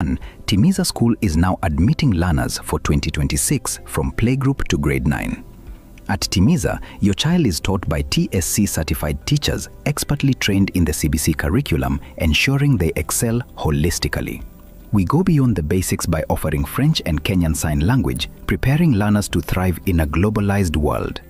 Timiza School is now admitting learners for 2026 from playgroup to grade 9. At Timiza, your child is taught by TSC certified teachers expertly trained in the CBC curriculum, ensuring they excel holistically. We go beyond the basics by offering French and Kenyan Sign Language, preparing learners to thrive in a globalized world.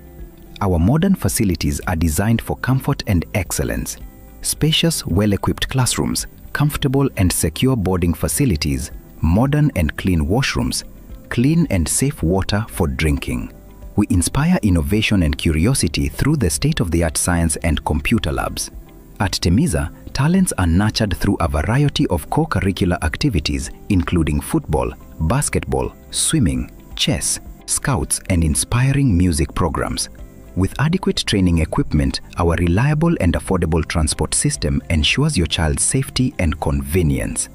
Our modern facilities are designed for comfort and excellence. Spacious, well-equipped classrooms, comfortable and secure boarding facilities, modern and clean washrooms, clean and safe water for drinking. We inspire innovation and curiosity through the state-of-the-art science and computer labs. At Timiza, talents are nurtured through a variety of co-curricular activities including football, basketball, swimming, chess, scouts, and inspiring music programs. With adequate training equipment, our reliable and affordable transport system ensures your child's safety and convenience.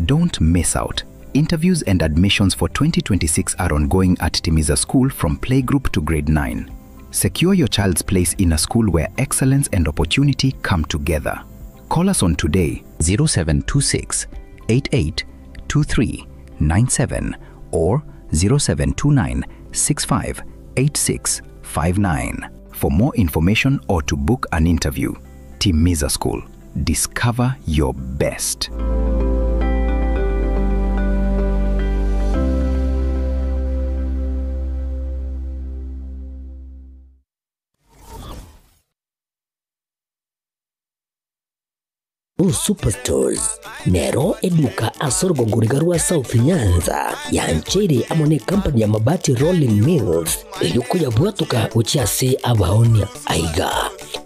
Don't miss out. Interviews and admissions for 2026 are ongoing at Timiza School from playgroup to grade 9. Secure your child's place in a school where excellence and opportunity come together. Call us on today 0726 88 2397 or 0729 65 8659 for more information or to book an interview. Timiza School. Discover your best. Superstores Nero eduka asorgo ngurigarua South Nyanza yanchere amone company ya mabati Rolling Mills yuko yabwatuka uchiase abaonia aiga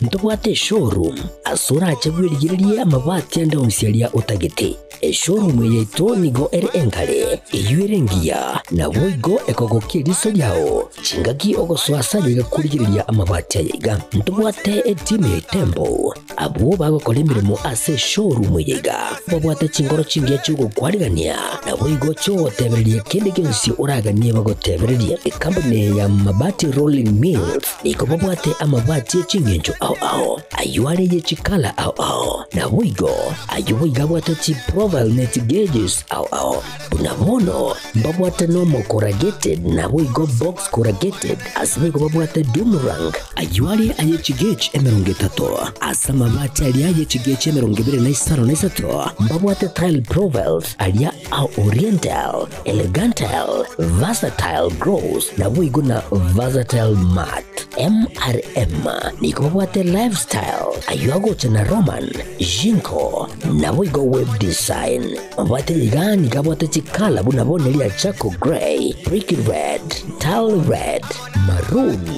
ntobwate showroom asura achabwirigirie amabati anda onsialia utagete showroom yeto nigo enkale yuerengia na boigo ekogokiriso yao chingaki ogoswasa yigakurigiria amabati aiga ntobwate team tembo abo bagokolemiremo ase showroom yiga babwate chingoro chingia chugo kwarigania na boigo cho tebererie kende kensi uraganie bagotebererie company ya mabati Rolling Mills niko babwate amabati chingenjo ao ayuare ye chikala ao na boigo ayuiga bwate chi profile net gauges ao unabono babwate normal corrugated na boigo box corrugated asime babwate Dumarang ayuare aye chigage emerongetato asama mabati aliaye chigage emerongebe na isaro na isato mbabwate tile profiles alia au oriental elegantal versatile grows na wigo na versatile mat MRM niko babwate lifestyle ayuago chana roman jinko na wigo web design mbabwate ligani kabwate chikala bunabone lia chako gray brick red tile red maroon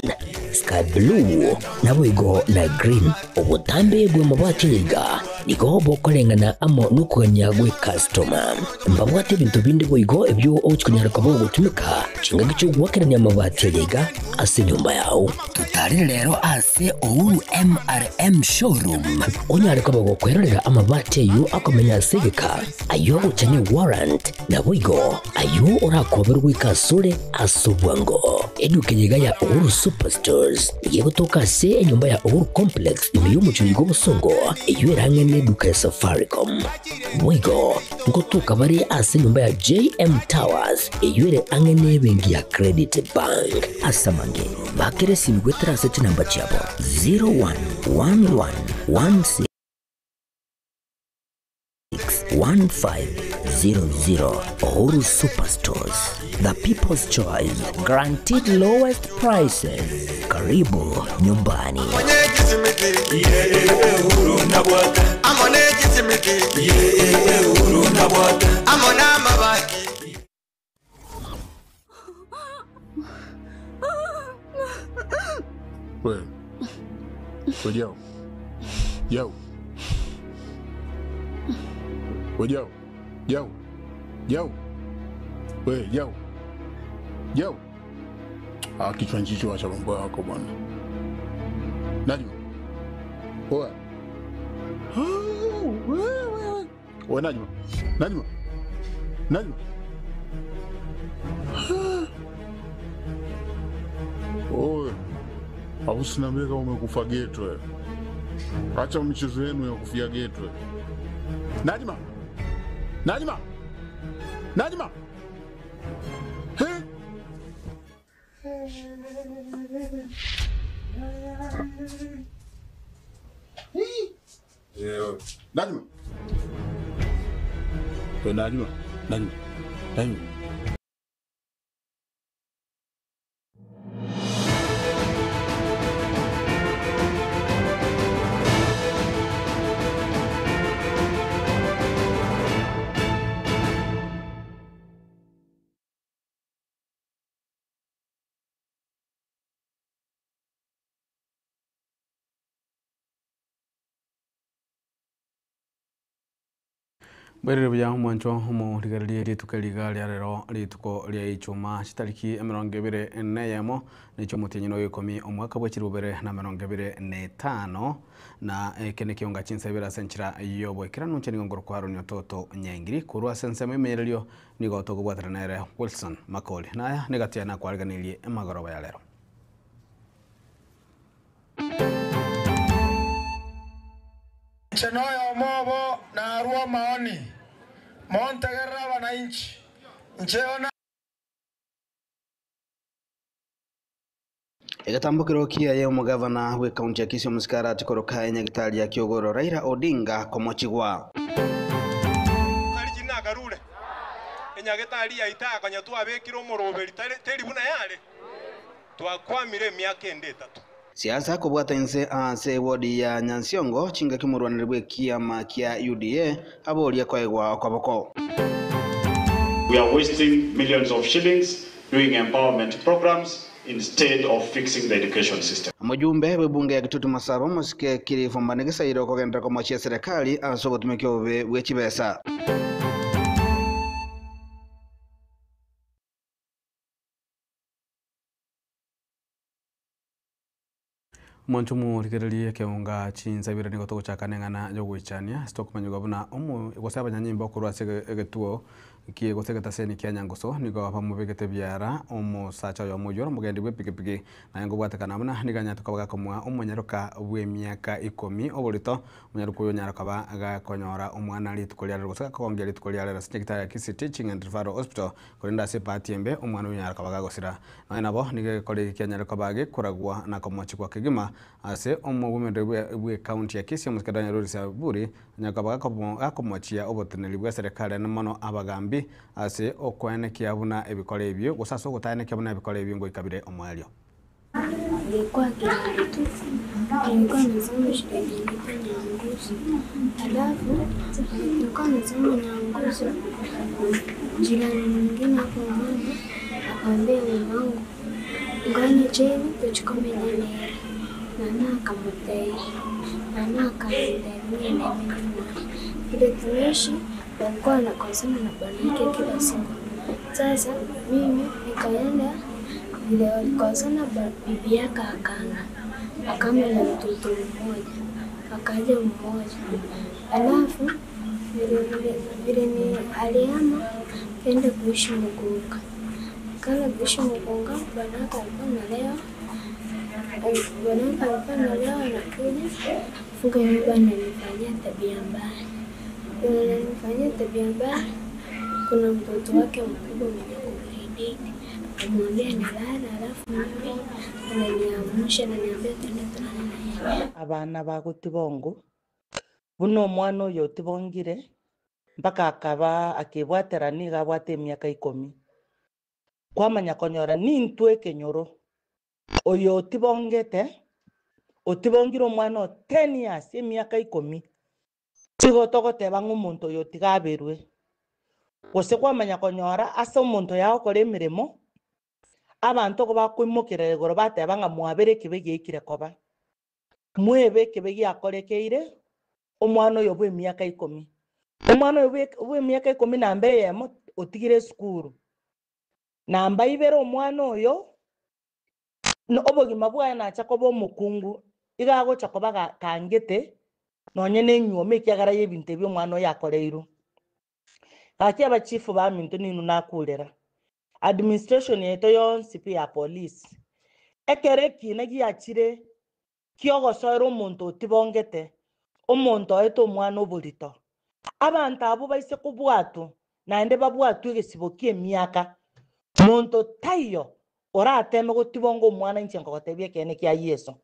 sky blue na wigo na green ubutambe gwe mabwate liga niko bokolengana amo nukuganya gwe customer mbabwate bintu bindi wigo ebyo ochikunyara kabo gutumika chinga gicho gwakeranya mabwate liga ase nyumba yao tutari rero ase ouru MRM showroom onyare kabo gukwerera amabwate yu akomenya segeka ayo guchanye warrant na wigo ayo urakoberwa kasure asubwango edukenyega ya ouru superstores yegotoka se enyumba ya ouru complex imiyumucho yigo busongo eyuerangene duka ya Safaricom wigo ngotuka bari ase nyumba ya JM Towers eyuere angene bengi ya Credit Bank asamange bakere simgwetera seti namba chabo 011116 1500 Ouru Superstores, the people's choice, guaranteed lowest prices. Karibu nyumbani. Well, yo. Well, yo. Kichwa njicho acha mambo yako bwana. Najma. Oa. Oa Najma. Oa. Hausina mega umekufa geto. Acha michezo yenu ya kufia geto. Najma. Najma. Najma. Najma. Bwerere bya mwancho homo ligarlie rituka rero rituko rya ichuma chitariki 24 nicho mutenyino yikomi omwaka bwa chirubere na 25 na kene kionga chinsabira senchira yobo kiranu cheni ngoro kwaro nyototo nyengiri kurwa sense memerelio nigo to gubwatira nere Wilson Makoli naya negatia na kwariganilie magoroba ya lero. Chenoyo mobo na arua maoni montegerra wananchi ncheona Igatambukiro kia ya umugavana we kaunti ya Kisii Musikara tikoroka nyagitali ya Kiogoro Raila Odinga komochigwa Kalijina garule enyagitali ya itaka nyatu abekiro moroberi teri buna yale twakwamire myaka endetatu siasa kubwata inse ase wodi ya Nyansiongo chinga kimurwanire bwe kiama kia UDA abolia kwaegwa kwaboko. We are wasting millions of shillings doing empowerment programs instead of fixing the education system. Mujumbe we bunge ya Kitutu Masaba musike kiri fombane gisairo kogenda komochia serikali asobo tumekyo we chibesa. Mwanchumu ligerelie keunga chinsabira nigo to chakanengana yogwichania stock manyugo buna omu gosaba nyanyimba kurwa segetuo kie gosegeta seni kya nyangoso nigo bamubegete byara omu sacha yo mujoro mugendi bwe pikipiki na ngo bwatekana buna niganya tukabaga komwa omunyaruka bwe myaka 10 obolito munyaruko yo nyaruka ba aga konyora omwana litukolya gosaka kongera litukolya ra sekta ya Kisii Teaching and Referral Hospital korinda se patiembe omwana yo nyaruka baga gosira na nabo nige kole kya nyaruka bage kuragwa na komochi kwa kigima ase omugumende bwe county ya Kisii Musikara Nyaruri Saburi nyakabaga akomochia oboteneri bwa serikali na mano abagambi ase okwene kiabuna ebikole ebyo gusaso gutane kiabuna ebikole ebyo ngo ikabire omwalio ilikuwa kitu nilikuwa nasoma shule nyingine Nyangusu, alafu nilikuwa nasoma Nyangusu, jirani mwingine hapo mmoja akaambia mamangu ngani cheni tuchukome nene nana kamutei nana kamutei na ile tumeshi walikuwa wanakosana na bwanake kila siku. Sasa mimi nikaenda vile walikosana, bibi yake akama na mtoto mmoja, akaja mmoja, alafu vile ni aliama kenda kuishi Mugunga. Kala kuishi Mugunga, bwanake alikuwa analewa, anakuja funga nyumba na nifanyia tabia mbaya. Ananifanyia tabia mbaya. Kuna mtoto wake mkubwa mwenye kumriditi, amwambia nilala, alafu mimi ananiamsha na niambia tena tunalala. Abana ba Gutibongo buno mwana oyo tibongire mpaka akaba akibwatera niga abwate emyaka 10 kwamanya konyora nintu ekenyoro oyo tibongete otibongire omwana 10 years emyaka 10 tigo togoteba ng'omuntu oyo tigaberwe gose kwamanya konyora ase omuntu yakora emirimo abantu go bakwimukira igoro bateba nga mwabere kibe giikire koba mwebe kibe giakorekeire omwana oyo bwe emyaka 10 omwana oyo bwe emyaka 10 namba yemo otigire skuru namba ibere omwana oyo no obogima bwa na chakobo omukungu igago chakoba kangete nonye nenyuome kyagara yebinte byo mwana yakoreiro kaki abachifu ba minto ninu nakulera administration yeto yonsi pia police ekereki nagiachire kyogosoera omuntu otibongete omuntu eto omwana oborito abantu abo baise kubwatu naende babwatwe egesibokie miaka monto tayo orateme gotibongo omwana inche nkogotebia kene kia Yesu.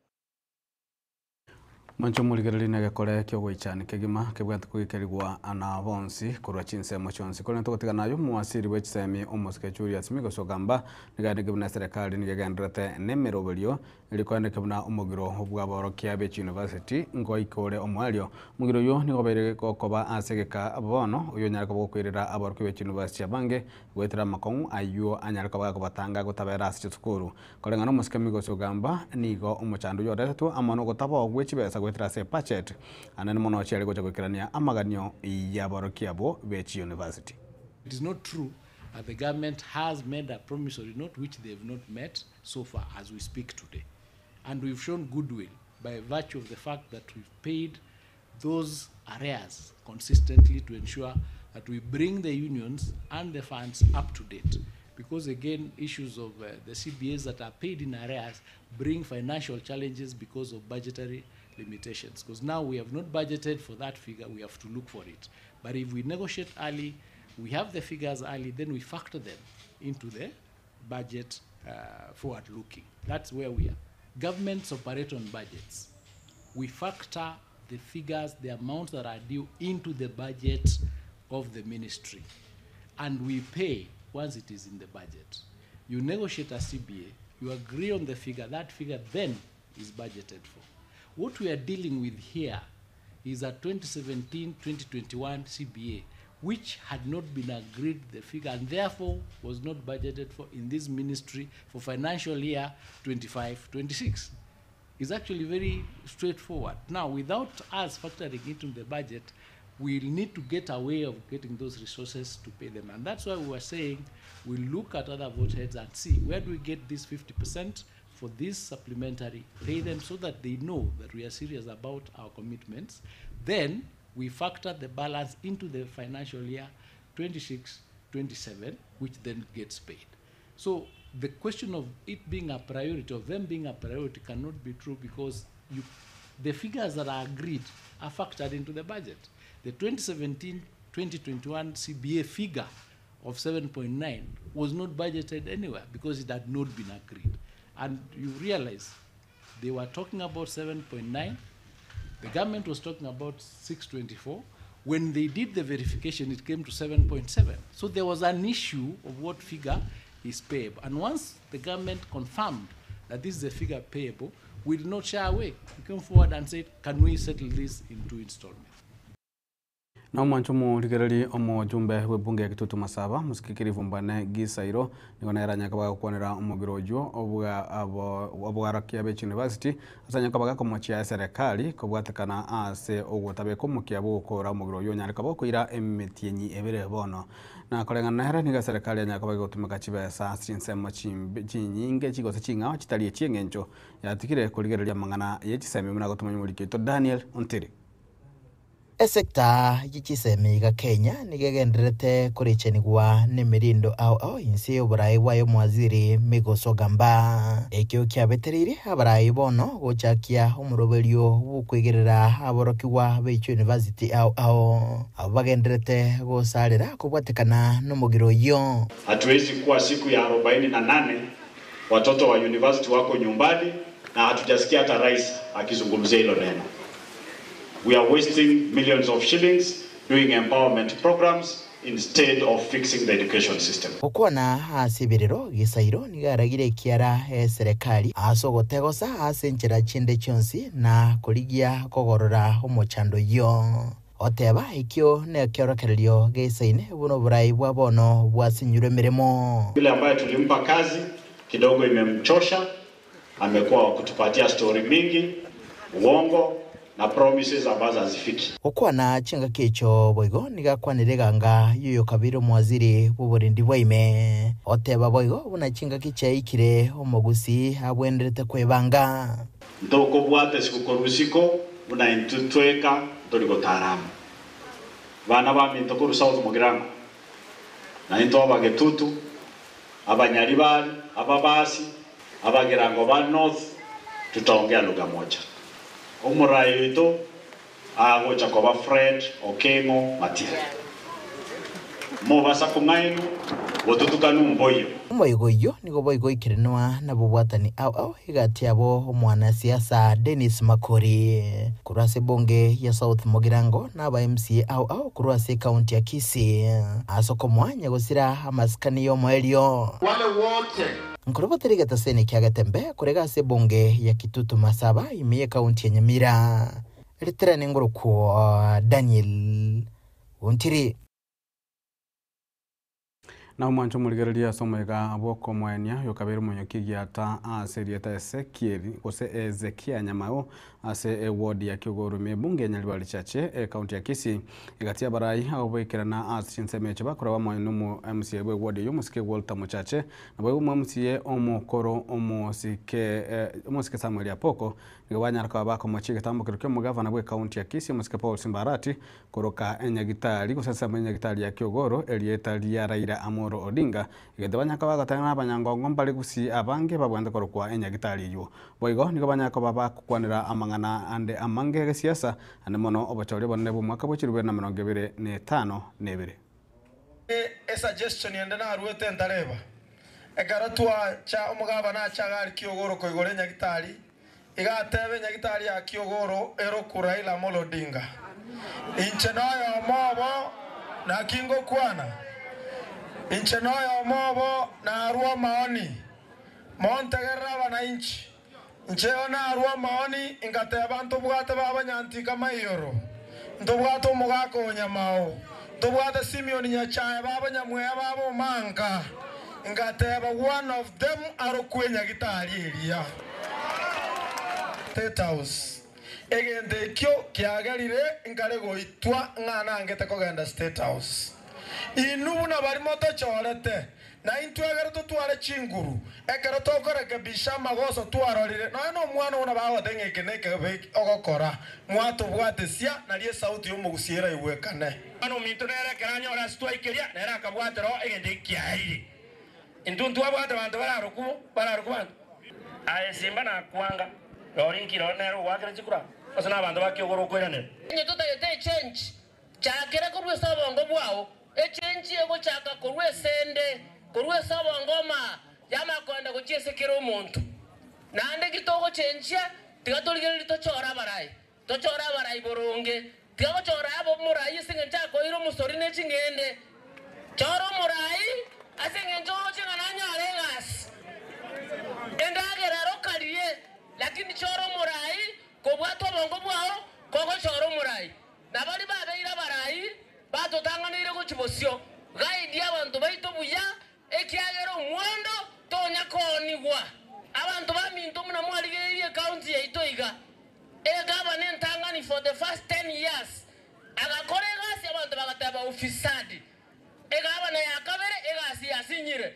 Mancho muligereri negekore kyo goichani kegima kebwate kugikerigwa ana bonsi kurwa chinsemo chonsi kole ntogotigana yo mwasiri wechisemi omosike Julius Migoso gamba nigande gebuna serikali nigegenderete nemeroberio ilikwende kebuna omogiro obwaborokia be University ngoikore omwalio mugiro yo nigobere kokoba asegeka bono uyo nyarako bokwirira aborokia be University abange gwetera makongu ayo anyarako bagakobatanga gotabera asitukuru kole ngano omosike Migoso gamba nigo omochando yoretu amano gotaba ogwechibesa se budget anane mono chele gocha kwikirania amaganyo yaborokia bo bechi University. It is not true that the government has made a promissory note which they have not met so far as we speak today, and we've shown goodwill by virtue of the fact that we've paid those arrears consistently to ensure that we bring the unions and the funds up to date, because again issues of the CBAs that are paid in arrears bring financial challenges because of budgetary limitations, because now we have not budgeted for that figure, we have to look for it. But if we negotiate early, we have the figures early, then we factor them into the budget forward looking. That's where we are. Governments operate on budgets. We factor the figures, the amounts that are due into the budget of the ministry, and we pay once it is in the budget. You negotiate a CBA, you agree on the figure, that figure then is budgeted for. What we are dealing with here is a 2017-2021 CBA, which had not been agreed the figure and therefore was not budgeted for in this ministry for financial year 25-26. It's actually very straightforward. Now, without us factoring into the budget, we'll need to get a way of getting those resources to pay them. And that's why we were saying we'll look at other vote heads and see where do we get this 50% for this supplementary, pay them so that they know that we are serious about our commitments. Then we factor the balance into the financial year 26-27, which then gets paid. So the question of it being a priority, of them being a priority, cannot be true, because the figures that are agreed are factored into the budget. The 2017-2021 CBA figure of 7.9 was not budgeted anywhere because it had not been agreed. And you realize they were talking about 7.9, the government was talking about 624. When they did the verification, it came to 7.7. So there was an issue of what figure is payable. And once the government confirmed that this is a figure payable, we did not shy away. We came forward and said, can we settle this in 2 installments? Na mwancho muligereri omo jumbe webunge Kitutu Masaba musikikiri vumbane gisairo nigona era nyakabaga kuonera omugirojo obwarakia be University asanya kabaga komochia serikali kobwatekana ase ogotabe komukia bukora omugirojo nyarikabo kuira emetienyi ebere bono na kolengana hera niga serikali nyakabaga gutumika chibesa chinsemo chinyinge chigose chinga chitali chiengencho yatikire kuligereria mangana yechisemi muna gutumanya mulikito Daniel Ontiri. Esekta yichisemiga Kenya nigegenderete kurichenigwa nemirindo au insi oburai wayo mwaziri Migoso gamba ekyo kyabeterire abarai bono gochakia umuroberio bukwegerera aborokiwa be University au abagenderete gosalira kubwatekana n'umugiro yo. Hatuwezi kuwa siku ya 48 watoto wa university wako nyumbani na hatujasikia hata rais akizungumzia hilo neno. We are wasting millions of shillings doing empowerment programs instead of fixing the education system. Okona hasibiriro gisairo nigaragire kiara serikali asogotegosa asenchera chinde chonsi na kuligia kogorora omochando yo. Oteba ikyo ne kyorokererio gisaine buno burai bwa bono bwasinyure miremo. Yule ambaye tulimpa kazi kidogo imemchosha, amekuwa kutupatia story mingi, uongo na promises ambazo hazifiki. Okwana chinga kicho boigo nigakwanirega yuyo kabiro mwaziri buburindi bwaime oteba boigo buna chinga kiche ikire omogusi abwenderete kwebanga ndoko bwate sikukorusiko buna intutweka ndorigo taramu bana ba mintokuru South Mugirango na into abagetutu abanyaribali ababasi abagirango ba North tutaongea lugha moja. Umurai wetu agocha kwa Fred Okengo Matira. mobasa kumainu botutukanu mboyo moigoyo nigo boigoikirenwa na bobwatani au igati abo mwanasiasa Dennis Makori kurase bonge ya South Mogirango na ba MCA au kurase county ya Kisii asoko mwanya gusira amaskani yo moelio wale wote nkoroboteriga taseni kyagatembe kurega se bonge ya Kitutu Masaba imiye county ya Nyamira literane ngoroko Daniel Untiri na mwancho muligereria somega aboko mwanya yokabere munyoki giata serieta Ezekiel ose Ezekia Nyamao ase ward ya Kiogoro mebunge nyalibali chache county ya Kisii igatia barai obekirana asinsemeche bakora bamwanyu mu MCA bwe ward yomusike Walter Muchache na bwe mu MCA omukoro omusike Samuel Apoko ngabanya rakaba bako machike tambukiro kyo mugavana bwe county ya Kisii musike Paul Simbarati koroka enyagitali kusasa enyagitali ya Kiogoro elieta ya Raila Amolo Odinga igedabanya kabagatana abanyangongo mbali gusi abange babwanda korokwa enyagitali yo boigo nigo banyako baba kukwanira amangana ande amange ge siasa ane mono obachori bonne bu mwaka bochirwe na 25 nebere suggestion yende na ruete ndareba egaratwa cha omugaba na chagari Kiogoro koigore nyagitali igatebe nyagitali ya Kiogoro ero Raila Amolo Odinga inchenoyo mobo na kingo kwana inchenoyo mobo na arua maoni montegerra wananchi ncheona arua maoni ingateba ntubwate baba nyanti kama iyoro ntubwate umugako nyamao ntubwate Simeon Nyachae baba nyamweya baba manka ingateba one of them arokwenya gitari eria State House egende kyo kiagerire ingarego itwa ngana ngete kogenda State House inuna bari moto chorete na intwegere tutware chinguru ekero tokoreke bisha magoso twarorire no mwana una bawo tengeke neke ogokora mwato bwatesia na rie sauti yomugusiera iwekane ano minto nere keranyo ora stwaikeria nera kabwatero egende kiairi intuntu abwate bantu bararuku bantu aye simba na kwanga Lorinkiro nero wakere chikura osana abantu bakiogoro kwerane nyo tutayete change chakere kurwe sabongo bwao change yego chaka kurwe sende kurwe sabongo ma yama kwenda kuchiesekera umuntu nande gitogo change tigatolgere litochora barai boronge tigagochora abo murai singe chako iro musori ne chingende choro murai asenge njogo chingana nyarengas endagera rokarie lakini choro murai kobwato bongo bwao kogo choro murai nabali babeira barai batotanganire kuchibosio gaidi abantu baito buya ekiagero mwondo tonya konigwa abantu baminto muna mwaligerie county ya Itoiga gavana ntangani for the first 10 years agakorega si abantu bagataba ofisadi gavana yakabere egasi yasinyire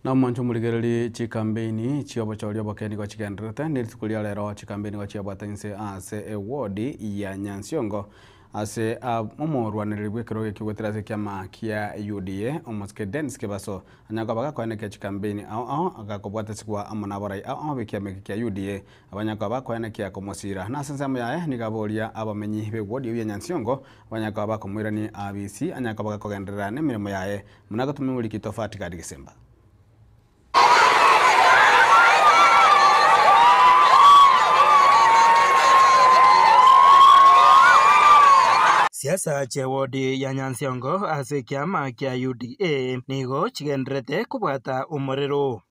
na mwancho muligereri chikambeni chiobo chaulio bokeni kwa chikenrete nilitukulia lero chikambeni kwa chiabatanse ase ward ya Nyansiongo ase omorwaniriri bwekero gekigwetera kiama kia UDA omoske Dennis Kibaso anyaka baka kwaneke chikambeni agakobwata sikwa amona borai bikiame kia UDA abanyaka baka kwaneke akomosira na sensamo yae nigaboria abamenyi be ward ya Nyansiongo abanyaka baka komwirani ABC anyaka baka kogenderera nemirimo yae munagatumi uri kitofati kadi Desemba. Siasa che wodi ya Nyansiongo ase kiama kia UDA nigo chigendrete kubwata umorero.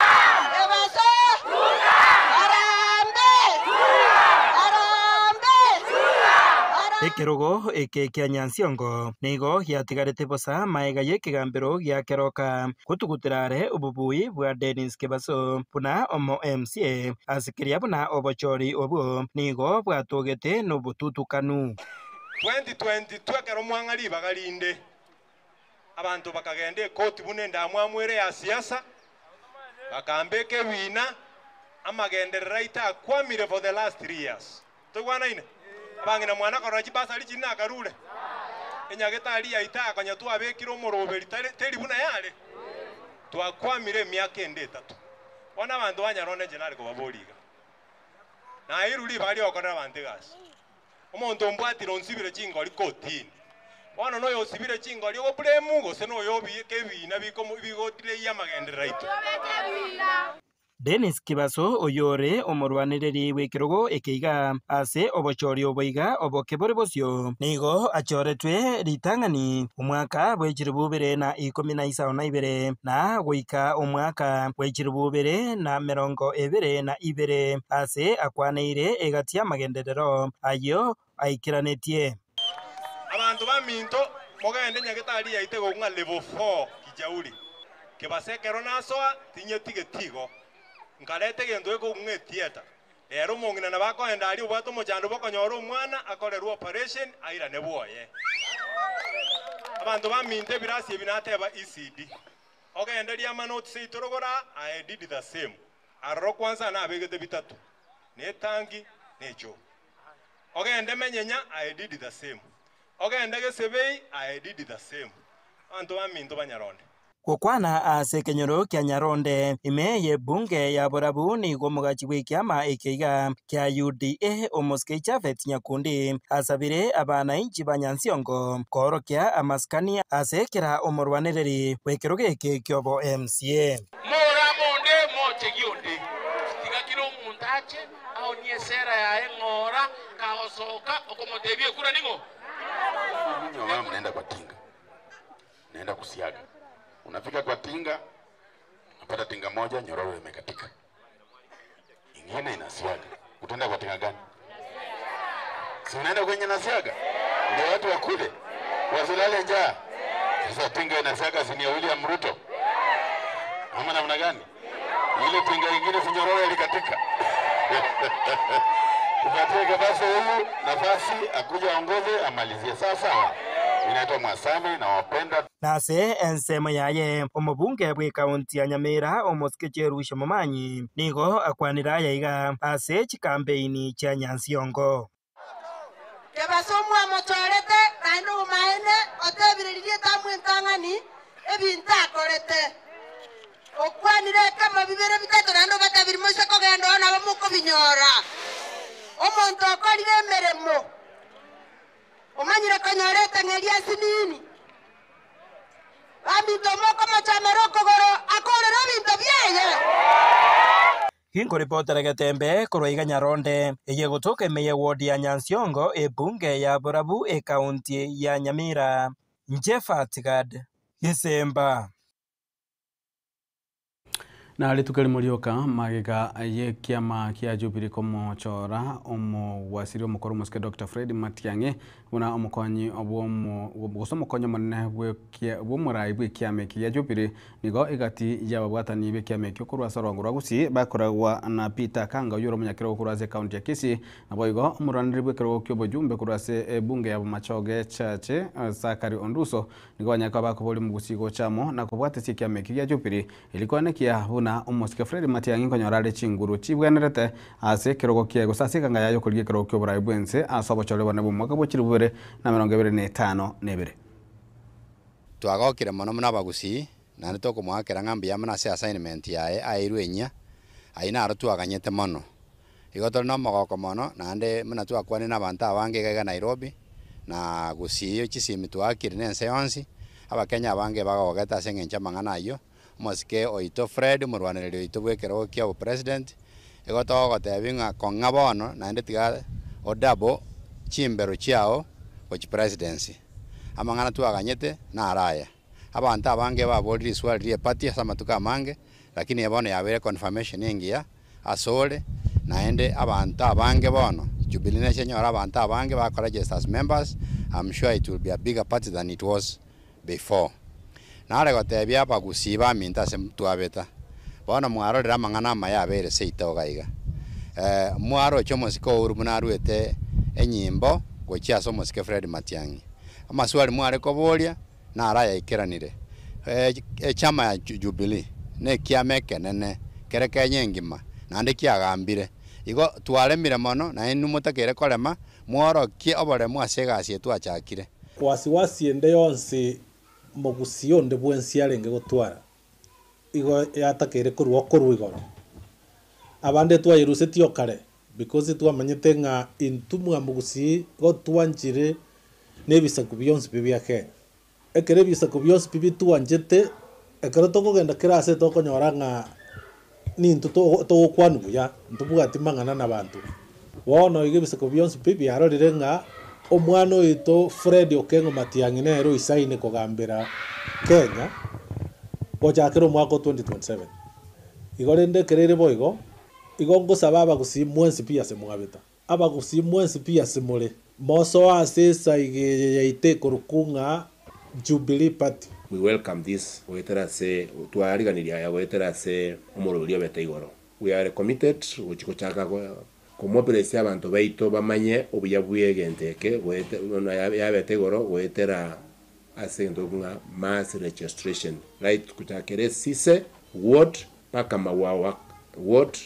Ekerogo eke kia Nyansiongo nigo giatigarete bosa maega yekigambiro gia keroka kutugutirare ububui bwa Dennis Kibaso buna omo MCA asikiria buna obochori obo nigo bwatogete no bututukanu 2020 twekero mwangari bagalinde abantu bakagende koti bunenda amwamwere ya siasa bakambeke bina amagenderera ita kwamire for the last 3 years tugwana ine abangina mwana korochi basa lichina akarule enyageta ya ita akanya twabekiro moroberi teri buna yale twakwamire myaka ende 3 ona bantu banyarone general ko baboliga na iruli bali okona bantu gas omonto ombwatire onsibire chingori kotini bono noyo osibire chingori ogopuremu gose noyo obiyeke ebina bigotire yamagenderera ito. Dennis Kibaso oyore omorwanireri w'ekirogo ekeiga ase obochori oboiga obokebore bosio nigo achoretwe ritang'ani omwaka bw'echiri bubere na 12 na goika omwaka bw'echiri bubere na 22 ase akwaneire egati amagenderero ayo aikiranetie abantu baminto mogende nyagetari yaite gong'a level 4 kijauri kebasekero nasoa tinye tigetigo nkarete gento eko ng'etieta rero mong'ina na bakoenda ari obwate omochando bokonyora omwana akorerwa operation aira ne bwoye abantu baminte birasi ebinateba ECD ogenderia amanoti seitorogora I did the same arro kwanza na abegete bitatu ne tangi necho ogende menyenya I did the same ogende gesebei I did the same abantu baminto banyaronde Kukwana ase kenyoro kia Nyaronde ime ye bunge ya Borabu ni gomugachi w'ikiama ekeiga kia UDA omoske Chafet Nyakundi asabire abana inchi banyansiongo korokia amaskani ase kira omorwanireri w'ekiro giki kiobo MCA mora monde moche gionde tigakiro muntache au niesera ya engora kaosoka okomotebie kura ningo Nyoma mnaenda kwa tinga. Naenda kusiaga. Unafika kwa tinga, unapata tinga moja nyororo imekatika. Ingine inasiaga. Utaenda kwa tinga gani? Si unaenda kwenye nasiaga? Ndio watu wakule. Wasilale njaa. Sasa tinga inasiaga si ni ya William Ruto. Ama namna gani? Ile tinga ingine si nyororo ilikatika. Tupatie Kabasa huyu nafasi akuja aongoze amalizie sawa. Inaitwa Mwasami na wapenda nase ensemo yaye omobunge bwe kaunti ya Nyamira omoske Cherusha Momanyi nigo akwanira yaiga ase chikampeni cha Nyansiongo Kebasomwa motorete naino maene otebiriririe tamwe ntang'ani ebinta akorete okwanire kama bibere bitatu nando batabiri mose kogenda ona bamuko binyora omonto akorire emeremo omanyire konyorete ng'eria sinini bambito moko machamero kogoro akorera binto byeye Hingo ripotera Getembe koroiga Nyaronde eye gutuka emeye ward ya Nyansiongo ebunge ya Borabu kaunti ya Nyamira Njefat Gisemba na ritukari murioka magiga ye kiama kia Jubilee komochora omo wasiri omukoro muske Dr. Fred Matiang'i una omukonyi obomukonyo monene bw'omurai bw'ikiama kia Jubilee nigo igati y'ababwatani b'ikiama kio kurwasa rwangurwa gusi bakoragwa na Peter Kanga yuro munyakiro kurwase county ya Kisii nabo igo omuraniri bw'ekiro kio bojumbe kurwase bunge ya Machoge Chache Sakari Onduso nigo nyaka bakoboli mu gusigo chamo na kubwatisi kiama kia Jubilee ilikuwa nekia na omoske Fred Matiang'i konyorare chinguru chibwenerete ase kirogo kie gusasika ngaya yo kurgie kirogo kyo Borai bwense asobo chole bane bumwaka bochiri bubere na 25 nebere twagokire mono muna bagusi na nito kumwakira ngambi ya muna se assignment yae airwenya aina arutwaganyete mono igoto no mogoko mono nande muna twakwani na banta abange gaga Nairobi na gusiyo chisimi twakire nense yonsi abakenya abange bagogeta sengencha mangana yo moske oito Fred murwaniriri oito bwekero kia president igoto gotebinga kongabono nande tiga odabo chimbero chiao ochi presidency amangana twaganyete na araya abantu abange baboliri swali rie party samatuka mange lakini yabone yabere confirmation ingia asole naende abantu abange bono Jubilee nation yora abantu abange bakora just as members. I'm sure it will be a bigger party than it was before. Nare gotebia bagusiba minta se twabeta bona mwaro rira mangana mayabere seita ogaiga mwaro chomo siko urumuna ruete enyimbo gochia somo sike Fred Matiang'i amaswali mware kobolia na araya ikiranire chama ya Jubilee ne kiameke nene kereke nyengima nande kiagambire igo twaremire mono na inu mutakere kolema mwaro ki obore mwasega asietu achakire wasiwasi ende yonse mogusio nde bwensi arenge gotwara igo yatakere kurwo igoro abande twayiruse tiokare because twamanyite ng'a intu mwamugusi go twanjire n'ebisaku byonsi bibia Kenya ekere ebisaku byonsi bibi twanjite ekero tokogenda kirase tokonyora ng'a nintu togokwanu buya ntubugati mang'ana n'abantu bono iga ebisaku byonsi bibi arorire ng'a omwana oito Fred Okengo Matiang'i nero isaine kogambera Kenya gochakera omwaka 2027 igo rende kerere boigo igo ngosaba abagusi mwensi pia se mwabeta abagusi mwensi pia se mure moso ase saige yaite korukunga Jubilee Party. We welcome this wetera se twariganiria ya wetera se omururi obete igoro. We are committed uchikochaka kumobilise abantu baito bamanye obuya bwegenteke yabete igoro wetera ase ndunga mass registration right kutakere sise ward paka mawawa ward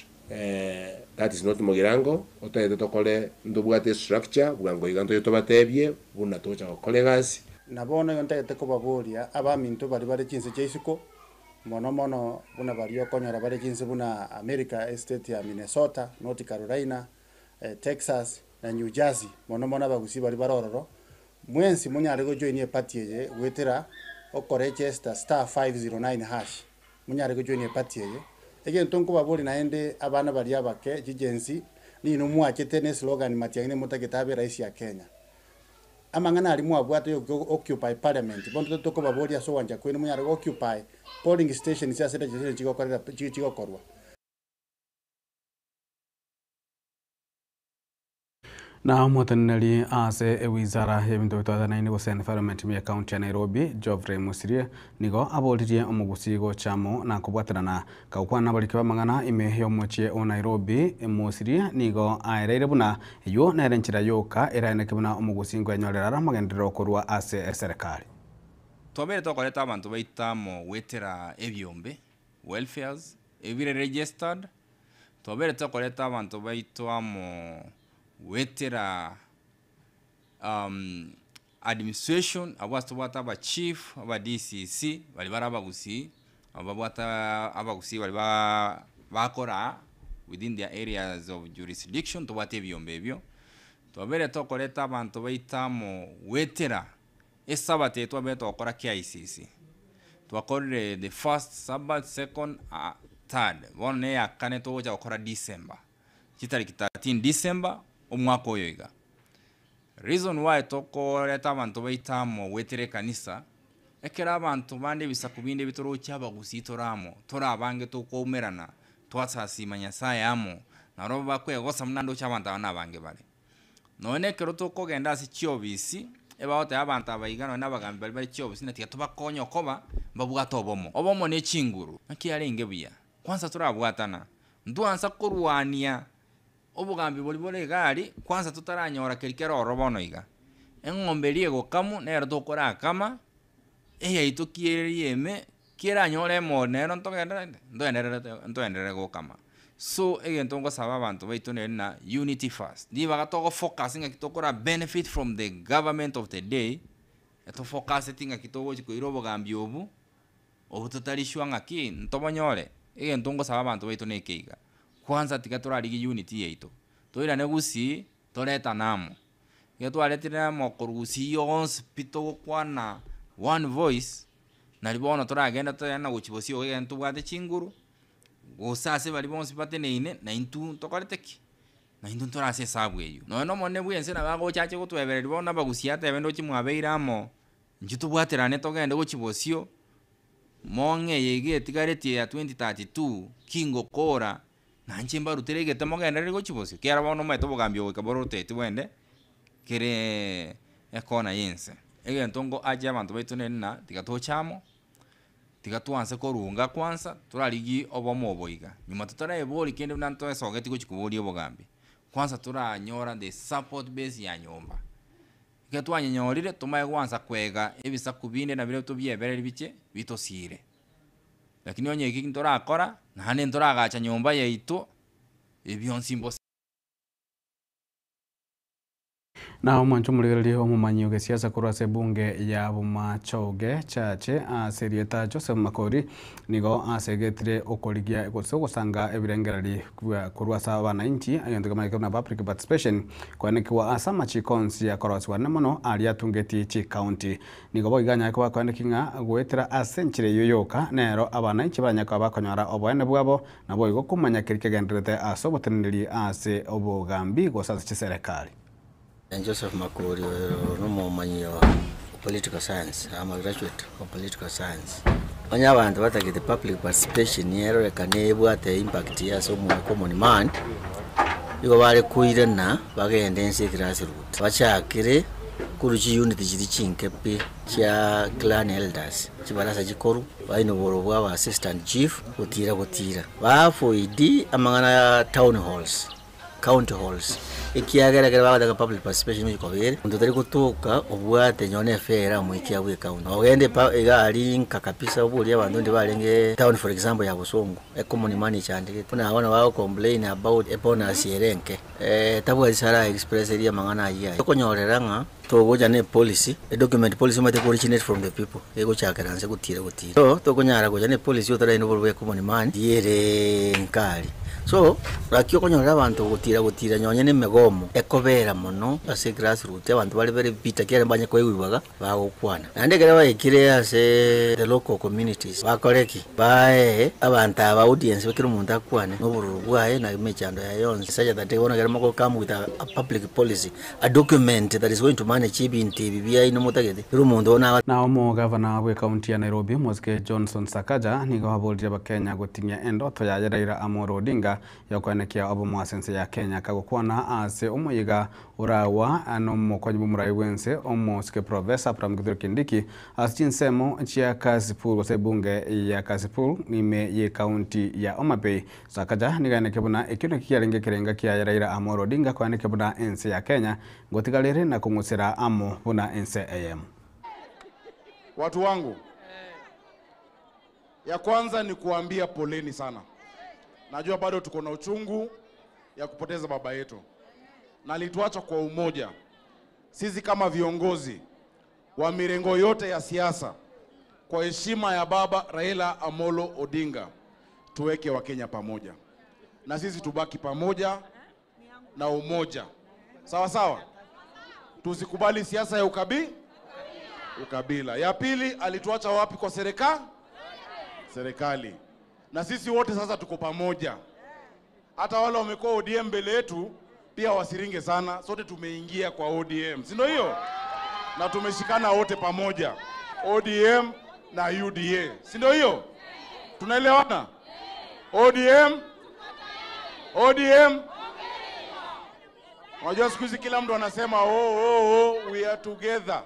that is not Mogirango otete tokole ndubwate structure bwango iganto yotobatebye buna tocha colleagues nabono yontete kubaburia abaminto bari chinse cheisuko mono buna bari okonyora bari chinse buna America state ya Minnesota, North Carolina, Texas na New Jersey mono abagusi bari barororo mwensi munyare go join party ye wetera okoregister *509# munyare go join party ye ege ntonko baburi naende abana bari abake jigensi ni no mwachete ne slogan Matiang'i mutagetabe rais ya Kenya amangana ali mwabwate yo occupy parliament bondo toko baburi aso wanja kwene munyare go occupy polling station sia seta chigo korwa. Na mwatanari ase wizara ya bintu bitwathanaine go environment ya county ya Nairobi Geoffrey Musirie nigo aboririe omugusigo chamo na kubwaterana kaukwana barikiba mang'ana ime yomochie o Nairobi Musirie nigo aereire buna yo narenchira yoka eraine kibuna omugusingo enyorera magendero korwa ase serikali twabere tokoreta abantu baitamo wetera ebyombe welfares ebire registered twabere tokoreta abantu baitwamo wetera administration abwatobata aba chief aba DCC bali barabagusi abagusi bali bakora within their areas of jurisdiction tobate byombe twabere tokoreta abantu baitamo wetera esabate twabere tokora KICC twakorire the first Sabbath second third one ya kane toja okora December chitariki 13 December omwaka oyoiga reason why toko leta abantu baitamo wetere kanisa ekera abantu bande bisakubinde bitoro cyabagusi toramo torabange tokomerana twasasi manyasa yamo naro bakwegosa mnando cy'abantu abange bare none kero tokogenda asi cyobisi ebaote abantu abayigano n'abagambi bari cyobisi natiga tubakonyo koba babwato obomo ne chinguru akiyarenge buya kwanza turabwatana nduansa kurwania obugambi bolibole gari kwanza tutaranyora kerikero robono iga engombe liego kamu nero tokora kama itokiyeme kira nyore mo nero ntogendere go kama so ntongo saba abantu baitone na unity first di bagatoko focusing akitokora benefit from the government of the day eto focus tinga kitogo chikoiro bogambi obu obutotarishwa ngaki ntobonyore ntongo saba abantu baitone keiga kwanza tikatora ligi unity yeito toira negusi toreta namo yatwaletira mo korusi yons pito kwana one voice nalibono toragenda toyana guchibosio gentu bwate chinguru gosase bali bonsi pateneine na intu tokareteki na intu torase sabweyo no mone bwense na bago chache gutwebere libona bagusi atebendo chimwabeiramo njitu bwaterane togende guchibosio monge yege tigareti ya 2032 kingo kora nanje mbaruterege temogenda rego chibosio kera bono meto bogambio kaborote tiwende kere ekona yense ntongo aje abantu baitone na tigatochamo tigatuanse korunga kwanza turaligi obomo boiga nyuma tutara eboli kende nanto esogeti kuchikubuli obogambi kwanza turanyora the support base ya nyomba ikatwanyorire tumaye kwanza kwega ebisakubinde na bile tubyebere biche bitosire lakini onye iki ntorakora nahane ntoragacha nyomba yaitu ebyonsimbo Na mwancho muligarali omumanyi oge siasa kurase bunge ya Bomachoge chache Serieta Joseph Makori nigo asegetire okorigia gusanga ebirengerari kurwasa wananchi ayonde kama na public participation kwanekiwa asama chikonsi ya koroswa nemono ali atungeti chi county nigo boiganya kwa kwanekinga gwetera asenchire yoyoka nero abananchi banyaka bakonyora obwene bwabo nabo igo kumanya kirikegendrete asoboteneri ase obogambi gosasa chiserikali. Joseph Makori n'umumanyi wa political science. I'm a graduate of political science. Onye abantu batagite public participation yero rekanebwa ate impact ya so mu common man. Yuko bale kuire na bagendense grassroots. Bachakire kuruchi unit jiri chinkepe cha clan elders. Chibarasa jikoru baino boro bwa assistant chief gutira. Bafo idi amangana town halls, county halls. Ikiageragera bagadaga public participation y'ikobere ndo tari gutuka obwate nyone fera mu ikiawe county ogende pa egari nkakapisa obuli abantu ndi balenge town for example ya Busongo common man chandike tuna abana bawo complain about epona sierenke tabu alisara express area mangana ayi konyoreranga to goja ne policy document policy mate originate from the people ego chakaranze gutira to konyara goja ne policy otara ino bolwe common man diere nkali. So, rakyo konyorera abantu gutira nyonye ne megomo ekobera mono ase grassroots abantu bali very bitter kere banye kwewibaga bagokwana nandegera bayikire ase the local communities bakoreki bae abantu aba audience bekiro umuntu akwane n'obururu bwaye na imechando ya yonse saja that they wanna get moko come with a public policy, a document that is going to manage ibintu bibia ino mutagede rumuntu ona na omo governor we county ya Nairobi Mosque Johnson Sakaja nigo habolje bakenya gotinya endo to ya Raila Amolo Odinga yakwanekia obo mwasense ya Kenya kagokwana ase umuyiga urawa ano mokoji bumurai wense omo ske professor Abraham Kithure Kindiki asinsemo chia Kasipul gose bunge ya Kasipul nime ye county ya Homa Bay Sakaja niganeke buna ekino kiarenge kerenga kia Raila Amolo Odinga kwaneke buna ense ya Kenya ngotigalere na kungusira amo buna ense AM. Watu wangu, ya kwanza ni kuambia poleni sana. Najua bado tuko na uchungu ya kupoteza baba yetu. Na alituacha kwa umoja. Sisi kama viongozi wa mirengo yote ya siasa, kwa heshima ya baba Raila Amolo Odinga, tuweke Wakenya pamoja. Na sisi tubaki pamoja na umoja. Sawa sawa? Tusikubali siasa ya ukabila. Ya pili, alituacha wapi kwa serikali. Na sisi wote sasa tuko pamoja. Hata wale wamekuwa ODM mbele yetu pia wasiringe sana. Sote tumeingia kwa ODM. Si ndio hiyo? Na tumeshikana wote pamoja. ODM na UDA. Si ndio hiyo? Tunaelewana? ODM. Unajua siku hizi kila mtu anasema we are together.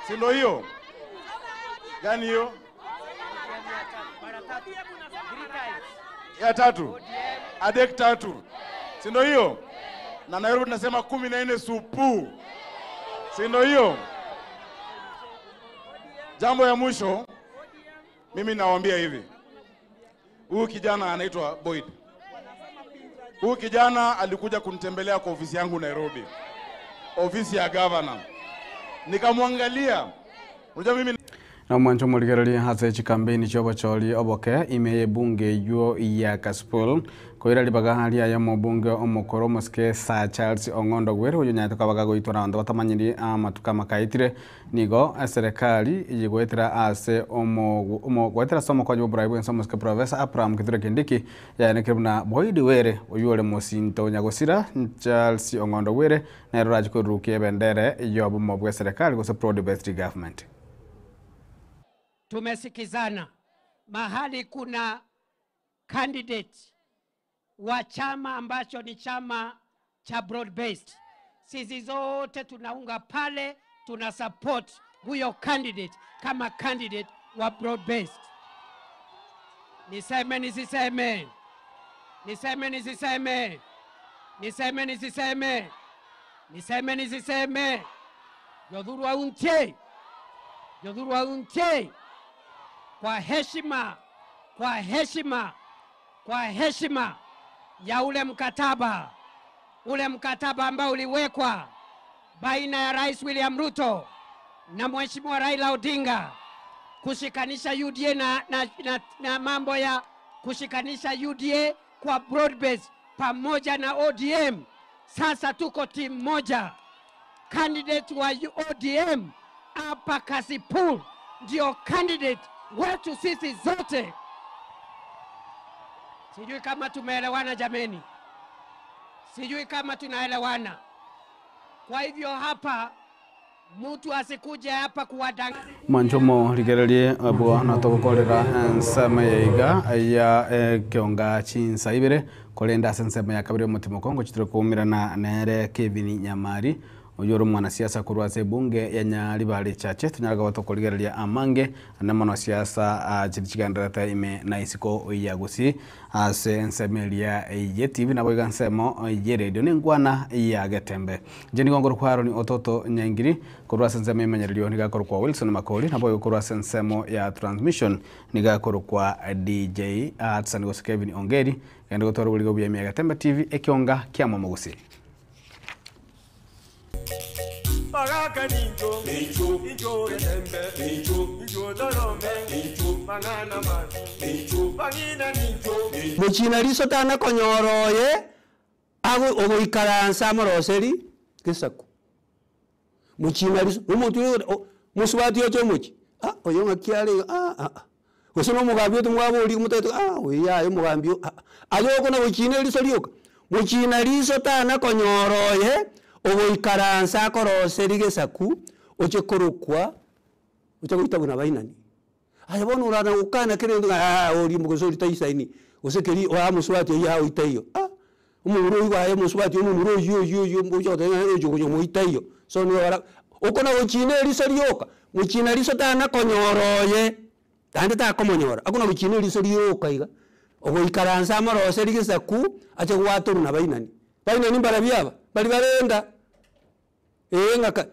Si ndio hiyo? Gani hiyo? Ya tatu. Adek tatu. Si ndio hiyo? Na Nairobi tunasema 14 supu. Si ndio hiyo? Jambo ya mwisho, mimi nawaambia hivi. Huyu kijana anaitwa Boyd. Huyu kijana alikuja kunitembelea kwa ofisi yangu Nairobi. Ofisi ya governor. Nikamwangalia. Unajua mimi na mwancho muligerali hase chikampeni chobo choli oboke imeye bunge yuo ya Kasipul koira libaga hali ya mbunge omokoro Mosque Sir Charles Ong'ondo Gwere uyo nyata kabaga goitora ndo batamanyiri amatuka makaitire nigo serikali yigwetera ase omo gwetera somo kwa Bribe en Mosque Professor Abraham Kithure Kindiki ya nekebuna Boyd Were uyole mosinto nyagosira Charles Ong'ondo Gwere na roraji ko rukie bendere yobo mobwe serikali go pro best government. Tumesikizana mahali kuna candidate wa chama ambacho ni chama cha broad based, sisi zote tunaunga pale, tuna support huyo candidate kama candidate wa broad based. Niseme Yodhuru auntie kwa heshima ya ule mkataba ambao uliwekwa baina ya Rais William Ruto na Mheshimiwa Raila Odinga kushikanisha UDA na mambo ya kushikanisha UDA kwa broad base pamoja na ODM. Sasa tuko timu moja. Candidate wa ODM hapa Kasipul ndio candidate wetu sisi zote. Sijui kama tumeelewana jameni. Sijui kama tunaelewana. Kwa hivyo hapa mtu asikuje hapa kuwadanganya. Manchomo rigererie abwa na tokolera nsema yaiga ya kionga chinsa ibere kolenda nsema ya kabiri mutimo kongo chitire kumirana nere Kevin Nyamari oyoro mwanasiasa kurwase bunge ya Nyaribari chache tunyaraga batokoligereria amange na mwanasiasa chirichigandarata ime na isiko ya gusi ase nsemelia ye TV na boiga nsemo ye radio ningwana ya Getembe jeni gongoro kwaro ni ototo nyangiri kurwase nsemo imenyererio niga kwa Wilson Makoli na boiga kurwase nsemo ya transmission niga kwa DJ Atsani Kevin Ongeri yandi gotoro buligo bya Getembe TV ekionga kiamwa mugusi. Pagaka ninjo, ninjo Getembe, ninjo Dorome, ninjo Pangana man, ninjo Pangina ninjo. Muchina liso tana konyoroye, ago ogo ikaransa moroseri, kisaku. Muchina liso, umutu muswati yocho muchi. Oyonga kiale, Osino mugambio tumwabuli muteto, oya yo mugambio. Ayo kona muchina liso lioka. Muchina liso tana konyoroye. Ogo ikaransa koroseri gesaku oche korokwa oche kuitabuna bainani ayabona urana ukana kirendo ori mugosori taisaini osekeri wa muswati ya oitayo umuro iwa ya muswati umuro yo mbujo de ejo kunyo moitayo so ni wala okona ochine lisorioka muchina lisotana konyoroye tande ta komonyora akona ochine lisorioka iga ogo ikaransa moroseri gesaku ache gwaturu na bainani mbarabiaba bali barenda ngaka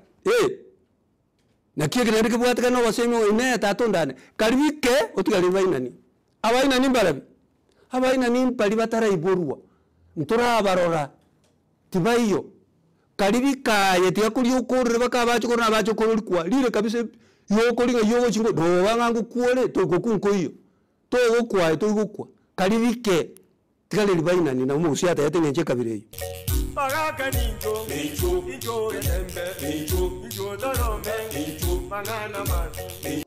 nakie kirende kibwataka no wasemo ine tatondane kalibike otigali bainani abainani mbarabi abainani mpali batara iborwa ntura barora tibaiyo kalibika yetia kuli ukorre bakabacho korna bacho korri kwa lire kabisa yo kolinga yo chingo do bangangu kuole to kokunko iyo to gokwa to gokwa kalibike tikale bainani na mu siata yatenje kabireyo. Pagaka ninjo, ninjo Getembe, ninjo Dorome, ninjo Pangana man.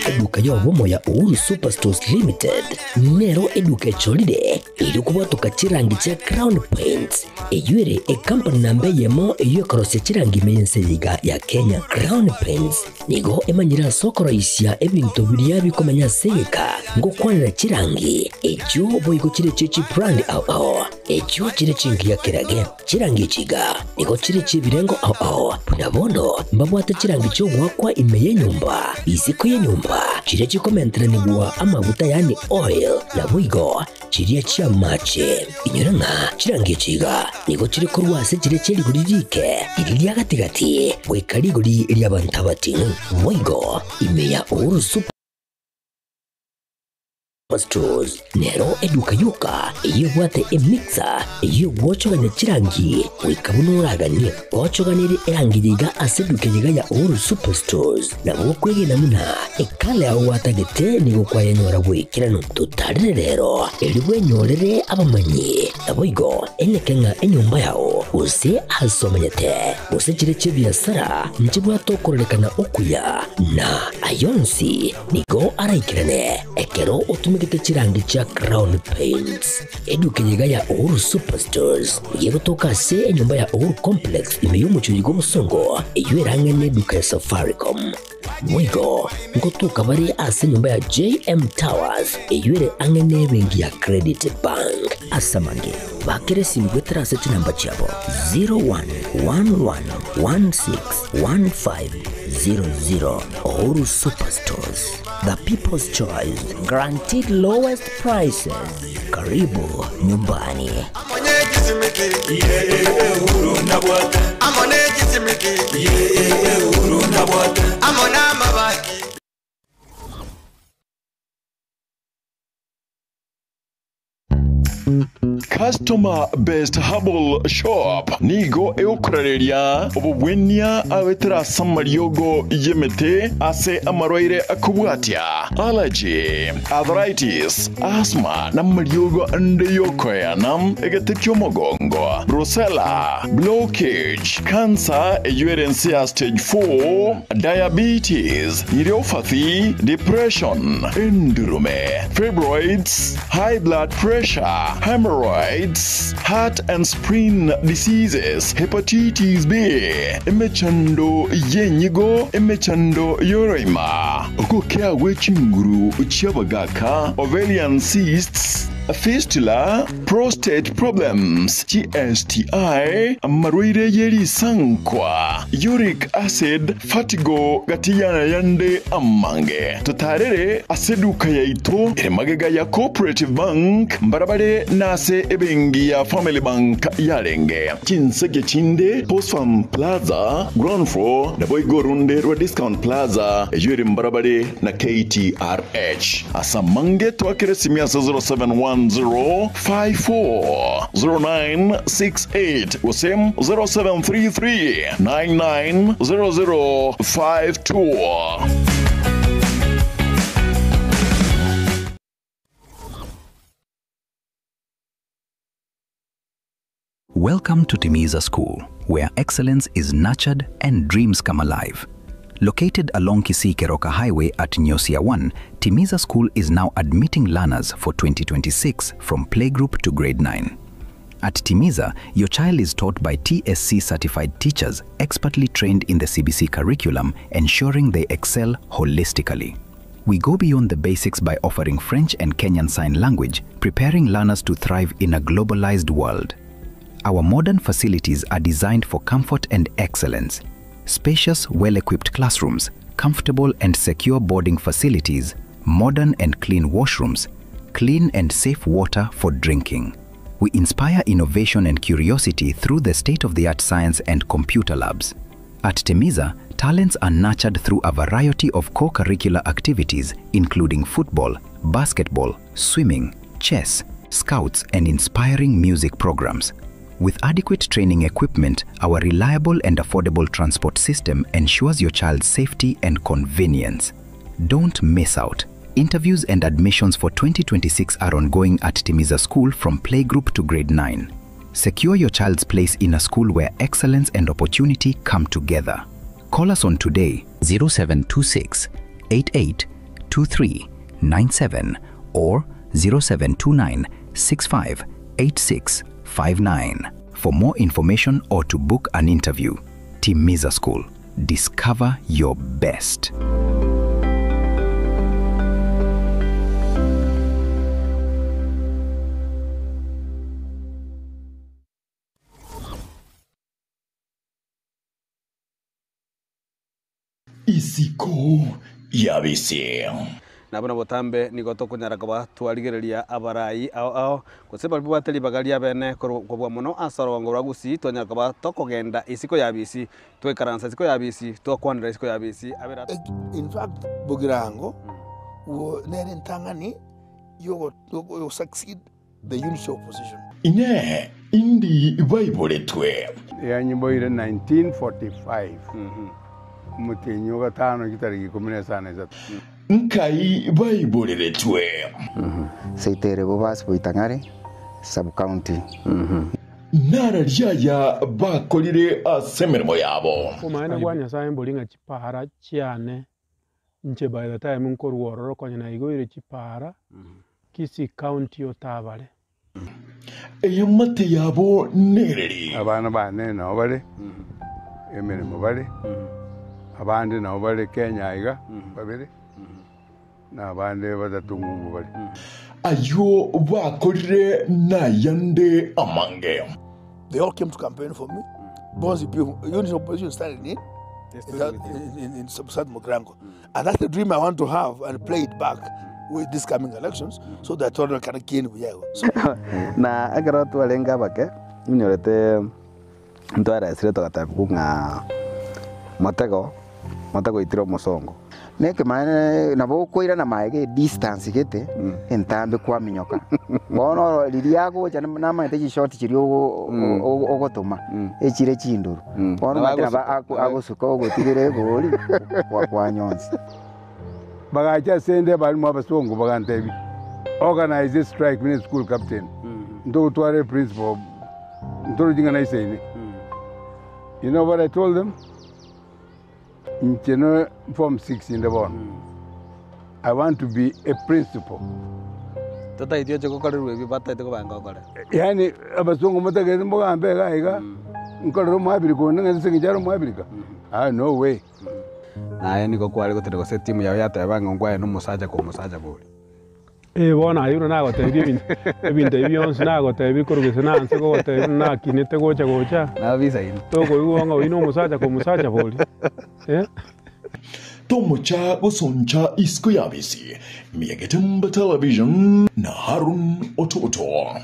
Eduka yo bomo ya Uhuru Superstores Limited nero eduka cholide ili kubatuka chirangi cha Crown Paints eyure e company nambe yemo eyo karose chirangi mense yiga ya Kenya. Crown Paints nigo emanyira sokoro isya ebintu biriya bikomanya seka ngo kwanira chirangi ejo boyiko chire chichi brand ao ejo chire chingi ya kirage chirangi chiga nigo chire chibirengo ao punabono mbabwata chirangi cyo gwakwa imeye nyumba iziko ye nyumba chire chikomentra nibwa amavuta yani oil na bwigo chiriya chia mache inyuranga chirangi chiga nigo chire kurwase chire cheri guririke iriya gatigati wekari guri iriya bantabati bwigo imeya Uhuru Superstores nero eduka yuka iyo bwate emixer iyo gwochoganya chirangi wikabunuraganye gwochoganire erangiriga aseduke yiga ya Uhuru Superstores na gwokwege namuna ekale aho watagete nigo kwayanyora gwikirano tutarire rero eri gwenyorere abamanyi naboigo enekenga enyumba yao use asomanyete use chireche biasara njibwa tokorelekana okuya na ayonsi nigo araikirane ekero utumikite chirangi cha Crown Paints edukenyega ya Uhuru Superstores yegotoka se nyumba ya Uhuru Complex imeyumu chuyigo musongo eyuerangene duka ya Safaricom mwigo ngotuka bari ase nyumba ya JM Towers eyuere angene bengi ya Credit Bank asamange bakere simgwetera ase namba chabo 0111161500 Uhuru Superstores, the people's choice, guaranteed lowest prices. Karibu nyumbani. Customer Best Herbal Shop nigo eukurereria obubwenia abetera samariogo yemete ase amarwaire akubwatia allergy, arthritis, asthma na mariogo ande yokoyanam egetekyo mogongo, brucella, blockage, cancer ejuerensia stage 4, diabetes, neuropathy, depression, endurume, fibroids, high blood pressure, hemorrhoids, heart and spleen diseases, hepatitis B, emechando yenyigo, emechando yoroima, okokea wechinguru uchabagaka, ovarian cysts, fistula, prostate problems, GSTI, marwaire yeri sankwa, uric acid, fatigo gatiyana yande amange. Tutarere aseduka yaito, magega ya Cooperative Bank, mbarabare nase ebengi ya Family Bank yarenge. Chinsege chinde, Post Farm Plaza, ground floor, na Boygorunde Road Discount Plaza, yuri mbarabare na KTRH. Asamange tuakere simiasa 071-054-0968 Wasem 0733-990052. Welcome to Timiza School, where excellence is nurtured and dreams come alive. Located along Kisii-Keroka Highway at Nyosia 1, Timiza School is now admitting learners for 2026 from playgroup to grade 9. At Timiza, your child is taught by TSC-certified teachers expertly trained in the CBC curriculum, ensuring they excel holistically. We go beyond the basics by offering French and Kenyan Sign Language, preparing learners to thrive in a globalized world. Our modern facilities are designed for comfort and excellence. Spacious, well-equipped classrooms, comfortable and secure boarding facilities, modern and clean washrooms, clean and safe water for drinking. We inspire innovation and curiosity through the state-of-the-art science and computer labs. At Timiza, talents are nurtured through a variety of co-curricular activities including football, basketball, swimming, chess, scouts and inspiring music programs. With adequate training equipment, our reliable and affordable transport system ensures your child's safety and convenience. Don't miss out. Interviews and admissions for 2026 are ongoing at Timiza School from playgroup to grade 9. Secure your child's place in a school where excellence and opportunity come together. Call us on today 0726 882397 or 0729 658659 for more information or to book an interview. Timiza School. Discover your best. Isiko yabise. Nabona botambe nigoto kunyara kwa twarigereria abarai ao kuseba bibateli bagalia bene kwa muno asarongo ragusi twanyara kwa tokogenda isiko yabisi twekaransa isiko yabisi tokwanira isiko yabisi abera. In fact Bugirango wo nene ntangani you succeed the unity of opposition. Ine indi Bible twe ya nyimbo ile 1945 mutenyo gatano kitari 10 za Nkai Bible letwe. Seitere bobas boitangare sub county. nararyaya bakorire asemirimo yabo Kumaene kwa Nyasaye mbolinga chipara chiane nche by the time nkorworo konya na igoire chipara kisi county otabale eyamate yabo nereri abana bane nabo bari emirimo bari abandi nabo bari Kenya iga babiri n'abandi batatu ngungu bari ayo bakorire nayande amange. They all came to campaign for me. Because the unit opposition started in South Mogrango. And that's the dream I want to have and play it back with these coming elections so that children can gain Viago. Na agara tu alenga bake nyorete ntwara esreto katabu nga matego itiro mosongo. Neke mane nabo koira na maege distance gete entambe kwa minyoka bono liliago cyane nama teji short kiri ogotoma ekire kinduru bono mataba agosuka ogotigere goli kwa nyonzi bagacha sende bali mu abasongo bagantebi organize strike in school captain ndo tware principal ndo jinga na iseni. You know what I told them? In Form 6 in the one. I want to be a principal. Tata idio choko kare ruwe bata ito ko banga kare. Yani abasongo mata ke mboga ambe ga iga. Nkoro mo abiri ko nanga se kijaro mo abiri ka. Ah no way. Na yani ko kwali ko tere ko se timu ya yata banga ngwa no musaja ko musaja boli. Bona ayuno na gotebi ebinte ebyonse na gotebi korugese na nse ko gotebi na kinete gocha na visa ino to ko iwanga wino musaja ko musaja boli Tomocha gosoncha isko yabisi Miagetemba Television na Harun Ototo.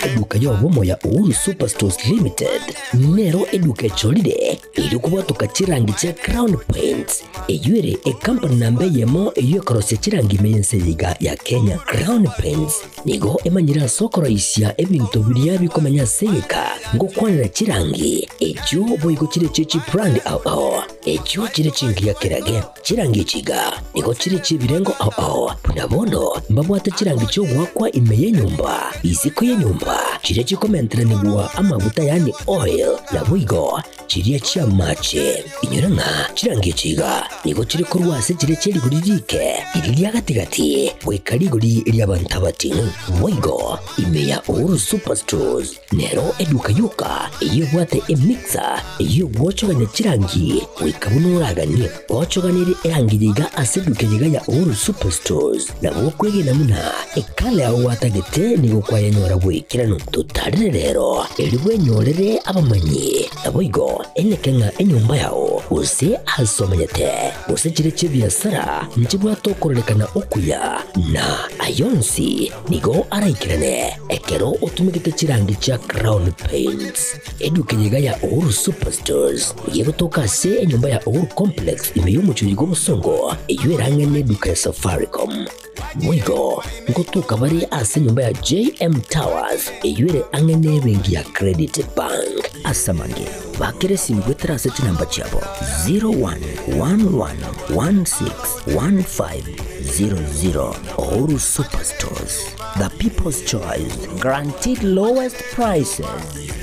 Eduka ya obomo ya Uhuru Superstores Limited nero eduka cholide ili kubwatuka chirangi cha Crown Paints eyure e company nambe yemo eyo korose chirangi meyense liga ya Kenya. Crown Paints nigo emanyira sokoro isya ebintu biriya bikomanya seka ngo kwanira chirangi ejo boyiko chire chichi brand ao ejo chire chingi ya kerage chirangi chiga nigo chire chibirengo ao punabono mbabwata chirangi cyo gwakwa imeye nyumba iziko ye nyumba chire chikomentera nigwa amavuta yani oil na bwigo chiriya chia mache inyuranga chirangi chiga nigo chire korwase chire chiri guririke iriya gatigati wekari guri iriya bantabati bwigo imeya Uhuru Superstores nero eduka yuka iyo bwate emixer iyo gwochoganya chirangi wekabunuragani gwochoganire erangiriga aseduke yiga ya Uhuru Superstores na bokwege namuna ekale aho watagete nigo kwa yenyora bwikirano tutarire rero eribwe nyorere abamanyi aboigo enekenga enyumba yao use asomanyete use chire chibiasara nchibwa tokorekana okuya na ayonsi nigo araikirane ekero utumikite chirangi cha Crown Paints eduke yiga ya Uhuru Superstores yego tokase enyumba ya Uhuru Complex imeyumucho yigo musongo eywerangene duka ya Safaricom mwigo ngotuka bari ase nyumba ya JM Towers eyure angene bengi ya Credit Bank asamange bakere simgwetera seti namba chabo 0111161500 Uhuru Superstores, the people's choice, guaranteed lowest prices.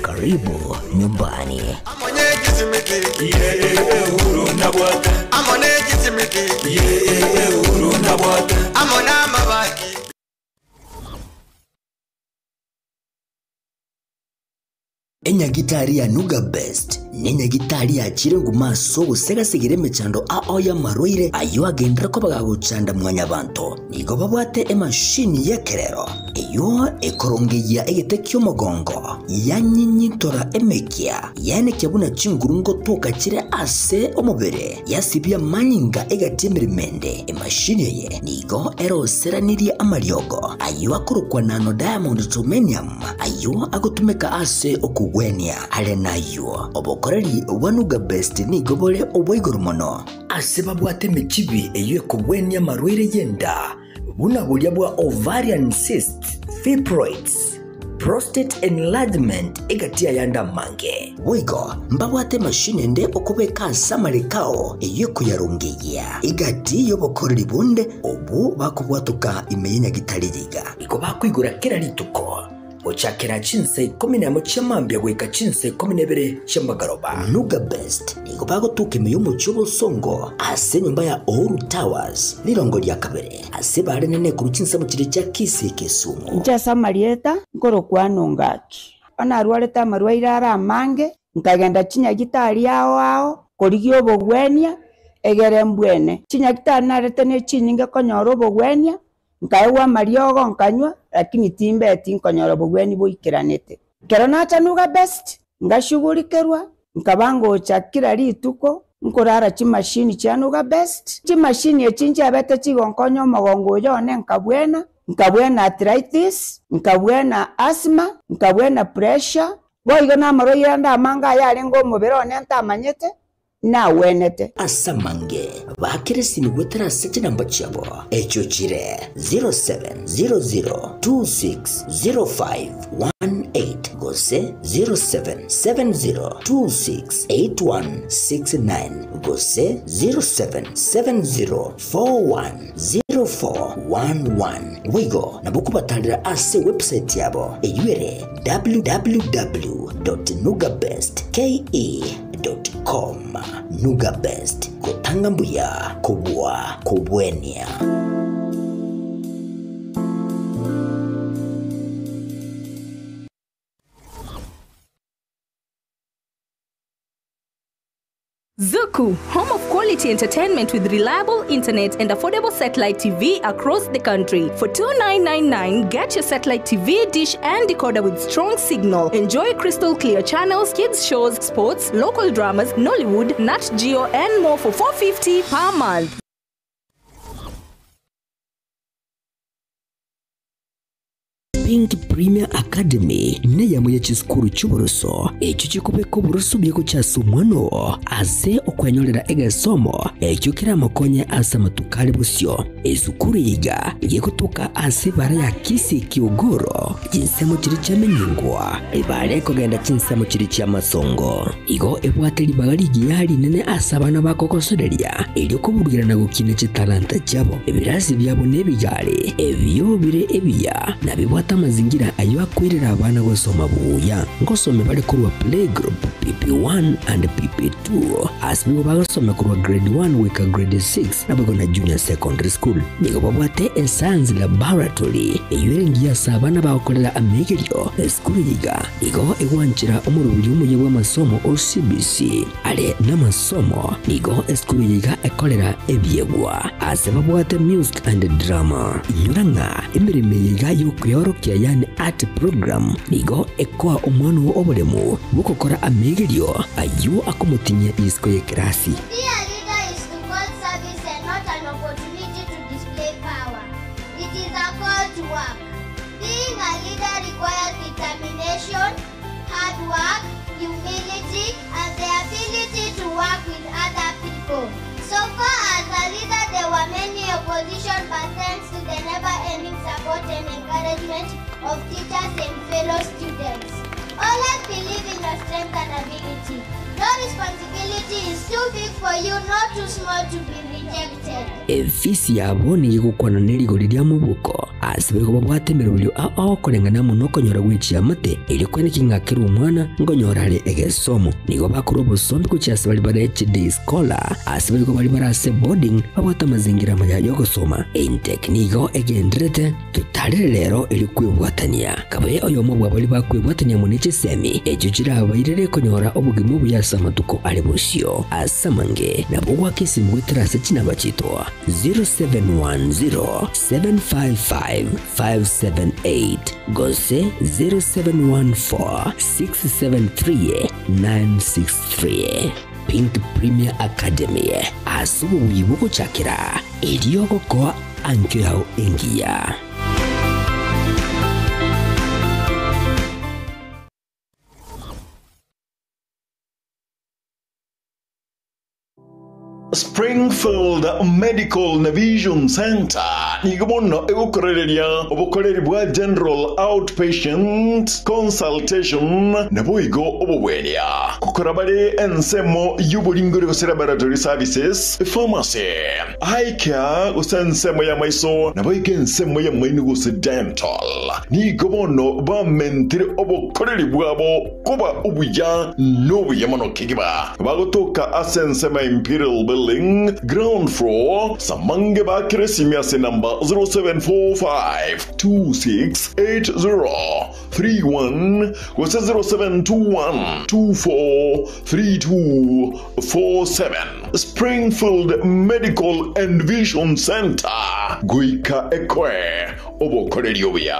Karibu nyumbani. Enya gitari ya Nuga Best nenya gitari ya chirengu maso gusega sigire mechando ao ya maroire ayo agendera ko bagagucanda mwanya banto nigo babwate emashini yekerero iyo ekorongeya egetekyo mogongo yanyinyitora emekia yane kyabuna chingurungo toka chire ase omubere yasibya manyinga egatemerimende emashini ye nigo eroseraniri amaryogo ayo akurukwa nano diamond titanium ayo agotumeka ase okugwenia ale nayo obokoreri wanuga best nigo bole obwoigoro mono ase babwate mechibi eyo ekugwenia marwire yenda buna bulya bwa ovarian cyst fibroids prostate enlargement egatia yanda mange wigo mbabwate machine nde okubeka samale kao eyuko yarungiya igati yobokorera bunde obu bakubwatuka imenya gitaririga iko bakwigura kera lituko ochakera chinse 11 chamambya gweka chinse 12 chambagaroba Nuga Best iko bagotuka imiyumo cyubo songo ase nyumba ya Oru Towers lirongo lya kabere ase bare nene ku chinse mu kire cya Kisi Kisumu nja samalieta ngoro kwanongaki ana arwareta marwaira ara mange nkagenda chinya gitari yao korigio bogwenia egere mbwene chinya gitari narete ne chinyinge konyoro bogwenia nkaewa mariogo nkanywa lakini timbe etinkonyoro bogweni boikiranete kero nacha Nuga Best ngashugulikerwa nkabango chakira lituko nkorara chimashini cha Nuga Best chimashini echinje abete chigonkonyo magongo yone nkabwena arthritis nkabwena asthma nkabwena pressure boigo na maroira nda manga yale ngo mubirone ntamanyete na wenete asamange bakiresini gwetera sete namba chabo echo chire 0700260518 gose 0770268169 gose 0770410411 wigo nabukubatalira ase website yabo eyure www.nugabestke.com Nuga Best kutanga mbuya kubwa kubwenia. Zuku, home of quality entertainment with reliable internet and affordable satellite TV across the country. For $29.99, get your satellite TV dish and decoder with strong signal. Enjoy crystal clear channels, kids shows, sports, local dramas, Nollywood, Nat Geo, and more for $4.50 per month. Pink Premier Academy ne yamuye chiskuru cy'uburuso ekyo kikubeko buruso byeko cyasumwano ase okwanyolera egasomo ekyo kiramakonye asa matukale busyo ezukuru yiga yekutuka ase bara ya Kisi Kiogoro jinsemo kiri cyamenyingwa ibare kogenda chinsemo kiri cy'amasongo igo ebwateli bagali giyali nene asabana bakokosodelia ili kuburugirana gukine chitalanta cyabo ebirazi byabo nebigale ebyo bire ebiya nabibwata mazingira ayo akwirira abana gosoma buya ngosome bali kurwa playgroup PP1 and PP2 asbigo bagasoma kurwa grade 1 weka grade 6 nabwo na junior secondary school nigo babwate science laboratory eyirengiya sabana bakolela amegerio school yiga nigo egwanchira umurubiri umuye w'amasomo OCBC ale n'amasomo nigo school yiga ekolera ebyegwa asebabwate music and drama nyuranga imirime yiga yo kuyorokia yani art program nigo ekwa omwana obolemu bukokora amegerio ayo akomutinye isko ye krasi. Hard work, humility, and the ability to work with other people. So far as a leader, there were many opposition, but thanks to the never-ending support and encouragement of teachers and fellow students. Always believe in your strength and ability. No responsibility is too big for you, not too small to be rejected. Efisi yabo ni gukwana nerigo rya mubuko asibego babwate mirubyo aho korengana muno konyora gwici amate ili kweniki ngakira umwana ngonyorale egesomo nigo bakuru busombi ku cyase bari bare HD scholar asibego bari barase boarding babwata mazingira maya yo gusoma in technico egendrete tutarire rero ili kwibwatania kabaye oyo mubwa bari bakwibwatania muniki semi ejujira abayirere konyora obugimu buyasa matuko ali busyo asamange nabugwa kisi mwiterase kinabachitwa 0710-755-578 gose 0714-673-963 Pink Premier Academy asubu wibuko chakira iliyoko kwa anke yao engia. Springfield Medical Vision Center nigomono egukorereria obukoreri bwa general outpatient consultation naboigo obubweria kukorabare ensemo y'uburingore gusera laboratory services pharmacy eye care usensemo ya maiso naboigo ensemo ya maini guse dental nigomono ba mentire obukoreri bwabo kuba ubuya n'obuyamano kigiba bagotoka asensema Imperial Building ground floor Samange Bakiresiamiase number 0745268031 was 0721243247 Springfield Medical and Vision Center Guika Ekwe Obokoreriobia.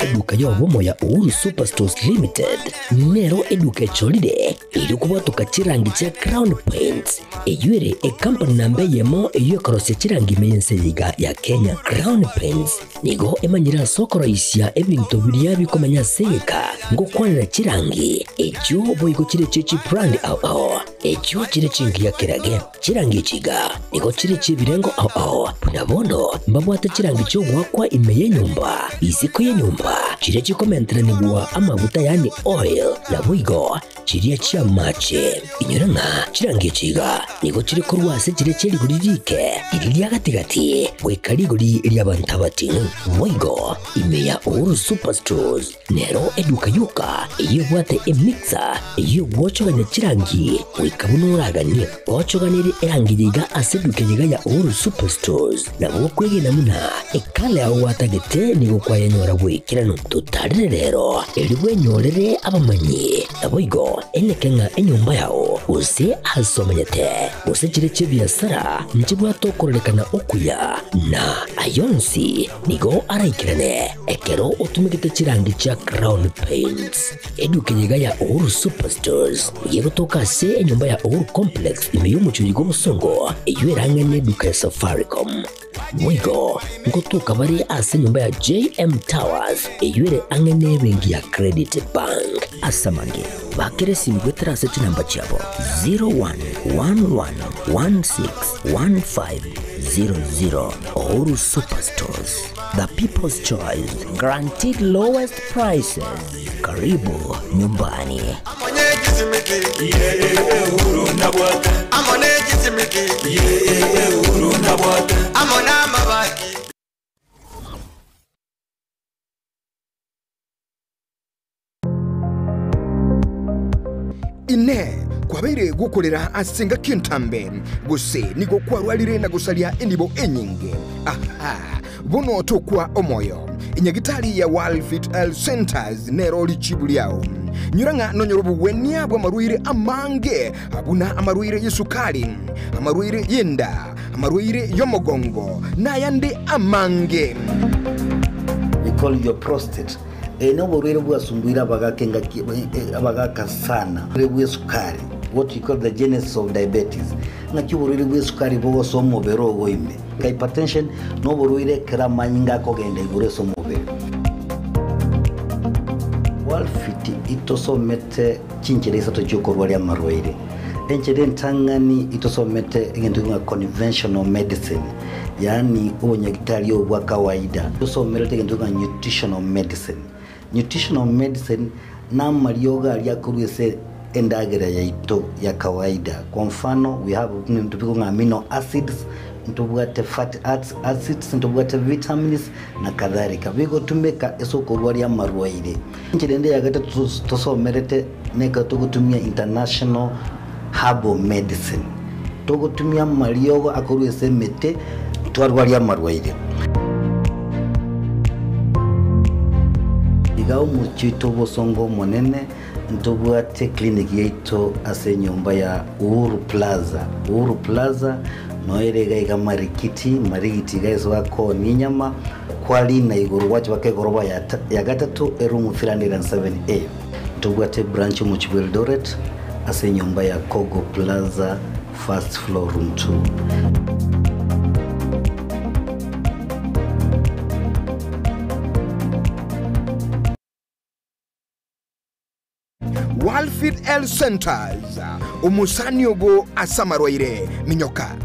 Eduka y'obumo ya Uhuru Superstores Limited nero eduka echolide iri kubatuka chirangi cha Crown Paints eyure company nambe yemo eyokorose chirangi meyense yiga ya Kenya. Crown Paints nigo emanyira sokoro isya ebintu biriya bikomanya seka ngo kwanira chirangi echo boyiko chire chichi brand ao echo chire chingi ya kirage chirangi chiga nigo chire chibirengo ao punabono mbabwata chirangi cyo gwakwa imeye nyumba iziko ye nyumba chire chikomentera nibwa amavuta yani oil na bwigo chiriya chia mache inyuranga chirangi chiga nigo chire kurwase chire cheri guririke iriya gatigati wekari guri iriya bantabati bwigo imeya Uhuru Superstores nero eduka yuka iyo bwate emixer iyo gwochoganya chirangi wikabunuraganye gwochoganire erangiriga aseduke yiga ya Uhuru Superstores na gwokwege namuna ekale aho watagete nigo kwayanyora bwikirano tutarire rero eribwe nyorere abamanyi nabwigo enekenga enyumba yao use asomanyete use chire chibiasara nchibwa tokorekana okuya na ayonsi nigo araikirane ekero utumikite chirangi cha Crown Paints eduke yiga ya Uhuru Superstores yego tokase enyumba ya Uhuru Complex imeyumuchuyi go musongo eywerangane duka ya Safaricom mwigo ngotuka bari ase nyumba ya JM Towers eyure angene bengi ya Credit Bank asamange bakere simbwetera seti namba chabo 0111161500 Uhuru Superstores, the people's choice, guaranteed lowest prices. Karibu nyumbani. Ine kwabeire gukorera asenga kintambe guse nigo kwarwalire na gusalia enibo enyinge aha bono tokwa omoyo inyagitali ya World Fit Health Centers nero lichibuliao nyuranga nonyorobu wenia bwa maruire amange abuna amaruire yesukali amaruire yenda amaruire yomogongo na yande amange. We call your prostate eno borwere bwa sumbuira bagakenga abagaka sana bwe sukari, what we call the genesis of diabetes na kiborwere bwe sukari bo somo bero boime hypertension no borwere kramanyinga kogenda igure somo be World Fit itosomete chinchereza tochokorwa ya marwaire enchede ntangani itosomete ngendo nga conventional medicine yani obonyagitali obwa kawaida tosomete ngendo nga nutritional medicine na marioga aliakurwese endagera yaito ya kawaida. Kwa mfano we have ntupiko amino acids, ntubwate fatty acids, ntubwate vitamins na kadhalika. Bigo tumeka esoko rwari amarwaire nchirende yagata tosomerete neka tugutumia international herbal medicine tugutumia mariogo akurwese mete twarwari amarwaire igao muchito bosongo monene ntubwate clinic yeito ase nyumba ya Uhuru Plaza noerega igamarikiti marigiti guys wako ninyama kwali na iguru wacho bakegoroba ya gatatu erumu 307A ntubwate branch mu Eldoret ase nyumba ya Kogo Plaza first floor room 2. Wildfeed Health Centers umusani ogo asamarwaire minyoka.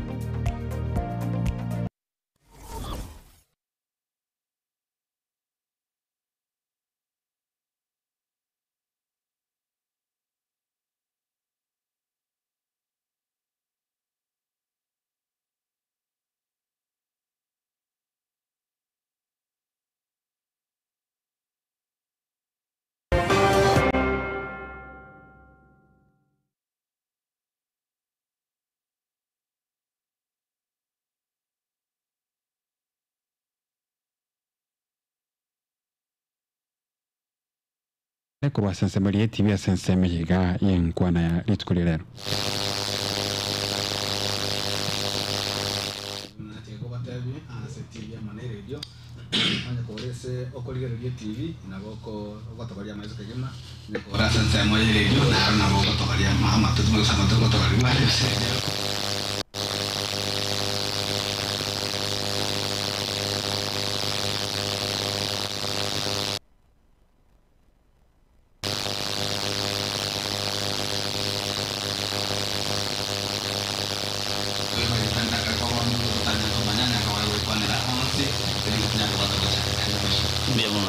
Kurwa sensemeli TV ya sensemeli ga yenkwana ya litukulilero. TV na boko gotokaria maizo kagema ne kora sense mo radio na boko gotokaria mama tutu sama tutu gotokaria maizo.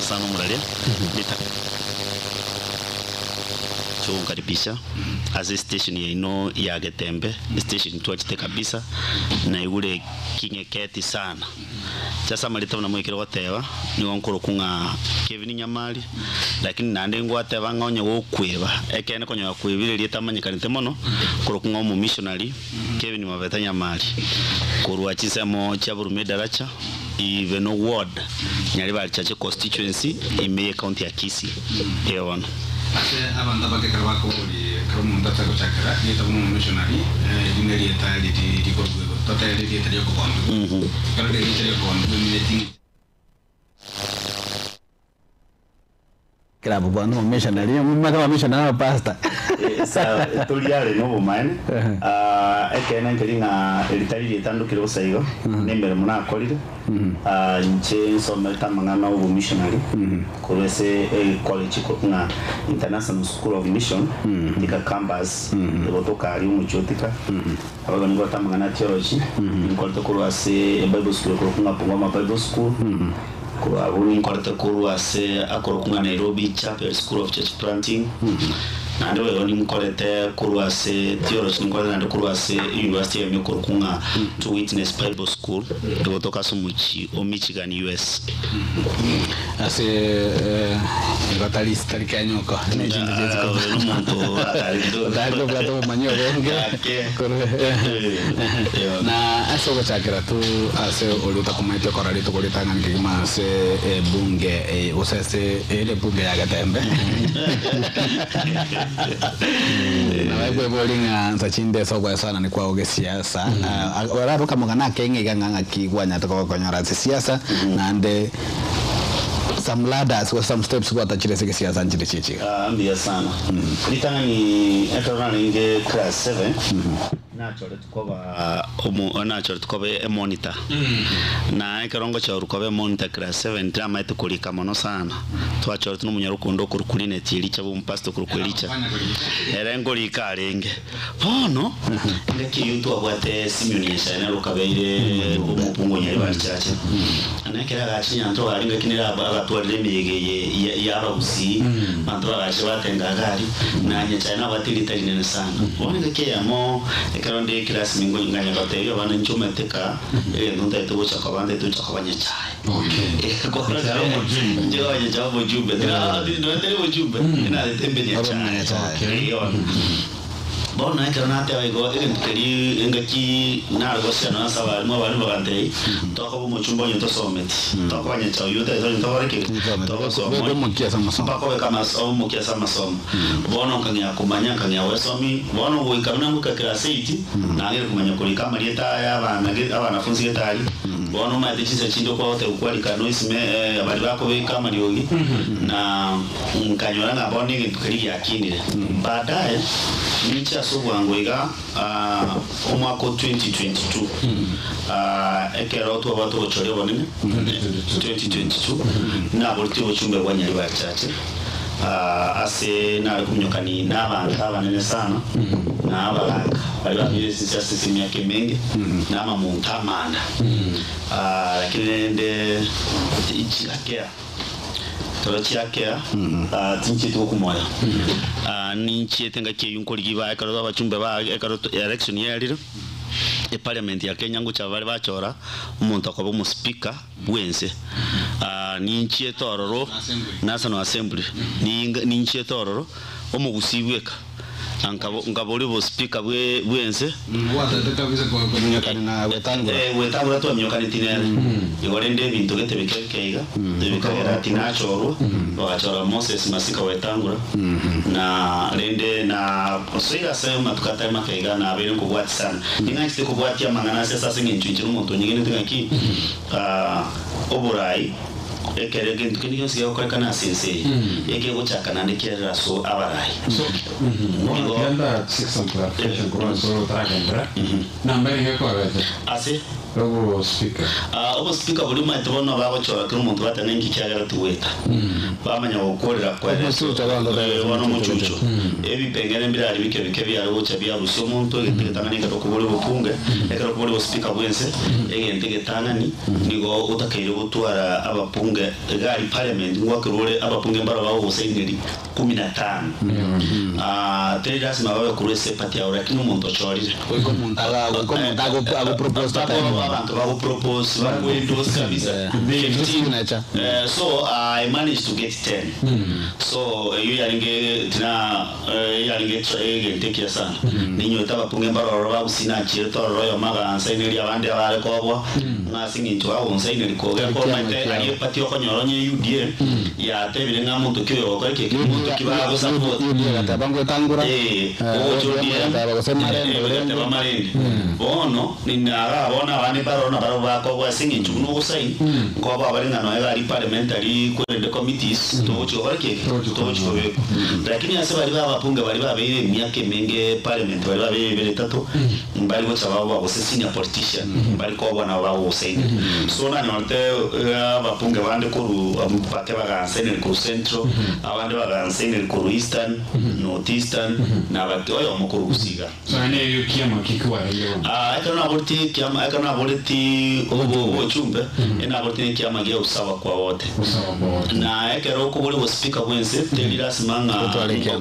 Sana muralia karibisha as station ya ino ya Getembe station tuachite kabisa na igure kingeketi sana sasa malita na mwikiro watewa ni wonkoro kunga Kevin Nyamali lakini nande ngwateva ngonye wokweba ekene konyo kwibire tamanyikanite mono kurokunga mu missionary Kevin Maveta Nyamali kurwa chisemo cha Burume Daracha even no ward nyari bali chache constituency imeye county ya Kisii ewana ase abanda bakekarwa ko uri kromunta tsako chakara ni tamu missionary dineri etali di korgo totali di etali ko kondu kala de etali ko kondu meeting Claro, cuando me missionary, yo me acabo missionary pasta. Sa tuliale no bomane. Ekena ngelinga elitali litando kilo saigo. Nembere muna kolire. Nche someta mangana ubu missionary. Kolese college ko na International School of Mission. Tika campus. Botoka ali umuchotika. Abaga ngota mangana theology. Ngota kurwase Bible school ko kunga pungoma Bible school. Kwa wuni korte kuru ase akorokunga Nairobi Chapel School of Church Planting. Nando woni mkorete kuru ase theology ngorete nando kuru ase University ya Mukorokunga to Witness Bible School kutoka Somuchi o Michigan US. Ase batalista likanyoka nejinde jeziko no monto dalo plato manyo na aso gachakira tu ase oluta kumaite koralito kolitanga ngima ase bunge usese ele bunge ya Getembe na wewe bolinga nsachinde sokwa sana ni kwa oge siasa wala roka mugana kenge ganga kigwanya to konyora siasa na ande some ladders or some steps kwa tachile sike siasa nchini chichi ambia sana litanga ni etorana inge class 7 natural tukoba a monitor na ekarongo cha urukobe monitor class 7 drama itukulika mono sana twachora tuno munyarukundo kurukuline tiri cha bumpasto kurukulicha erengo likarenge bono ndeki yuntu abwate simulation na rukabeire umupungo nyari bachache anakera gachinya ntro aringa kinira abatwalire miyege ya rosi mantro abatenga gari na nyachana batilita inene sana bono ndeki yamo karonde class mingo nganya bateyo bana nchumeteka nunda ito cha kabande tu cha kabanya chai okay ko ndio ya jambo jumbe ndio ndio jumbe ina tembe ni chai bona ekana ate ayigo engeri engaki narwo sana saba mo bali bagante toko mu chumba nyo someti toko anya cha yuta izo ntore ke toko mo kiasa masomo bako kama somo kiasa masomo bona kanya kumanya kanya wesomi bona wo ikamna muka class 8 na ngere kumanya kulika marieta ya abana funzi getali bona ma tichise chindo kwa wote ukwali kanoisme abali bako weka mariogi na nkanyora na boni tukiri yakinire baadaye nicha sobwangwega omwaka 2022 ekero to abantu bochore bonene 2022 na bolti bochumbe bwanyari bachache ase na kumnyokani n'abantu abanene sana n'abalanga bali babiri sisi myaka mingi n'ama muntu amanda lakini nde ichakea tinchi tu kumoya ninchi tenga ke yunkoli giba ekaro abachumbe ba ekaro election yalira e parliament ya Kenya ngo chavale bachora umuntu akoba mu speaker bwense ninchi etororo National Assembly ninchi etororo omugusibweka ngaboli bo speaker bwense watateta bize ko nyakani na wetangura to myokani tinere igorende bintu getebekeiga debekera tinachoro wachora Moses Masika wetangura na rende na osira sema tukata makaiga na abere ko bwati sana ningaiste ko bwati amangana sesa singinchu umuntu nyingine tingaki oburai ekere gintu kinyo siyo kwa kana sense eke gochaka na ndekera so abarai so yanda 600 clarification kwa so trakendra namba yako abete ase obo speaker buli mate bono bagochora kuri umuntu batanga nk'icyagara tuweta bamanya gukorera kwa wano mucucu ebipengere mbirari bike byaro bocha byarusyo umuntu egetetanga nika dokubuli bupunge ekero kubuli bo speaker bwense egente getanga nigo utakaire gutwara abapunge gari parliament ngwakirore abapunge mbara bawo Hussein 15 teras mabawe kurese pati aura kino umuntu chorire ko umuntu ago propose abantu bago propose bago endorse kabisa 15 so I managed to get 10 so you yaringe take sana ninyo tabapunge mbara bawo sina chirto royo maga nsaineri abandi abare kobwa ngasingi ntwa onsaineri ko mate ari pati okonyoronye UDA ya tebire ngamuntu kiyo okoreke kimuntu kibago support tabango tangura bono ninara bona abandi barona barubako bwasingi nchuno gusaini ngo babaringano ari parliamentary committees tocho okoreke tocho beko lakini ase bali bapunge bali babere myake menge parliament bali babere tatu bali go chababo go senior politician bali ko bona babo Hussein so na nyote bapunge bande ko pate baganseneri ku central abandi baganseneri ku eastern northeastern na batoyo mukuru gusiga so ane yukiyama kikuwa leo ekana aboreti obo chumbe ena aboreti kiyama gya usawa kwa wote na ekero ko boli speaker bwense telira simanga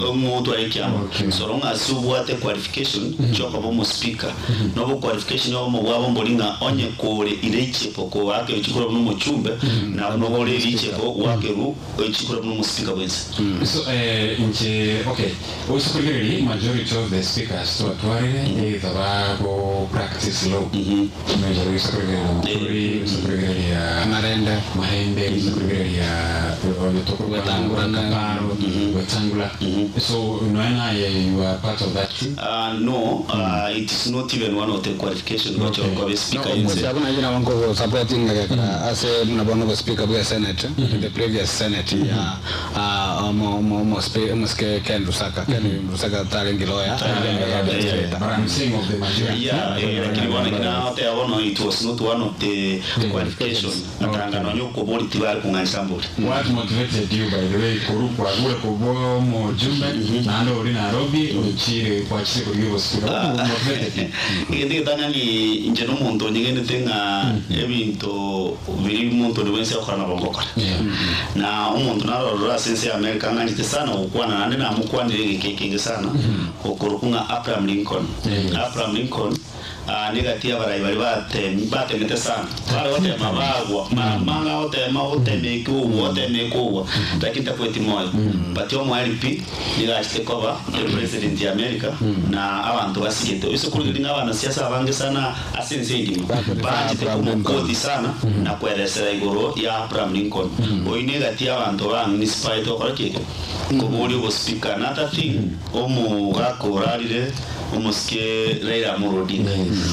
omuntu alekiyama so longa subwate qualification choko bo speaker no bo qualification yo mo wabo mbolinga onye kore ireche poko wake chikoro no chumbe na no bole ireche poko wake ru chikoro no speaker bwense so inche okay also clearly majority of the speakers to atware either go practice law majority secretary ya Marende secretary ya Wetangula so Noena you are part of that team no it is not even one of the qualifications which are speaker in the supporting as a speaker by Senate the previous Senate Ken Lusaka talengi lawyer but I'm saying of the majority it was not one of the qualifications what motivated you by the way kurukwa gule kubo mo jumbe na ndo uri Nairobi uchire kwa chise kugibo speaker motivated ngende tanga ni njeno muntu nyingene tenga ebinto biri muntu niwense akora nabongokora na umuntu narora sense America nganje sana ukwana nande na mukwandire kekenge sana okurukunga Abraham Lincoln negatia barayi bari batemete sana bari wote mabagwa manga wote meko takita kweti moyo batyo mu LP nigashite koba president ya America na abantu basigete iso kuringa abana siasa abange sana asense indimi bajite kumukoti sana na kweresera igoro ya Abraham Lincoln oinegatia abantu bangi ni spite okorake ko boli bo speaker another thing omu gakorarire umusikie Raila Amolo Odinga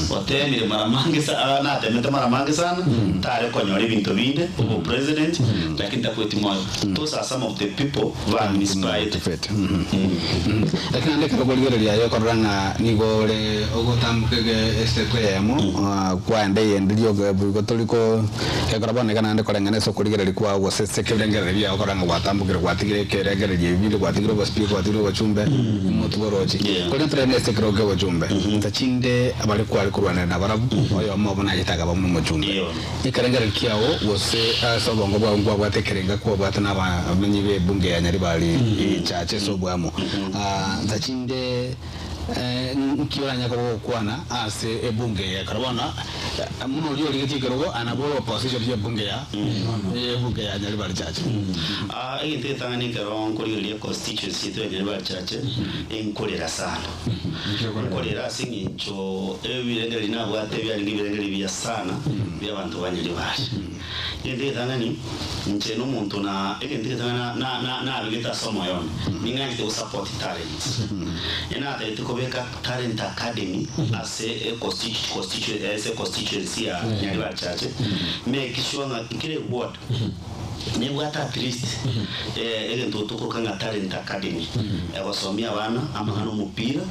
watemire maramange sana na temete maramange sana tare konyore bintu binde ubu president lakini takweti moyo those are some of the people who are inspired lakini ande karogoligere ya koranga nigore ogotambukege step yamo kwa ndeye ndio gotoliko ekorabone kana ande koranga so kuligere kwa go sese kebengere ya koranga watambukire kwatigire kerengere yebinde kwatigire go speak kwatigire go chumbe mutugoroji kuri trene sekroge go chumbe tachinde abali kwa kurwana na barabu oyo mabona yitaga bamu mu chumbe ikarengere kiawo wose asobongo bwa gwatekerenga ko batana abamenyi be bunge ya nyari bali chache so bwamo tachinde nkioranya ko kwana ase ebunge ya karabona muno lyo ligitikerogo anabolo opposition ya bunge ya ebunge ya nyari bali chache egite tangani karo nkori lyo constituency to nyari bali chache enkorera sana enkorera singincho ebirengeri nabo ate byali ngibirengeri bya sana bya bantu banyari bali egite tangani nche no muntu na egite tangana na bigita somo yon ningati to support talent ina ate beka talent academy as a constituency ya nyari bali chache make sure nga kile board ni wata at least ndo tukukanga talent academy abasomia abana amahano mupira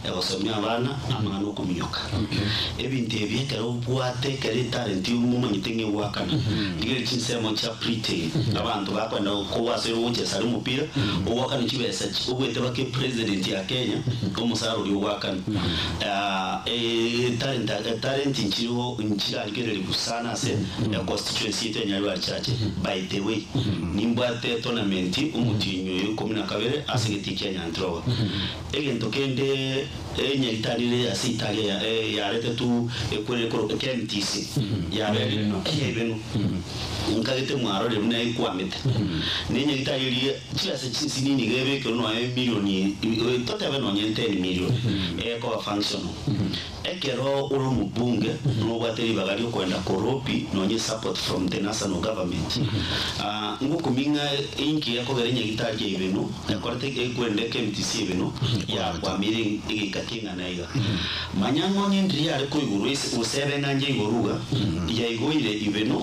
abasomia abana amahano kumyoka ebintu ebyekero bwate kare talent y'umumanyitenge wakana ngire kinsemo cha pretty abantu bakwenda ko wasero wonje sari mupira uwakana kibesa ubwete bake president ya Kenya umusaruri wakana talent nchiro nchira ngire gusana se constituency to nyari bali chache by the way nimbate tournament umutinyo yo 12 asigetikia nyantro egento kende enyitarire asitalia ya rete tu ekwere ko KMTC ya beno ngagete mwaro le mna ikwamete nenye gitarire chase chinsi nini gebe ko no milioni tote beno nyente milioni ko function ekero uru mubunge no bateri bagari kwenda koropi no nye support from the national government ngukuminga inki yako garenye gitarije ibeno yakorete ekwende KMTC ibeno ya kwa miring igikakinga naiga manyango ni ndiri ari ko iguru usebe nanje igoruga ya igoire ibeno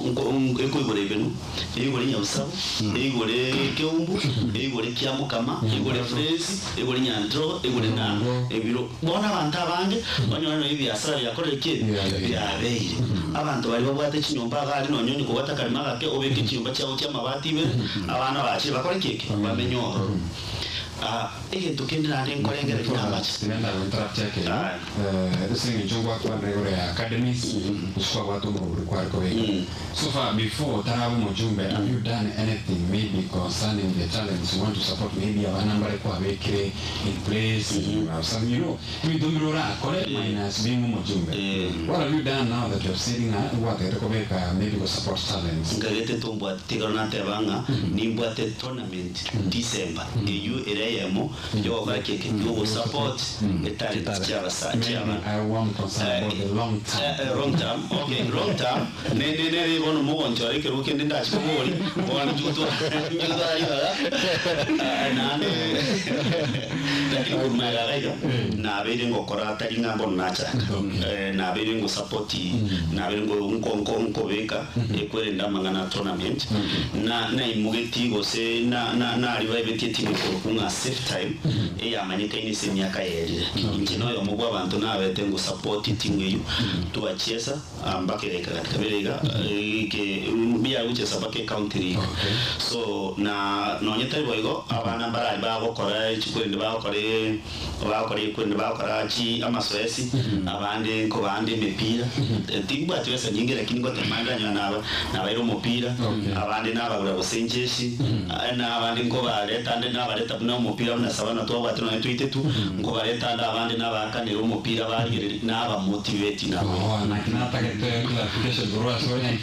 eko igore ibeno igore nyausabu igore keumbu igore kiamukama igore fresh igore nyandro igore na ebiro bona banta bange banywana ibi asari yakore ke yabeire abantu bari babwate kinyomba gari nonyoni ko batakarima ke obeke cyumba cyawo cyamabati be abana bachi bakore keke bamenyo egento kendera ndi nkorengere kinabachi tenda contract yake singi chungwa kwa regular academies uswa watu kwa so far before tarabu mujumbe have you done anything maybe concerning the talents you want to support maybe a number kwa wekere in place some we don't know correct minus being mujumbe what have you done now that you're sitting at what rekobeka maybe go support talents ngagete tombwa tigana tebanga nimbwate tournament December you ereyemo yo bakeke yo support talent I want to support the long term okay long term ne bono mugonjo areke rukende ndachi kubori bona juto nane lakini kumagaraga na bere ngokora tari ngambo nacha na bere ngo support na bere ngo beka ekwere ndamangana tournament na imugeti gose na revive team ko kunga safe time yamanyika inise myaka yeri inkino yo mugwa abantu nabete ngo support team yeyu tuachesa ambakereka katika berega ke biya uchesa bake country so na nonyeta boygo abana bara bagokora chikwende bakora chi amasoesi abandi ko bandi mepira tingwa twese nyingi lakini ngo temanda nyana na bayiro mupira abandi nabagura bosenjeshi na abandi ngo baleta ande nabaleta no mupira na sabana to batino twite tu ngo baleta ande abandi nabakanira umupira bagire naba motivate nabo na takete clarification bro asore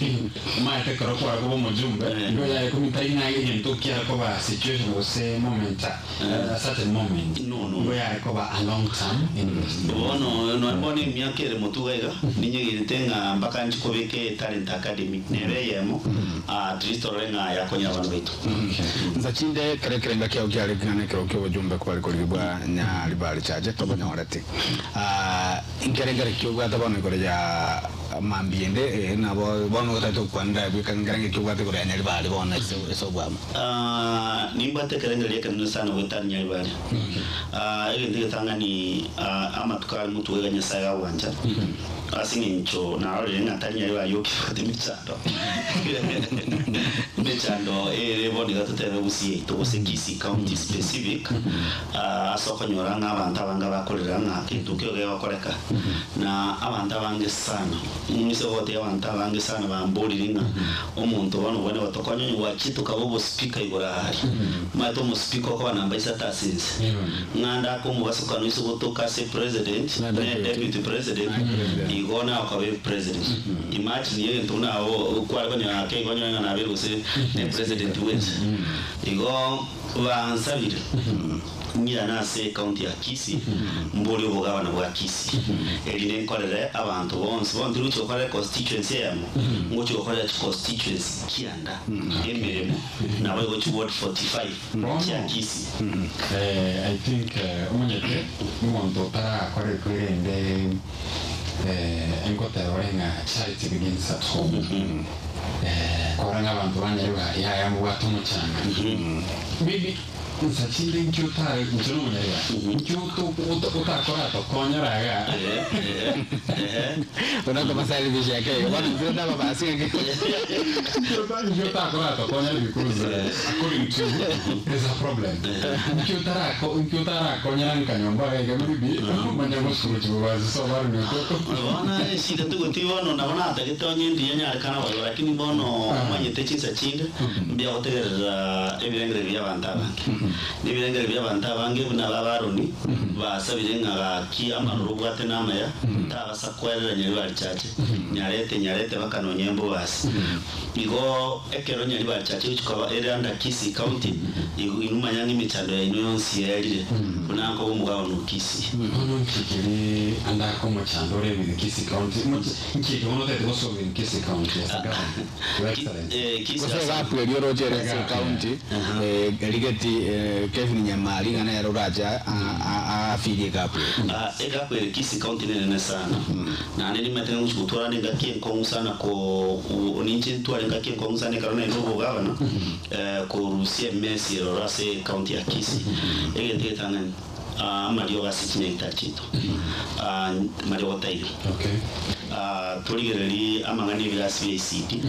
maite karo kwa ko mujumbe ndo ya komita ina ngento kia ko ba situation was a moment a certain moment no ya ko ba a long term investment no miaka ere mutugaiga ninyegiritenga mpaka nchikobeke talent academy nebe yemo at least orenga yakonya abantu baitu nzachinde kerekerenga kyo kyali kane kyo jumbe kwali kolibwa nya libali chaje tobonya orati inkerengere kyo gwata bono koreja mambiende nabo bono tato kwanda bikangerenge kyo gwata koreja nya libali bono eso bwamo nimbate kerengere kana sana wetani nya libali ile ndiye tangani amatukali mutu wega nyasaga wanja asingincho na ole ngatanya nya libali yokifate michando boni gatutebe busiye to sekisi county specific asokonyora ng'abantu abanga bakorera ng'akintu kyoge bakoreka na abantu abange sana imisobote y'abantu abange sana bamburiringa omuntu bano bone batokonyonyi wakitu kabo speaker igorahari mato mu speaker ko banamba isatasinze nganda ko mu basukano isobotoka se president na deputy president igona akabe president imagine yento nawo kwali banya ke gonya na beruse ne president wetu igo bansabire nyira nase county ya Kisii mboli obugabana bwa Kisii eline nkorere abantu bonse bondi rucho kore constituency yamo ngocho kore constituency kianda emiremo nabo go to ward 45 ya Kisii I think umunyete umuntu para kore kwirende enkote orenga charity begins at home koranga abantu banyerwa ya mu batumu cyane bibi nsachinde nkyutare nchino munyerwa nkyuto utakora to konyaraga unako masali bishake bana nzenda baba asinge nkyutakora to konyara because according to there's a problem nkyutara konyara nkanyomba ga bibi manyango skuru chibazi so bari nyoko bana shida tugotiwa no nabona atagitonye ndiye nyakana balo lakini bono manyete chinsa chinde mbya hotegera ebirengere by'abantaba n'ibirengere by'abantu abange n'ababaroni basabire ngaki amaruru bwate namaya tabasakwerera nyari cyace nyarete bakanonyembo basi igo ekero nyari cyace ukaba eranda Kisii county inumanya n'imicando ya inonsi yarire unako umugabo no Kisii ono kikiri andako mu cyandore bi Kisii county nkike ono tete boso bi Kisii county Kisii gapu elio rogere county ligeti Kevin Nyamali ngana ya roraja afili gapu gapu Kisii county nene sana na nini metene nguchutwara ninga kienko sana ko oninchi twara ninga kienko sana karona inobo gavana ko Rusia Messi rorase county ya Kisii egete tangani Mario Gasitine itachito Mario Tayo tuligereri amangani birasi BCP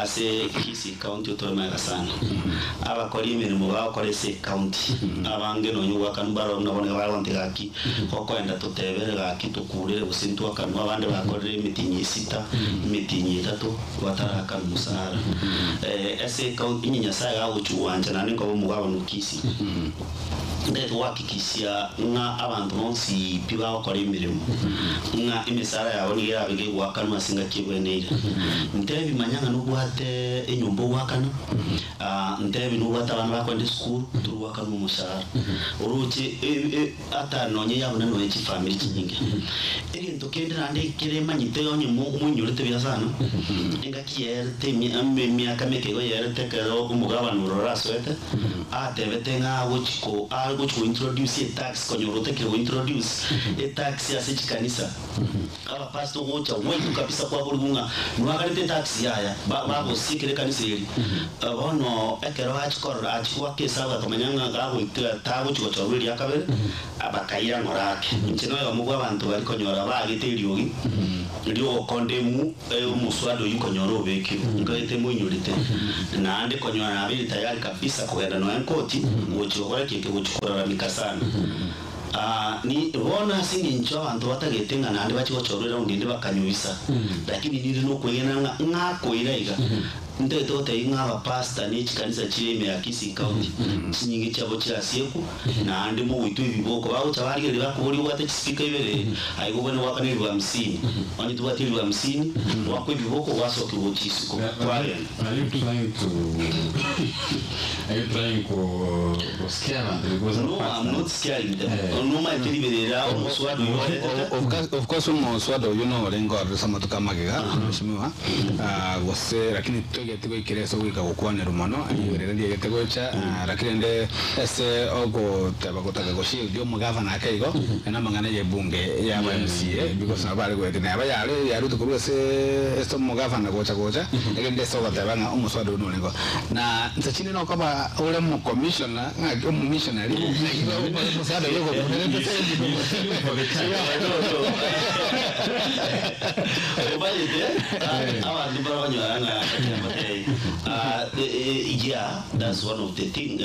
ase Kisii county utoremaga sana abakora imirimo bakorese county abange no nyuwa kanbaro nabone barontegaki koko enda tutebere gaki tukurire busintu akanu abande bakorere mitinyi 6 mitinyi 3 bataraka musara ase county nyinya saya uchuwanja nani ko mugabo no Kisii ndeto wakikisia nga abantu bonsi piba bakora imirimo nga imisara yawe ni yabige wakanu asinga kibweneira ntebi manyanga n'ubwate enyumbo wakana ntebi n'ubwata abantu bakwende school turu wakanu mushara uruki atanonye yabona no iki family kinyinge egento kende nande kirema nyiteyonye munyurete byasana inga kiyerte myaka mekego yerete kero umugabano roraswete atebete nga wochiko algo to introduce a tax konyorote ke introduce a tax ya sechi kanisa aba pastor wocha wetu kabisa kwa bulunga nwakalete tax yaya babo sikire kanisa iri abono ekero achikora achikwa kesaba kamanyanga gaho tawo chiko chawiri yakabere abakayira ngorake nkino yo mugwa abantu bari konyora bagite iryogi ryo kondemu umuswado yikonyora obeki ngahite munyurite nande konyora abiri tayari kabisa kugenda no enkoti wochikora kike wochikora mikasana ni bona singi ncho abantu batagetenga nande bachikochorera undinde bakanyuisa lakini niri no kwegena ngakoiraiga ndete otainga abapasta n'ekikanisa kireme ya Kisii County kinyingi kyabo kirasieku na andi mu witu ibiboko bawo cyabarigere bakubori wate kisipika ibere ayigo bone wakane rwa 50 oni tuwati rwa 50 wakwe ibiboko wasoke bokisiko twale Are you trying to scare them? No, I'm not scaring them. No, my deliberera omuswado of course omuswado you know lengo arusama tukamagiga mheshimiwa gose lakini tugete ikireso wika gukwanira muno iyorera ndiye getego cha lakini nde ese ogo tabagotaka goshi dio mugavana akaigo na mangana ye bunge ya MCA because nabari gwete na bayale yaru tukuru ese esto mugavana gocha egende so gatabanga omuswado no lengo na ntachine no kaba ule mu commissioner ngaki mu missionary omuswado yego kunende yeah, that's one of the things.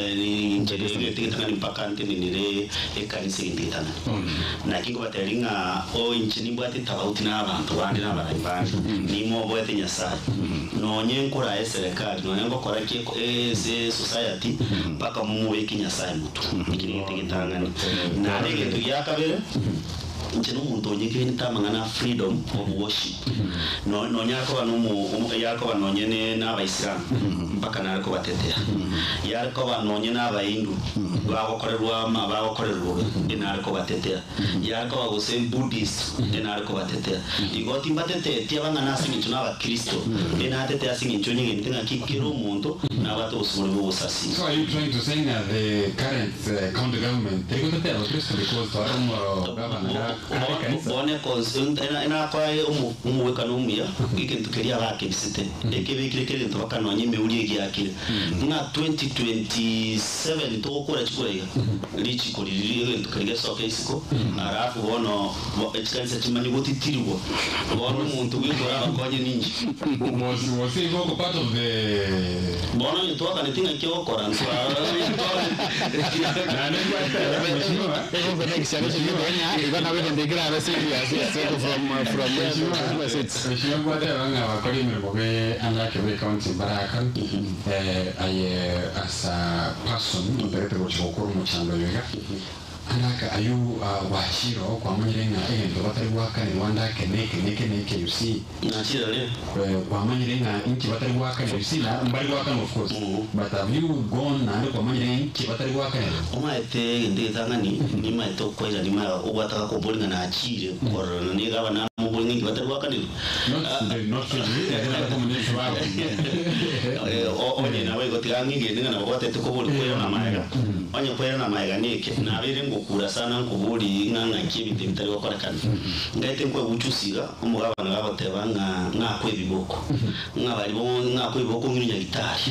Na kingo batelinga o inchini bwati tawuti na abantu bandi na barayibandi nimo bwete nyasa nonye nkora serikali nonye ngokora kiko society paka mu weki nyasa mutu ikiri tegitangani na rege tuyakabere nchino muntu onyeke nitamangana freedom of worship no nyako bano yako banonyene n'abayisilamu mpaka nariko batetea yariko banonye n'abayindu bagokorerwa inariko batetea yariko bagose buddhist inariko batetea igoti mbatete tiabanga nasingicho n'abakristo inatetea singicho nyingi ntinga kikiro muntu n'abato usumuri b'ubusasi. So are you trying to say that the current county government they go to Kristo because governor bone consent ina kwa umuweka n'umuya ikintu kiriya bakibisite ekebekire kintu bakanonye meuli yake na 2027 to gukora kikorega lichi kuriri tukariga soka isiko arafu bono ekikanisa kimanyi gutitirirwa bono umuntu wigora bakonye ninji was he go part of the bono nitwaka nitinga kyo kora nswa as a person director gochokoro muchando yoga anaka ayu wachiro kwa manyirenga endo batari waka ni wanda keneke you see nachira le kwa manyirenga inchi batari waka you see na mbali waka of course but have you gone na kwa manyirenga inchi batari waka omaete nditangani ni maeto kweza ni ma obata ko bolinga na achire korona ni gaba na mubolinga inchi batari waka ni not really ya combination wao onye nawe gotirangi ngenga na bote to ko boli kwera na maega onye kwera na maega nike na bire ngokura sana nkubuli nganga kibite bitari wakora kana ngaite nkwe buchusiga umugabana gabateba nga kwebiboko ngabali bo nga kwebiboko nginya gitari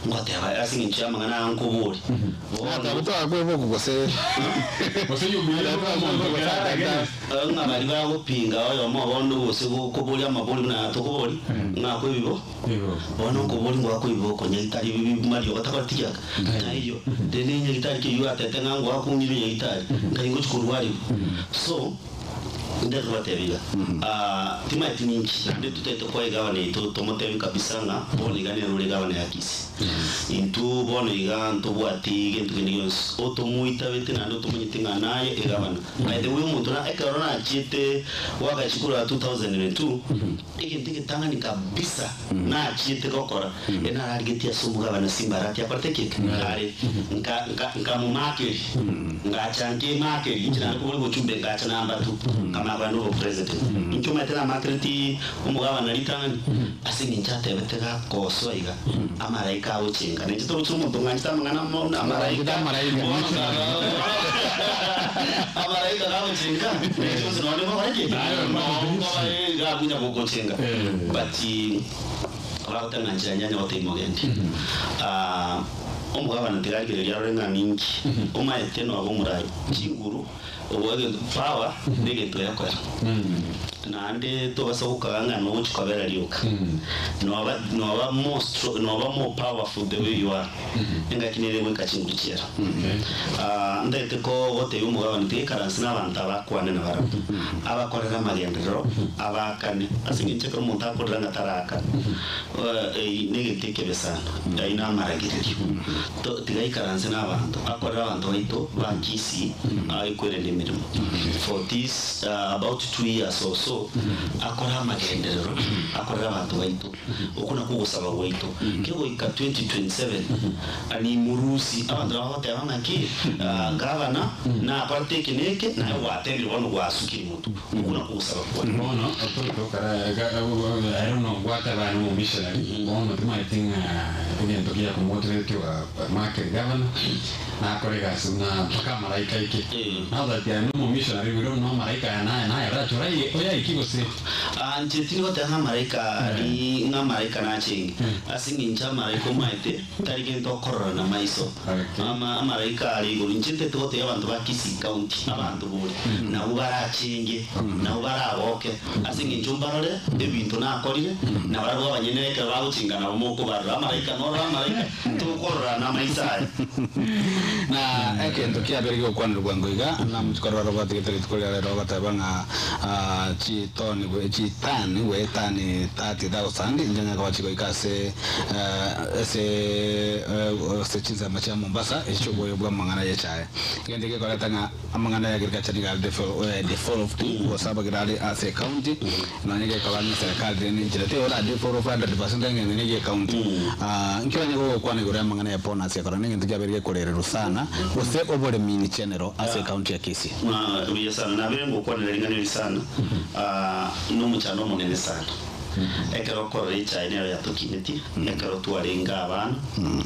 ngoteba asingi nchama ngana nkubuli ata buta kwebiboko gose bose yumira ngabali bago pinga oyo mo bondo bose kubuli amabuli na tokubuli nga kwebiboko bono kubuli ngwa kwebiboko nyitari bibi batakatiya nayo denenya gitari ke yu atete ngango akungira gitari ngaingo chikurwari so ndero batebiga tima tininki ande tutete kwa igabane to tomotebi kabisa nga bone gane rule gabane ya Kisii intu bone iga nto bwati gentu geniyos otomuita bete na ndo tomunyitinga naye igabana by the way umuntu na ekarona achite waga chikura 2002 ikintu tangani kabisa na achite kokora ena argetia sumu gabana simbarati aparte kike ngare nka mumake ngachange make injina ko bo chumbe ngacha namba 2 abantu bo president inchuma tena makriti umugabana litangani asingi nchate betega kosoiga amaraika uchinga nechito chumu tunganyita mangana mona amaraika amaraika ga uchinga necho sinone mo haje no ga kunya kuchinga bati wala nganjira nyanya wote imogendi umugabana ntigarigire ryarenga ninki umaete no abumurayi kinguru obwage power nege to yakora na ande to basa kukanga no chikabera liuka no more powerful the way you are inga kinere we kachingurikira ndete ko wote yumugaba ntikara sina abantu abakwane na bara abakorera magendero abakane asinginche ko umuntu akorera ngataraka negiteke besana ina maragiriri to tigayikaranze n'abantu akorera abantu baito bakisi ayikorera imirimo for this about 2 years or so akora magendero akorera abantu baito ukuna kugusaba waito kego ika 2027 ani murusi abantu bahote abanaki gavana na parte kineke na watendri wano gwasukiri mutu ukuna kugusaba kwa no I don't know what about no missionary one of my thing again tokia kumotivate to market governor na koregas na paka malaika iki now that there are no missionary we don't know malaika na racho rai oya ikigose anjetini wote ha malaika ni nga malaika na chingi asingi ncha malaika maite tarigento korora na maiso ama malaika ali go njete tote abantu bakisi county abantu buri na ubara chingi na ubara aboke asingi njumbarole ebintu na akorire na barabo abanyeneke bagucingana bamoko barra malaika no malaika tukorora na maisa na ekento kia beriko kwandu gwangoiga na mutkorora robati kitolitkolera robata banga chitoni we chitani we tani 30,000 njanya kwa chiko ikase se chinza macha Mombasa echobo yobwa mangana yechae ngendeke koletanga amangana ya agriculture legal default wasaba girali as a county na nyege kabani serikali ni njirete ora default 100% ngenge county nkira nyego kwa ngora mangana ya pona sia korana ngende jaberike kolerero sana ose obole mini general as a county ya Kisii na ruya sana na birengo kwa nalingana sana no muchano munene sana ekero korecha enero ya tokimeti ekero tuarenga abana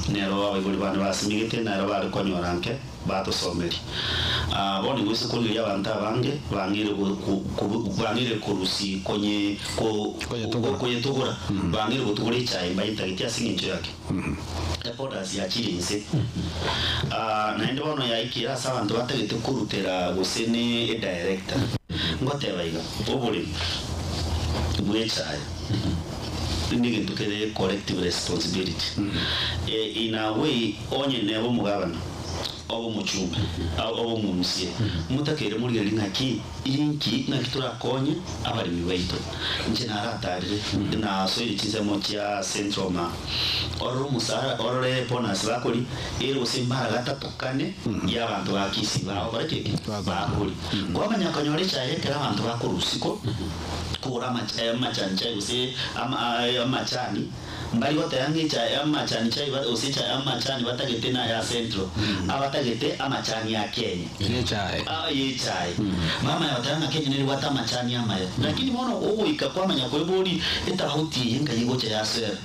nero abagori bana basimigete nero bari konyoranke bato someri boni gusa kuri ya banta bange bangire kurusi konye tugura bangire gutugura cyane bayita giti singincho yake epodas ya chirinse naende bono ya ikira sabantu bategete kurutera gusene director ngote bayiga obuli bwechaye nige tukere collective responsibility in a way onye nebo mugabana obo muchumba obo munsie mutakere muri ngaki inki nakitura konye abari mibaito nje naratarire na so ichize mocha central ma oro musara orore ponas bakuri ero simbara gatapukane y'abantu bakisi baho barekeke bakuri kwa manyakanyore cyaye kera abantu bakurusiko kura machancha use amachani mbali wote yangi cha amachani chai use cha amachani batagete na ya central abatagete amachani ya Kenya ye chai ye chai mama yatanga Kenya ni wata amachani amayo lakini mbona uwo ikakwamanya ko bori etahuti yenga yigo cha ya ser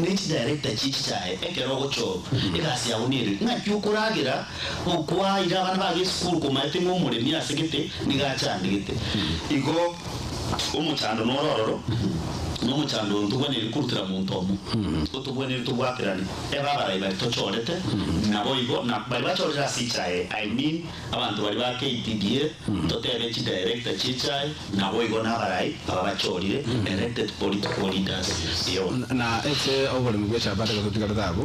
niti director chichi chai ekero gocho ikasi ya unire ngacyukuragira okwa ira bana bagi school ko maite mu muremi asegete nigacandegete igo umuchando nororo n'umuchando ntubonera kurutira mu ntomo utubonera tubwakirani ebabara ibari tochorete nabo igo na bari bachorera sichae I mean abantu bari ba KTDA totebe chi director chichae nabo igo nabarai abachorire elected political leaders yo na ese obole mugwecha bataka kutikara tabo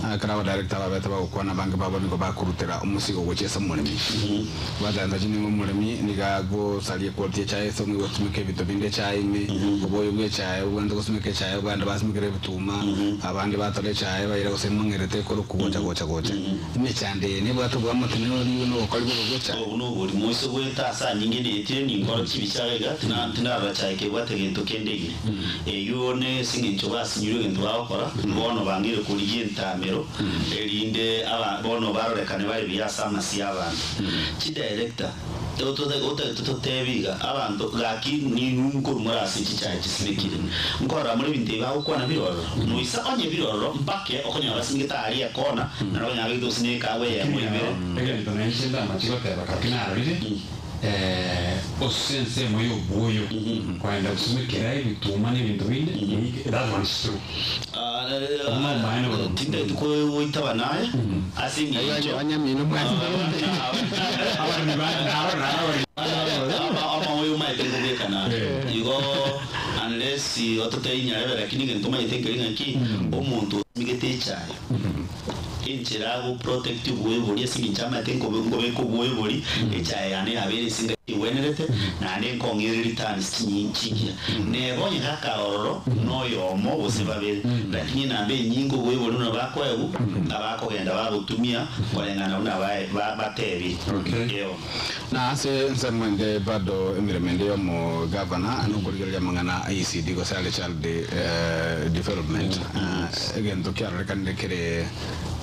akara director babeta bakwana bange babone ko bakurutira umusigo gochesa mulemi badanza jini mulemi nigago salie quality chae so mwe watumike bitobinde chae me oboyo gwecha uganda kusumike chaye uganda basumikire bituma abandi batore chaye bayira kusemungerete ko kugocha gocha ime chande ne bwato bwa matenero no ko libo gocha no buri munsi gweta sa nyingine etire ni ngoro kibichaga tina rachaye ke bwatege to kendege yone singincho basinyure ngendo bakora bono bangire kuri yentamero elinde aba bono barorekane bari byasa masi abantu ki director toto tebiga abantu gaki ni nunko murasi chichaye kisimikire ngora muri binte baho kwana biroro nuisa onye biroro mpake okonya basingita ali akona naro nyabe dosine kawe ya muri bere ege tonenshinda machikote bakapinara bide osense moyo boyo kwenda kusumikira ibituma n'ibintu binde that one is true tinde tuko itaba naye asingi hicho anyamino mwana ama wewe umaitengo kana igo unless otote inyarebe lakini ngentuma itengelinga ki omuntu migete chayo inchirago protective webori asingichama atengo ngobeko webori echayane abere singa iwenerete na ne kongere returns chingia ne bonye hakaroro no yomo bosebabere lakini nambe nyingo webori no bakwebu abako genda babutumia kolengana una batebi yo na se nsemwende bado emiremende yo mo governor no kuligeria mangana ICD go sale child development again to kyarre kande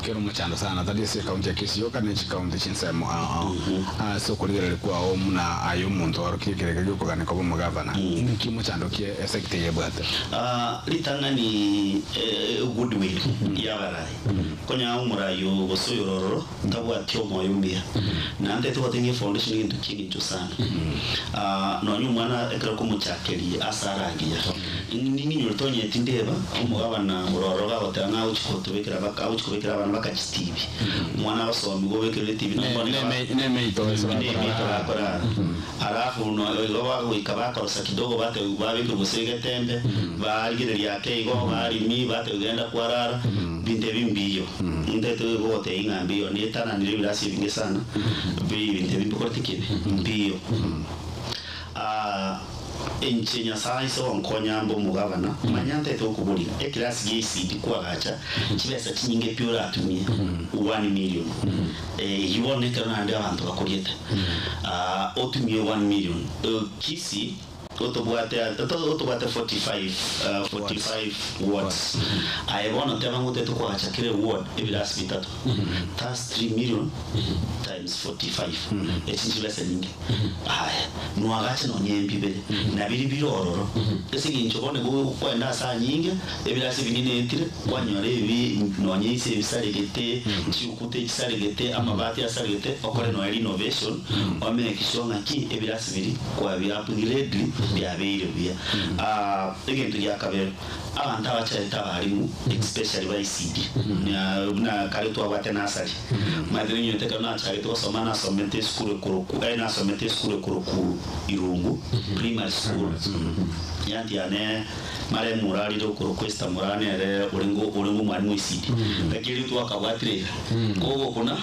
kero mchando sana tadi se county Kisio kana chi county chinsemo so kuligeria kwa omuna ayo muntu orukikireke yuko kana ko mo governor niki mchando kie sector ye bwate litangani goodwill yabarai konya umurayo bosoyororo tabwatyo moyo mbia nande tuwatenye foundation into kintu sana no nyumwana ekero kumuchakeri asaragia nini nyotonye tindeba umugabana muroro gabotanga uchikotubekera baka uchikobekera abana bakachistibi mwana basomi gobekere TV neme itora arafu no goba ikabakorosa kidogo bate babike gusege tembe bagireria keigo bari mi bate ugenda kwarara binde bimbiyo ndete bote ingambio ni tana ni birasi bingi sana binde bimbikortikebe mbiyo enchenya saiso onkonyambo mugabana manyante to kubulira ekirasi gisi kwagacha kibesa kinyinge pyora atumie 1 million yibone kana ande abantu bakuriete otumie 1 million kisi otobwate 45 watts I want to tell you to kwa chakire ward ebirasi bitatu that's 3 million times 45 ekintu lesa nyingi haya no agache no nyembi bele na biri birororo esingi nchobone go kwenda saa nyingi ebirasi binine entire kwanyore ebi no nyise bisaregete chikute kisaregete amabati asaregete okore no renovation ome kishonga ki ebirasi biri kwa bi upgrade bya beire bya egento ya kabere abantu abachaita barimu especially by ICD na kare to abate nasari madre nyote kana chari to soma na somete school kuruku na somete school kuruku irungu primary school yanti ane mare murali do kuruku esta murani ere ulingo mwalimu ICD kakiri to akabatre gogo kuna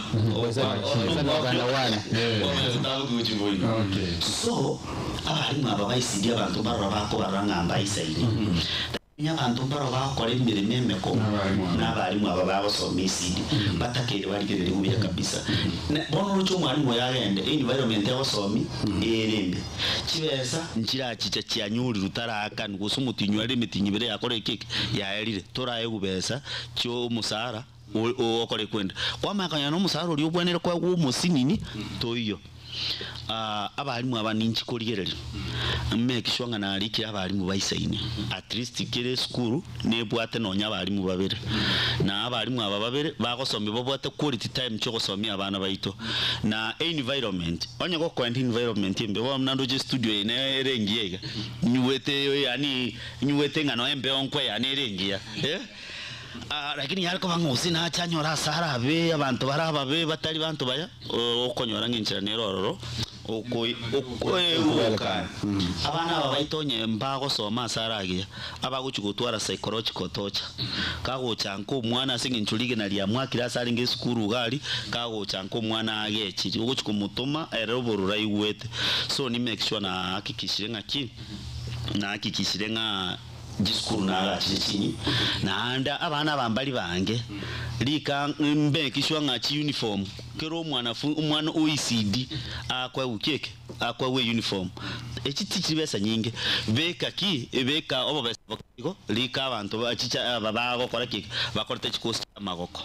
so abarimu aba ICD abantu barabako barangamba isaini abantu barabakora imirimo meko n'abarimu aba babasoma ICD batakere barigere ubira kabisa bono rucyo mwarimu yagende environment y'abasomi erembe kibesa nkirakica cyanyuri rutaraka nguso mutinyu ari mitinyi bere yakore keke yaerire toraye gubesa cyo musara okore kwenda kwamakanya no musara uri ubwenere kwa umusinini toyo abarimu abaninchi korigereri make sure ngana ariki abarimu bayisaine at least kire school ne bwate nonya abarimu babere na abarimu aba babere bagosomye bobwate quality time cyo gosomya abana bayito na environment onye go kwenda environment imbe bo mnando je studio ene erengiega nyuwete yani nyuwete ngano embe onkwe yani erengia lakini yariko bangusi na chanyora sara be abantu baraba be batari bantu baya okonyora nginchira nerororo okoyuka abana babayitonye mbago soma saragia abaguchigutwara psychological torture kago chanko mwana singinchulige nalia mwakira saringe skuru gali kago chanko mwana agechi uguchikumutuma eroborura iwete so ni make sure na hakikishire ngaki na hakikishire nga diskuru na chini na anda abana bambali bange lika mbe kishwa ngachi uniform kero mwana OECD akwa ukeke akwa we uniform ekitichibesa nyinge beka ki beka obobesa bako lika abantu bachicha baba gokora ki bakorete chikost amagoko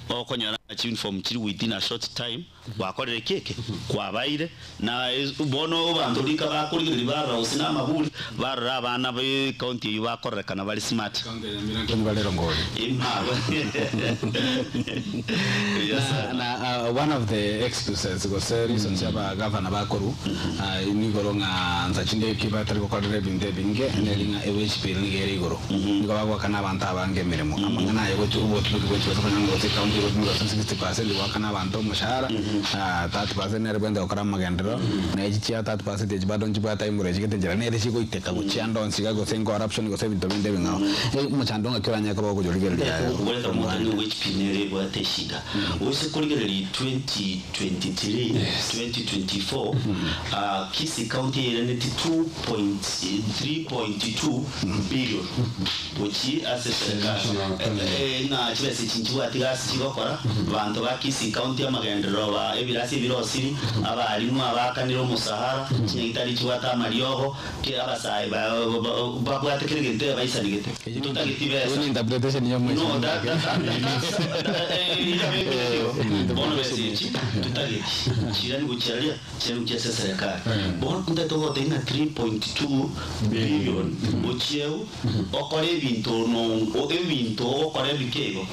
okonyora chi uniform chiri within a short time bakorere keke kwa baire na bono bantu lika bakorire bara usina mabuli bara abana be county yubakorera kana bali smart balero ngoli imaba na one of the excuses go say reasons aba governor bakoru ni goronga nzachinde kibatari ko kodere binde binge nelinga ewech pil ni gere igoro ni kwa kana banta bange miremo amangana yego chubo tuko chubo ngo se county road ngo 60% wa kana banto mushahara 30% ne rebende okara magendero ne jichia 30% de badon jibata imure jigete jara ne reshiko iteka go chiando nsiga go sen corruption go se binto binde binga muchando ngakiranya ko go joligere ya weka mutani which pinere bwate shida ose kuligereri 2023 2024 Kisii County ireneti 3.2 billion which as na chibese chinchiwa tigasi chigokora bantu ba Kisii County amagendero ba ebirasi birosiri abarimu abakaniro musahara chinyitari chiwata marioho ke abasai ba bwatekerege baisanigete tutagitibesa ni interpretation yo mwe no that bono besichi tutagiti chirani guchalia chirani guchesa serikali bono ndatogo tenga 3.2 billion ucheu okore bintu no ebintu okore bikego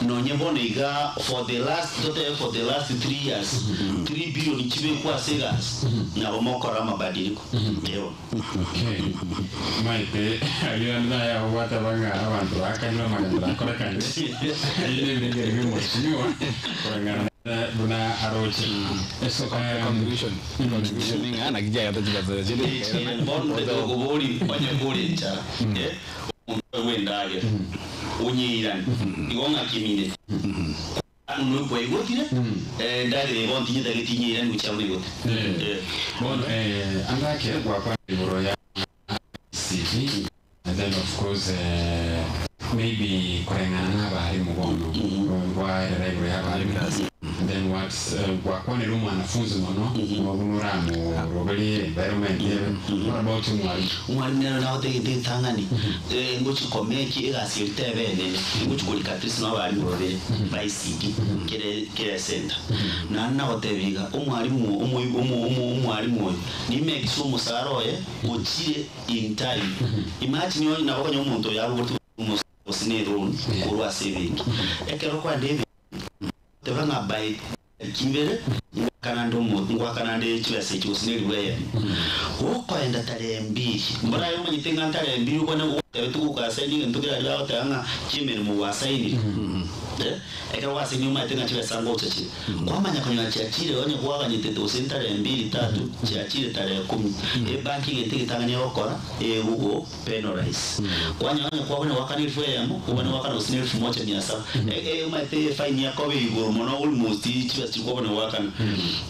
no nyebone iga for the last 3 years 3 billion chibe kwa segas na bomokora mabadiliko leo maite alianda ya wata banga abantu akanwa magandra kora kandi ile ngere ngemo kurangana buna aroche eso contribution ngana kijaya tajibaza jeli bono de gobori banya bori ncha wendage unyiran igonga kimine anu kwa igotire ndare bonti nyita gitinye ran gucha muri gote bon andake kwa iboro ya CV and then of course maybe kurengana bari mugono kwa library haba and then what's kwa ni rumu wanafunzi mono wabunura mu robeli environment what about mwalimu na wote tangani ngochi komeki egasirte bene ngochi kulikatrisi na bari robeli by CD kire center na wote biga umwalimu ni make sure musaroye uchire in time imagine yo na bakonyo umuntu yabo usiniruni kurwa saving ekero kwa David tebanga by kibere kanando mu ngwakanande chibase cyusinirwe uko enda tarembi mbona yo manyitenga tarembi uko na tuku ka saini ntugira ya tanga chimere mu wasaini ekero wasini maitenga chibase ngo tsachi kwamanya kanya chachire onye kwa nyitete usintare 2 3 chachire tare 10 banki ngete tanganya okora ugo penalize kwanya onye kwa wakani fwemo ubone wakana usinir fumocha ni asa maite fine ya kobe igoro mono almost chibase kwa wakana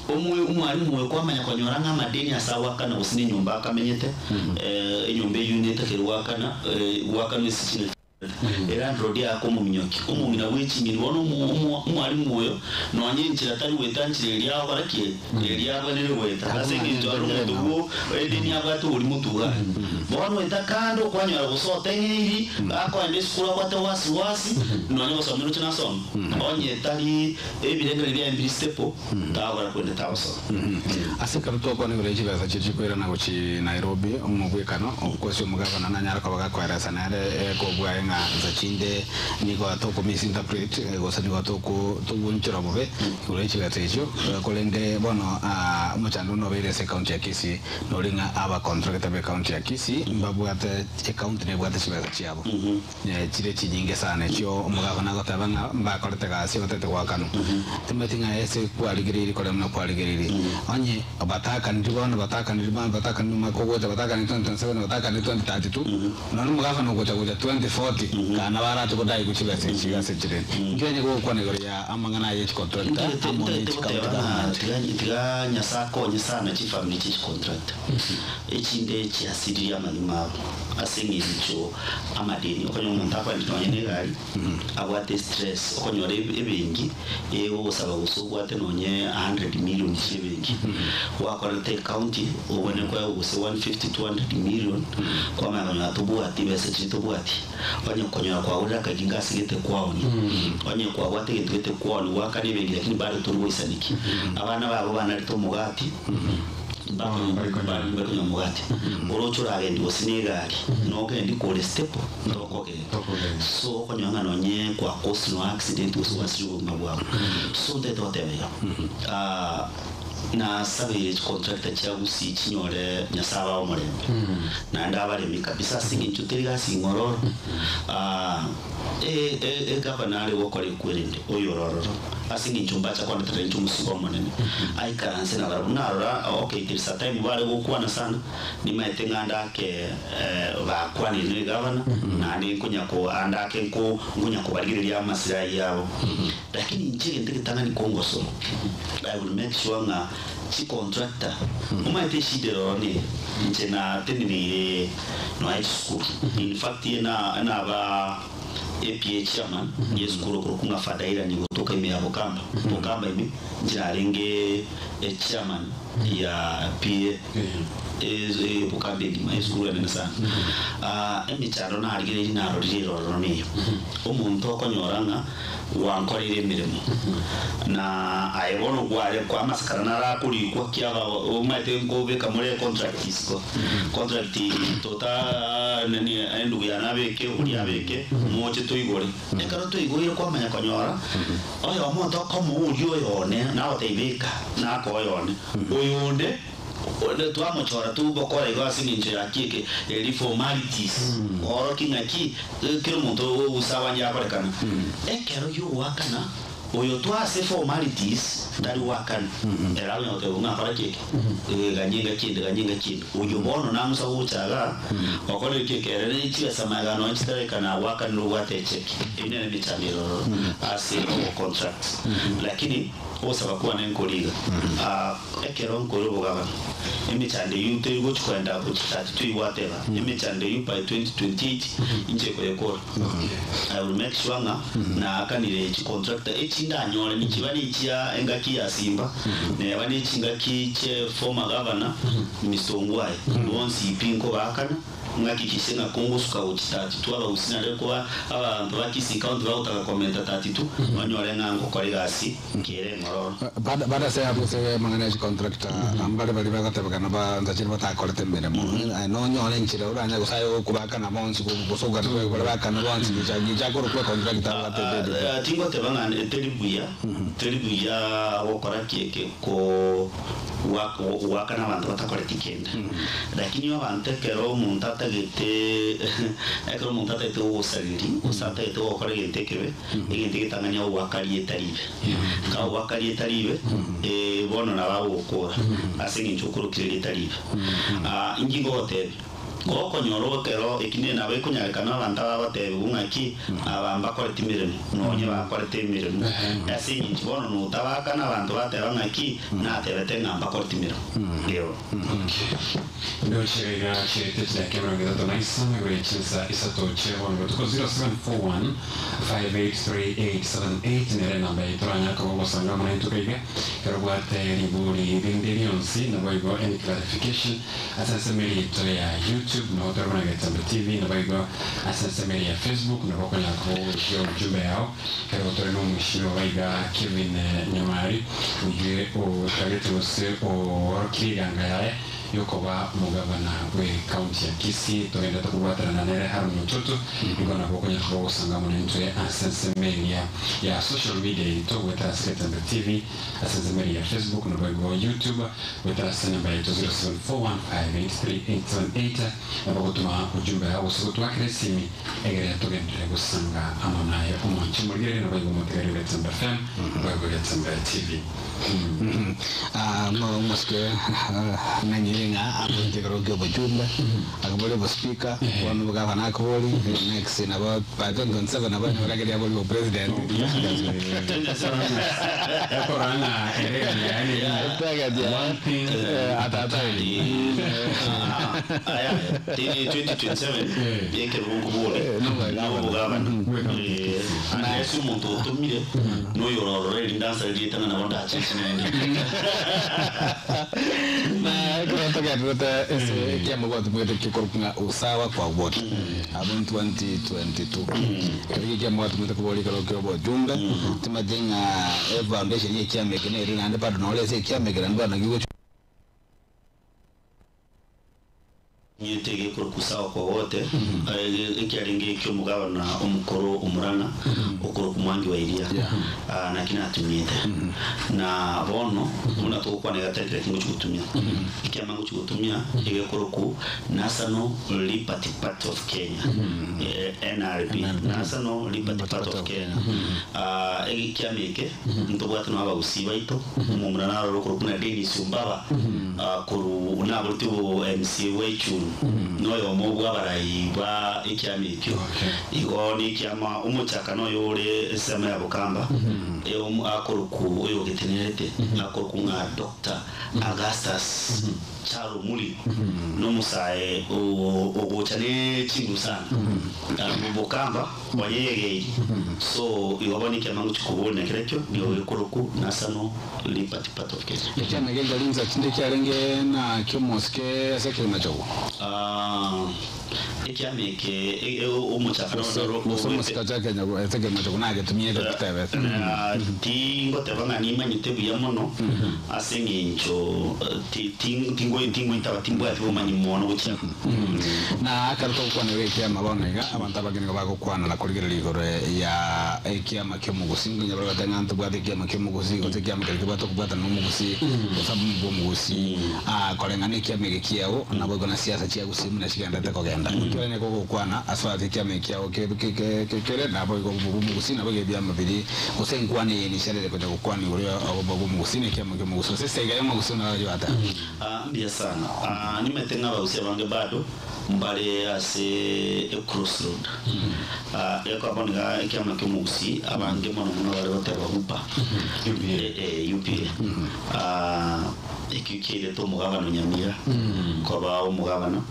umwalimu kwamanya konyoranga madeni asawa kana usini nyumba akamenyete enyumba unit akirwakana wakana isichine era ndrodi akomo minyoki umumina wichi mirwono umwalimu oyo nonyenchira tari wetanchire lya baraki lya banene weta asengi njoro mutugo edini abatu uri mutuga bono wetakando kwanyara gusote ngiri akwande skula kwate wasi nonyo somero china som onye tari ebirengere bya mbiri stepo tawara kwende tawaso asikaruto kwa ni reji basa chichi kwera na gochi Nairobi umubwekano okwese umugabana na nyara kwa bakwera sanare ko bwa nga zachinde niko atoko misinterpret gosa niko atoko tubunchira bobe urechi gatejo kolende bono muchando no bere se county ya Kisii no linga aba contract be county ya Kisii mbabu ate account ne bwate chibaza chiabo chire chinyinge sana cyo umugabana gotabanga mbakorete gasi batete kwakano timetinga ese kwaligiriri kole mna kwaligiriri onye bataka ndibona bataka makogota bataka ni 2027 bataka ni 2032 none mugabana gocha 2040 kana bara tukudai kuchibase chigase chireni ngenye ko kwa negoro ya amangana ye contract amone chikautana tiga nyasako nyasana chi family chi contract echinde chi asidi ya malima asengi icho amadeni okonyo umuntu akwandika nyene gari abwate stress okonyo ebengi osaba gusubwate nonye 100 million chibengi wakorete county ubone kwa use 150 200 million kwa mangana tubwati bese chitubwati onye konyora kwa ura kaginga sigete kwao ni onye kwa wategete kwao wakani bengi lakini bado turi wisaniki abana babo bana rito mugati bari nyamugati orochura agendi osinegari no gendi kore step ndoko ke so konyanga nonye kwa cause no accident uswasiru mabwa so that whatever na sabe contractor chagusi chinyore nyasaba omurembe na ndabaremi kabisa singinchutiriga singororo governor wokore kwerende oyororo asinginchumba cha kwanda tare nchumusigo munene aikaranse na barabunara okay this time bale gukwana sana ni maetenga ndake bakwani ni governor na ni kunyako andake nko kunyako barigiriria masirayi yabo lakini nchige ndikitanga ni kongoso I will make sure nga si contractor umaite shidero ni nchena tenini no high school in fact na ba APA chairman yes kuro kunga fadaira ni kutoka ime ya Bokamba ime njirarenge chairman ya PA Bokamba ime yes kuro ya sana emi charo na harigiri na roriro ni umuntu okonyoranga wankorire mirimo na ayibono gware kwa maskara narakuri kwa kiaba umate ngobe kamure contract tota nani endu ya nabeke uri abeke moche toigore ekaro toigore kwa manya konyora oyo omuntu komo uri oyone na oteibeka na ko oyone oyonde Ode tuamochora tu bokora igasi ninche yakike eli formalities oro kingaki kero muntu usawa yakorekana ekero yo wakana oyo twase formalities ndali wakana era nyote unga para kike ganyinga kindi oyo bono namusa uchaga okole kike era ni chiya samagano nchitareka wakana ruwate cheki ine ni chamiro asi contract lakini osaba kuwa nenkoliga ekero nkolo bogaba emichande yute yugo chikwenda ku 32 whatever emichande yu by 2028 inche koyekora I will make sure na akanire chi contractor echinda nyore nichibani chia engaki ya Simba ne bani chingaki che former governor Mr. once ipinko bakana ngaki kisenga Kongo suka uchitati tu aba usinare kwa aba bakisi count ba utaka komenta 32 banyore ngango kore gasi kire ngoro bada se hapo se manage contractor ambale bali bakatebakana ba ndachira batakorete mbere mu no nyore nchira uranya gusayo kubaka na monsi kusoga no kubaka na bonsi bijako ko contractor batebe tingo tebanga teribuya wokora kieke ko waka na bantu batakorete kenda lakini abantu kero muntata gete ekero muntata ete osariri usata ete okora gete kebe egente gitanganya wakari etaribe ka wakari etaribe bono na babukora asingi nchukuru kire etaribe ingingo hotel goko nyoro kero ekine na be kunyakana abantu abate ungaki abamba kore timiremo nonye bakore timiremo asingi nchibono nutabaka na abantu bate bangaki na tebete ngamba kore timiremo leo ndio shirika chete cha kamera ngeto naisa ngwe chinsa isato chero ngo tuko 0741 583878 nere namba itranya ko bosanga mwana tukaiga kero bwate liburi bindilionsi na boigo any clarification asasa meli to ya YouTube no teruna getamba TV na boigo asasa meli ya Facebook na boko ya ko yo jumbe yao kero toreno mshiro baiga Kevin Nyamari uje o tarete wose o kiriganga yae yokoba mugabana we county ya Kisii togenda tukubatana nere haru mtoto ngona bokonya ko sanga munentwe asense media ya social media to weta Setamba TV asense media Facebook no bogo YouTube weta senamba 0741583878 na bogotuma ujumbe hao siku akresimi egere togenda gusanga amonaye umunchi mugere no bogo motegere Setamba FM bogo Setamba TV no moske nanyiringa abunje karoge bujumbe akabole bo speaker wanu bugavana akoboli next in about 2007 abantu bagere aboli bo president korana yani one thing atatali 2027 yeke bungu bole no bugavana na yesu muntu tumire no yororo lindansa litanga na wanda na kutoka ese kiambo watu mwete kikorunga usawa kwa wote abun 2022 kiri kiambo watu mwete kuboli karokyo bo jumbe timajenga foundation ye kiambe kene ri nande pado nole se kiambe kene ndo na giwo kurukusawa kwa wote ikiaringe kyomugaba na omukoro umurana okoro kumwangi wa iria na kina tumite na bono muna to kwa negative kingo chukutumia ikiamangu chukutumia igekoroku National Liberty Party of Kenya NRP National Liberty Party of Kenya ikiamike ntobwate no abagusiba ito umurana rokoro kuna Dennis Umbaba kuru nabultibo MC wechu noyo mobwa barayi ba ikiamike igo ni kiama umuchaka no yore sema ya bukamba akoroku oyo getenete akoroku nga Dr. Augustus Charo Muli no musae ogochane chingu sana bukamba wanyege so iwabani kiamangu chikubone kirekyo niyo ekoroku National Liberty Party of Kenya cyane gendalinza kinde cyarenge na kyomoske aseke nacho ikiamike umuchaka no musomoske cyake nyago aseke nacho kunage tumye kitebe tingo tebanga ni manyite buyamono asengincho tingo intaba timbwa ati bomanyi mono bucha na akarto kwane weke mabonega abantu abagene bako kwana la kuligera ligore ya ekiama kyomugusinga nyabara batanga bwate ekiama kyomugusi ko ekiama kyobato kubata no mugusi osabu mugusi kolenga ne ekiama kiao na bogo na siasa chia gusimu na shiganda ta kogenda kile ko kwana aswa ekiama kiao kere na bogo mugusi na bogo bya mabiri kusenkwane ni sharele ko kwani uri abo mugusi ne ekiama kyomugusi sese ga mugusi na yata ndia sana nimetenga bagusi bange bado mbale ase crossroad yako abonga ikiama kyomugusi abange mono mono bari bateba hupa UPA ikikire to mugabano nyamira koba umugabano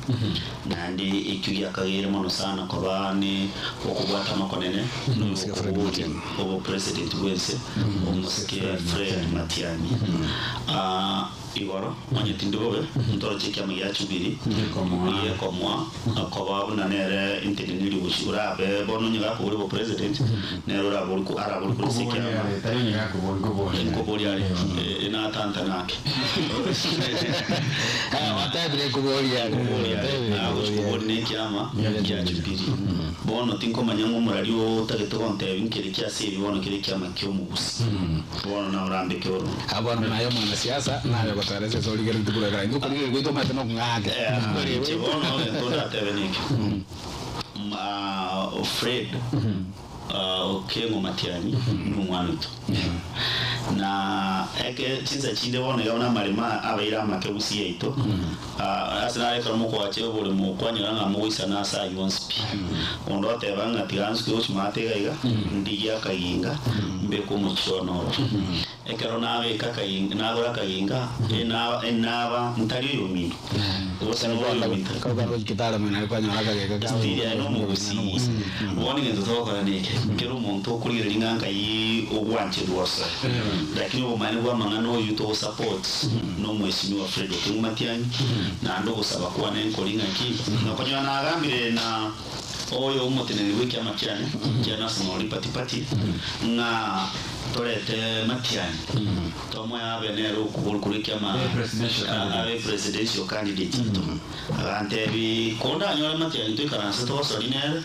nandi ikiya kagere mono sana koba ni okubwata makonene n'umusika Fred Matiani obo president wese umusike Fred Matiani igoro manyetindo bobe ntoro chikia mya chubiri ye komwa akoba bunanere inteniri bushura be bono nyaga ko uri bo president nero rabul ku arabul ku sikia tayo nyaga ko boli ari ina tanta nake watabre ko boli ari boli kiama ya chubiri bono tinko manyango murario tageto konte inkiri kya siri bono kiri kiama kyomugusi bono na urambe kyoro abona nayo mwana siasa nayo tarese soli gero tukura gara ndo kuri gito mate no ngage chibono ndo atebenike Fred Okengo Matiani n'umwanito na eke chinza chinde bone gabona marima abaira make busiyito asana reka muko wache bole mu kwanyira nga mu isana sa yonspi ondo tebanga tiranski osmate gaiga ndiya kayinga mbe ko muchono ekero nawe kakayinga nagora kayinga enaba mutari yomi osana bole mitaka ko kitala mena kwanyira kagega stiria no mu busi bone ngendo tokora neke kero muntu kurira inganga yi ogwanche rwose lakini umane kwa mangano yuto support no mweshimiwa Fred Matiani na ndo kusaba kwa nenko linga ki na kwenye anagambire na oyo umuteneri wiki amakyane kya National Liberty Party nga torete Matiani tomo ya benero kukulika ma presidential candidate ante bi konda nyola Matiani to karansa to solinere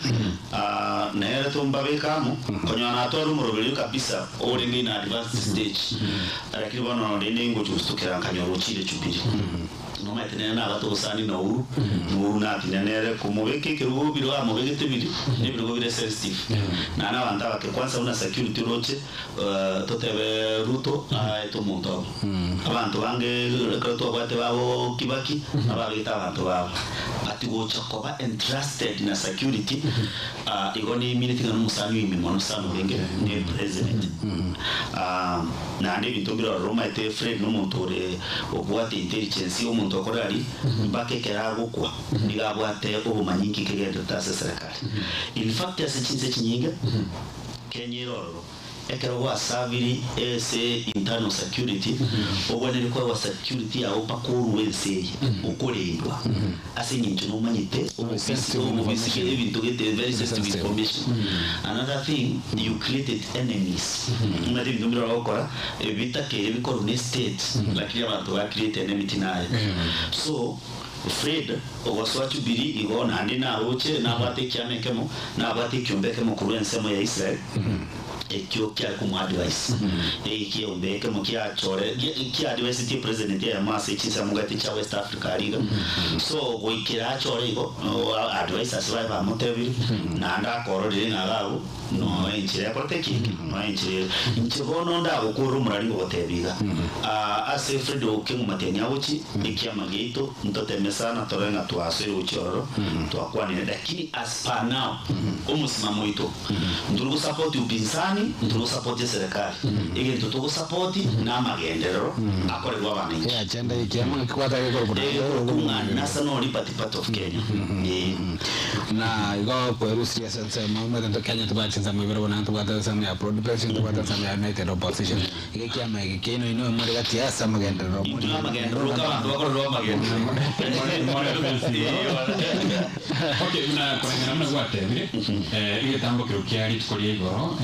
nere to mbabe kamo konyo na to rumurobeli kabisa oringi na advanced stage lakini bono ndende ngo chustukira kanyoro chile chupiri no metene na gato sani no uru na tinenere kumubeke kirugo biro amubeke tebiri nibiro bire sensitive na banda bake kwanza una security roche totebe ruto to monto abantu bange krato bate babo Kibaki abagita abantu babo atigo chakoba entrusted na security igoni minute ngano musanyu imimono sano ngenge ne president na ndi bitobiro Roma ete Fred no montore obwate intelligence o monto korali mbake kerago kwa ndigabwate obumanyiki kegenda tase serikali in fact asichinze chinyinga kenyiroro ekero wa savili ese internal security obone ko wa security ya opakuru wense ukolendwa ase nyincho no manyite obufisi ebintu gete very sensitive information another thing you created enemies ngati ndumira okora ebita ke ebikoro ne state lakini abantu ba create enemy naye so Fred ogoswa Jubilee igo nandi na roche na bate kiame kemo na bate kiombe kemo kuruensemo ya Israel ekyo kya ku advice ekyo ombeke mo kya chore kya advice ti president ya mase chisa mugati cha West Africa liga so goikira chore igo advice aswa ba motevi na anda korore ngagaru no enchire proteki no enchire nchibono nda gukuru murari gotebiga ase Fred okengu matenya uchi ikia magito mtotemesa na torenga tuase uchoro twakwanire lakini as per now umusimamo ito nduru support upinzani nduru support serikali ige tutugo support na magendero akore gwa bananchi agenda ikiama kikwata kuma national party of Kenya na igo kweru serious mama ndo Kenya tubachiza mibero na tubata samya ya broad based tubata samya ya united opposition ige kiama ikeno ino muri gati ya samagendero muri magendero ka ndoko magendero okay una kwa namna gwate ile tambo kirukiari tukoli igoro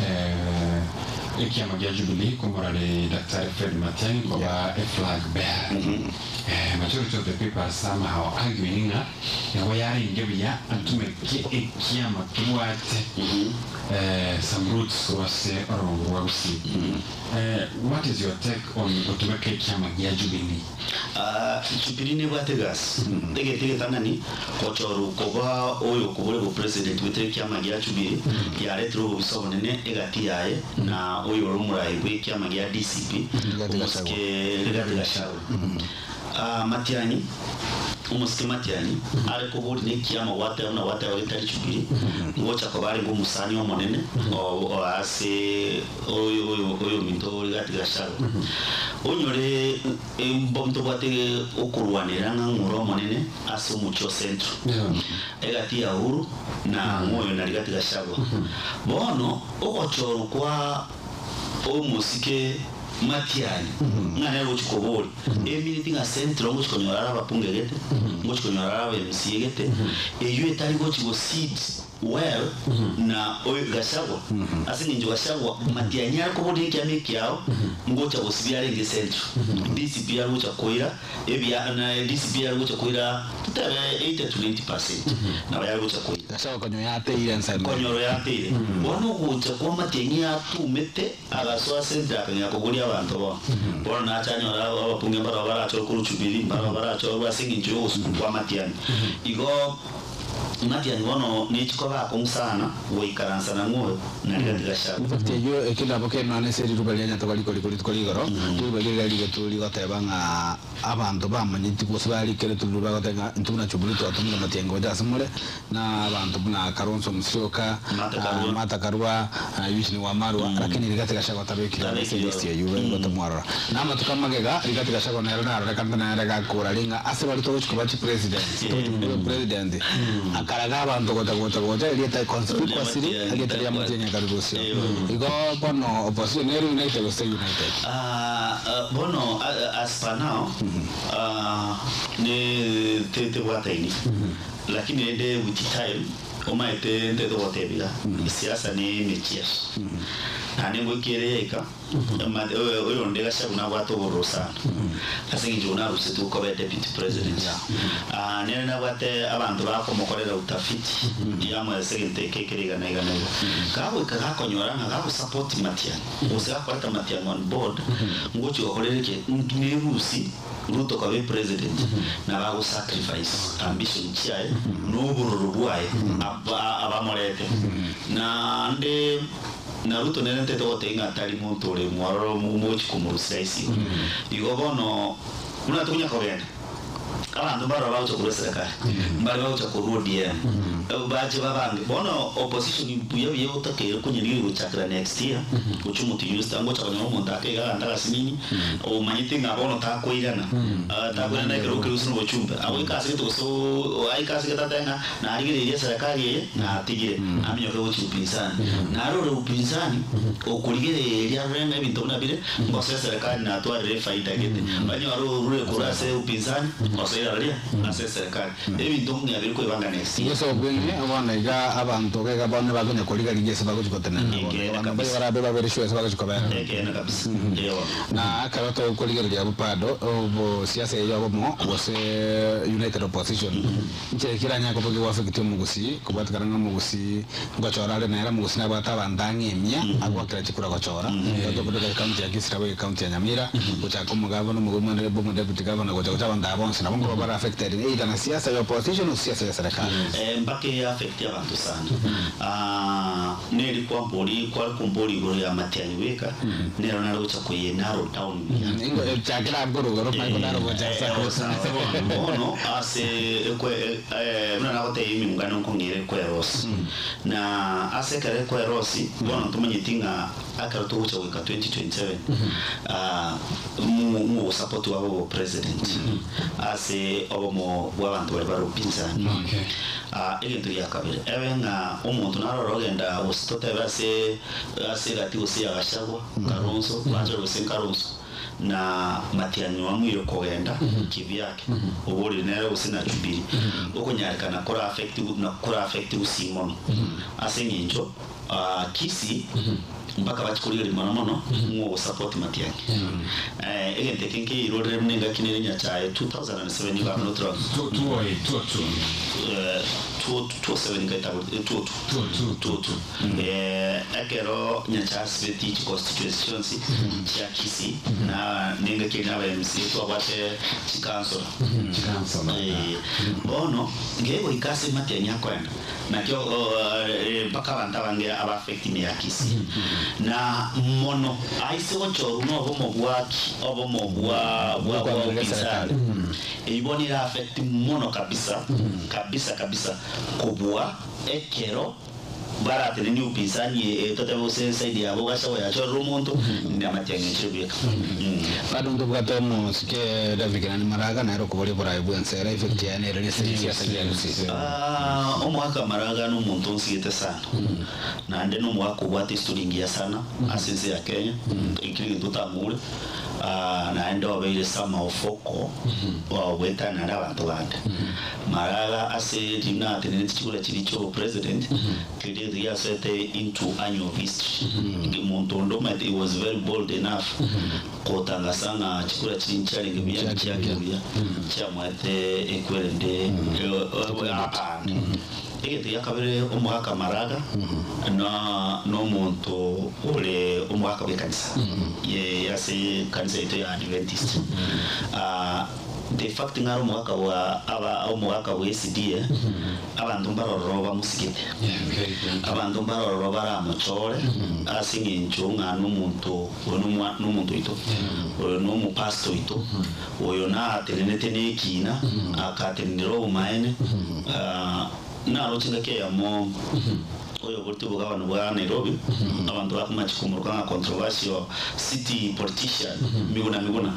ikiama gya Jubilee kumurale Dr. Fred Matiang'i kwa a flag bearer. Majority of the people are somehow arguing yari ngebya atume ikiama kiwate some roots was around Wausi. What is your take on utumeke ikiama gya Jubilee? Jubilee ne bategas tege tanani kochoru koba oyo kubule ku president witre kiama gya Jubilee ya retro bisobonene egati yae na oyo rumura igwe kiama gya DCP umuske regati gasharu Matiang'i umuske Matiang'i ale kubuli ne kiama wate na wate witari Jubilee ngocha ko bari ngo musani wa monene o ase oyo minto regati gasharu onyore mbomto bwate okurwanira nguro monene ase umucho centro egati ya huru na moyo na regati gasharu bono okochoro kwa omusike Matiang'i ngane rochikobori emini nga centro ngo chikonyora abapunge gete ngo chikonyora aba MC gete eyo etali ngo chigo seed well na oyo gashawa asingi njo gashawa Matiang'i akobori kyame kyao ngo cha bosibyare nge centro DCP yaro cha koira ebya na DCP yaro cha koira tutaba 80 to 90% na yaro cha koira gashawa konyo yate ile nsa konyoro yate ile bono gucha kwa Matiang'i atumete agaswa centro akanya kogori abantu bo bono na chanyora abapunge bara cho kuru Jubilee bara cho basingi njo kwa Matiang'i igo Matiang'i bono ni chikoba komusana woikaransa na ngoyo na gashawa yo ekila boke nane seri rubalianya tokali koli goro tubagirira liga tuli gotebanga abantu bamanyiti kusibali kere tuluba gotenga ntuna Jubilee twatumira Matiang'i gojasimule na abantu na Kalonzo Musyoka Mata Karua Eugene Wamalwa lakini ligati gashawa tabekira list ya yuwe gotamwara na matukamagega ligati gashawa na rona rekanda na rega kura linga asebali to kubachi president president akaraga abantu gota ileta conspicuously ileta ya Matiang'i karibusio igo bono opposition united was united bono as per now ne tete wataini lakini ende with time omaete ndeto wotebila siasa ni mechias nane ngokireka oyo ndega shabuna wato borosana asingi jona rusetu ko be deputy president nene na wate abantu bakomokorera utafiti yama segente kekerega na igana kawe kakonyora ngako support Matiang'i usaka kwata Matiang'i on board ngochi okorereke ntumirusi Ruto kabe president na bago sacrifice ambition chiae no bururugwae abamorete na nde Naruto nene teto tenga tali muntu le mwaro mumochi kumurusira isi igo bono una tunya kobenda abantu baro baucha kure serikali mbali baucha ku DM baje babange bono opposition impuye biye utakere kunyiri guchakira next year uchumuti yusta ngo chakanya umuntu akega ndaka siminyi o manyite ngabono takoirana takoirana kero kirusu no chumbe abo ikasi to so ai kasi katatenga na arigire ya serikali na tigire aminyo ko upinzani na rore upinzani okurigire ya renga bintu na bire ngo serikali na atware faida gete banyo rore kurase upinzani ngo ria ase serikali ebintu ngabiri ko ibanga next yeso bwenge abana iga abantu ga bana bagonya koliga ligese bagujikotena abantu barabe babere shwe bagujikobera ekena kabisa na akaroto koliga ya bupado obo siasa yo mo wose united opposition nche kiranya ko bwe wafekiti mugusi kubatakana mugusi ngachora na era mugusi na bata bandangi emya agwakira chikura gachora to kudoka county ya Kisii we county ya Nyamira kuchako mugabano mugomane bo deputy governor kuchako banda bonse na bongo bara affected either na siasa ya opposition au siasa ya serikali mbake affect abantu sana neri kwa mbori kwa kumbori bori ya matiani weka nero nalo cha kuyenaro town ingo chakira boro goro pa ko daro bocha sa ono ase kwe mna na wote imi ngano kongere kwa Rosi na ase kare kwa Rosi bono tumenyitinga akaroto ucha weka 2027 mu support wa president ase obomo bw'abantu bari barupinzani egento ya kabiri ebenga umuntu narorogenda usitote base gati usi agashagwa Karonso baje bose Karonso na matiani wamwire kogenda kivyake uburi nero usina jubiri uko nyarikana kora affect usimono asenginjo Kisii mpaka bachikulira mono mu support matiani egente kinki irore mninga kinene nya cha 2007 ni bamno tro 207 ngaita 22 akero nya cha speech constituency cha Kisii na ninga kinaba MC to abate chikansora bono ngego ikasi matiani yakwenda na kyo mpaka banta bange aba affect me ya Kisii na mono aise ocho no bomo bwaki obomo bwa kisale iboni la affect mono kabisa kubwa ekero barate ni upinzani tote bose saidi ya bogasha ya choro muntu ndi amatyange chibika bado ndo bwato mo sike David ni maraga na roko bole bora ibwensera effect ya ne rele siasa ya Kisii omwaka maraga no muntu nsigete sana na ande no mwaka bwati sturingia sana asenze ya Kenya ikiri tutamule na ndo abeire sama ofoko wa weta na abantu bande maraga ase dina tenenti chikula chilicho president kidi ya sete into annual history Montondo might it was very bold enough kotanga sana chikula chinchari ngebya cyake bya cyamwate ekwelende egete yakabere omwaka maraga na no muntu ole omwaka bekanisa ye yase kanisa ito ya Adventist de fact ngaro mwaka wa aba omwaka wa SDA abantu baroroba musigite abantu baroroba ramuchore asinge nchunga n'umuntu n'umuntu ito no mu pastor ito oyo na tenenete nekina akatenero umaene na rochinga ke yamo oyo burtu bugabano bwa Nairobi abantu bakumachikumuruka nka controversial city politician miguna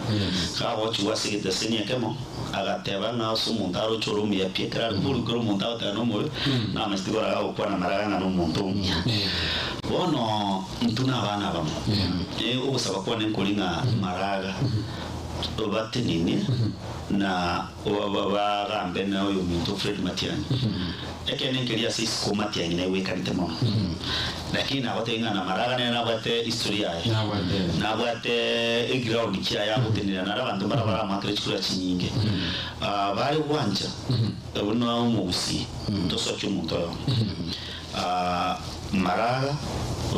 kawo chuwasi de senia kemo agateba na sumuntu aro chorumi ya piekra buru koro montao ta no mo na mastigora ga kwa na maraga no muntu bono ntuna bana bamo ubusaba kwa nenkolinga maraga obate nini na barambe na uyu muntu Fred Matiang'i ekene ngeria sisi ko Matiang'i na we kanite mo lakini abatenga na maraga na bate historia na bate ground kya ya butenira na abantu barabara matre chikura chinyinge bari wanja uno mugusi toso cyumuntu maraga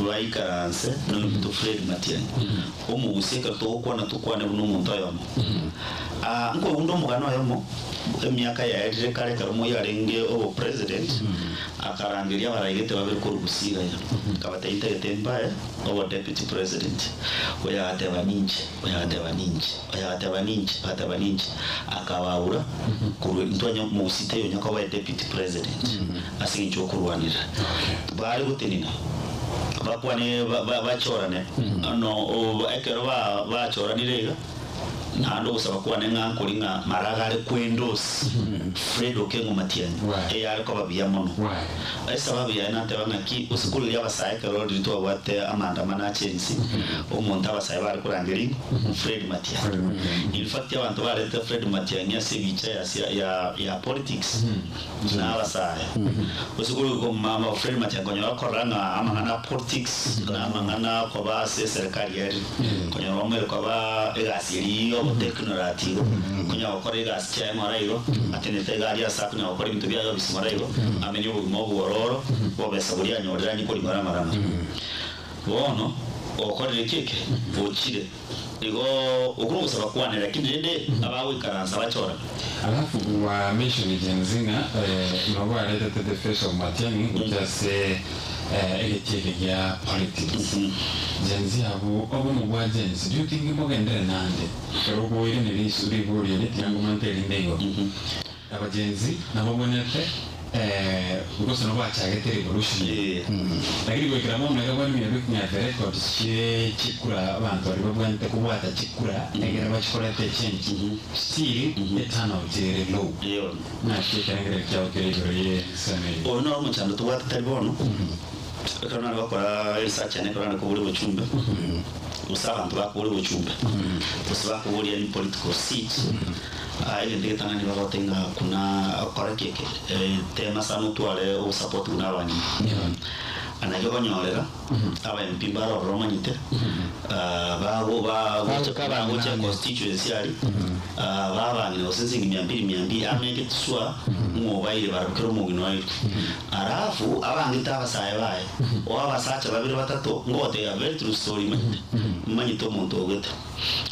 waikaranse no muntu Fred Matiang'i umugusi ka to kwa na tukwane uno muntu ayo ngo undo mugano ayomo emyaka ya edre kare karumo yarenge obo president akarangiria barayete babiri ko rugusiga kabatayita yetembaye obo deputy president oya atabaninje akabaura kuru ntonya mu site yo nyako ba deputy president asinjo kurwanira bari gutenina bakwane bachorane no ekero bachoranire na ndo usaba kuwa nenga kulinga maragare kwendos Fred Okengo Matiang'i yari ko babia mono esa babia na tebanga ki usikuru ya basaye karo ditwa wate amanda mana chensi umuntu abasaye bari kurangiri Fred Matiang'i in fact abantu bari te Fred Matiang'i asibicha ya politics na abasaye usikuru ko mama Fred Matiang'i konyo koranga amangana politics na amangana ko ba serikali yari konyo bamwe ko ba egasiri yo technology kunya okore gas cha marairo atenete gari asa kunya okore bintu bya bisimarairo amenye ubumo bwororo bobesa buri anyorera ni kuri marama bono okore keke ochire igo ukuru usaba kwanera kindende abawe karanza bachora alafu wa mission jenzinga nobo aleta the face of Matiang'i ujase egetiege ya politics jenzi abo obo mwa jenzi do you think mogendere nande kero ko ire ne lisuri buri ne tiango manteli ndego aba jenzi nabo bonete ukosa no bachagete revolution lakini kwa kila mmoja ndio wani mimi ya record chikura abantu bari babwante kubata chikura negera bachikora te change still etano jere low na kitengere kyao kire same ono mu cyando tubata taribono kana bakora research ne kana ko buri bucumbe usaba abantu bakuri bucumbe tusaba ko buri ni political seat ile ndio tangani barotenga kuna kora keke tema sana tuale o support unawani anayo konyorera aba MP baro romanyite ba gocha constituency ali baba ni osensingi 200 ameke tswa mobile barukero mugino ayi arafu abangita abasaye baye o abasacha babiri batatu ngote ya very true story manyito muntu ogete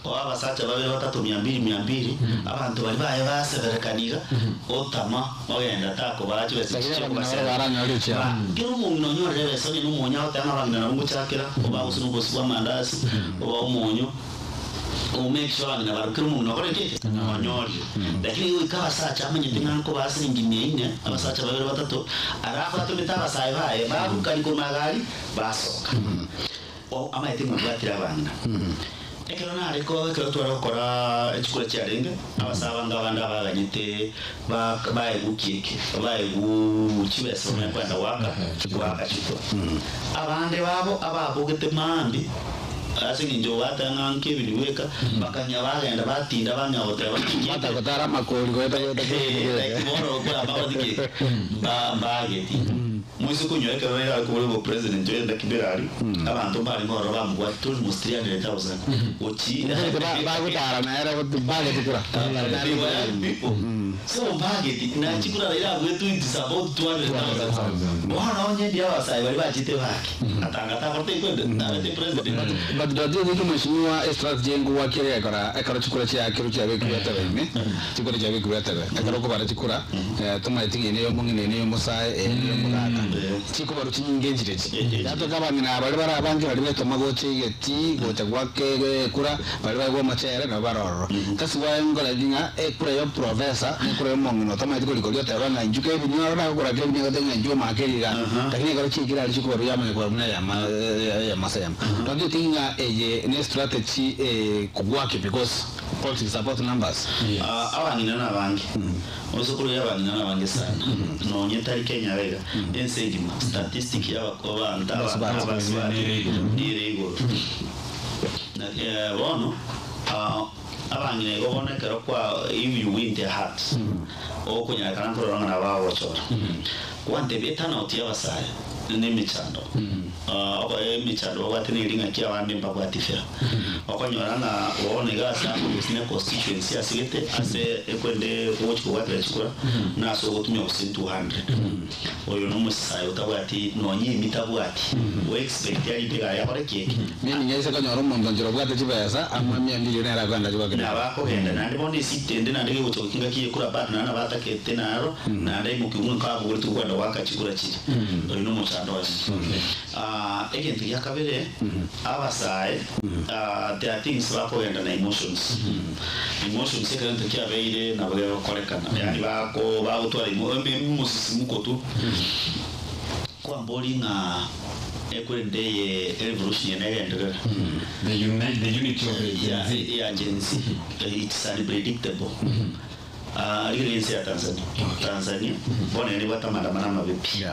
o abasacha babiri batatu 200 abantu bali baye baseberekanira otama ogenda tako bachi besakira kubasera kero mugino nyorere soni n'umunya otanga bangana n'umucyakira oba usunu boswa mandasi oba umunyu make sure na barukira umuntu akore keke nyori lakini ikawa sacha amanye tinanko basi ngimye ine abasacha babiri batatu arafa tumita basaye baye barukari ko magari basoka o amaite mu batira bana ekero na ariko ekero turakora ekikure cyarenge abasaba ngabanda baganyite baye gukike baye gukibesa mu kwanda waka chito abande babo ababogete mambi asingi njo watanga nkebiri weka bakanya bagenda batinda banyabote bakiyata kotara makoli ko kimoro kwa babadike bageti mwisi kunyoeka rero ko buri president yenda kiberari abantu bari ngoro bamugwa turi mu 300,000 uchi bagutara na era ko bageti kura so bageti na chikura rero agwetu it's about 200,000 wana onye dia wasai bari bachite baki atanga takote kwende na president badodje ni mheshimiwa strategy ngo wakire ekara chikura cha kiru cha beku yatabeme chikura cha beku yatabe ekara ko bara chikura tumaiti ne yo mungine ne yo musaye yo mugaka chiko baru chingenjire yato kabamina bari barabange bari betoma goche yeti gocha gwake kura bari bago machere na baroro kasi wa ngola dinga kura yo professor kura yo mungino tumaiti ko likolyo tabanga njuke binyo na kura ke binyo tenga njo makelira lakini karo chikira chiko baru yama kwa mna ya masema ndio tinga ne strategy kugwake because politics about numbers abangina nabange osukuru yabangina nabange sana no nyetari Kenya rega ensegima statistic y'abakobanda n'irego na bono abangina gobona kero kwa if you win their hearts o kunya kana korona na bawo chora kwante betana utia basaye n'imichando aba emichando watene ringa kia wande mpaka atifera wakonyora na waone gasa kusine constituency asigete ase ekwende kuwochi kuwatira chikura na so gotumya usin 200 oyo no musayo tabati nonyi mitabwati we expect ya ipega ya kore keke mimi nyese kanyoro mondo njoro bwate chibesa ama 200 naira kwanda chibwa na bako henda na ndibone sitende na ndege gocho kinga kiye kura bad na bata kete naro na ndai mukimu kwa buguri tukwanda waka chikura chiri oyo no muchando again ya kabere abasaye there are things bapoenda na emotions sekere ntakia beire na bale korekana yani bako bagutwara musisimuko tu kwa bamboli nga ekwende revolution yenegende the unity of the Gen Z. It's unpredictable. Alirensi ya Tanzania bona ni wata maandamano mavipi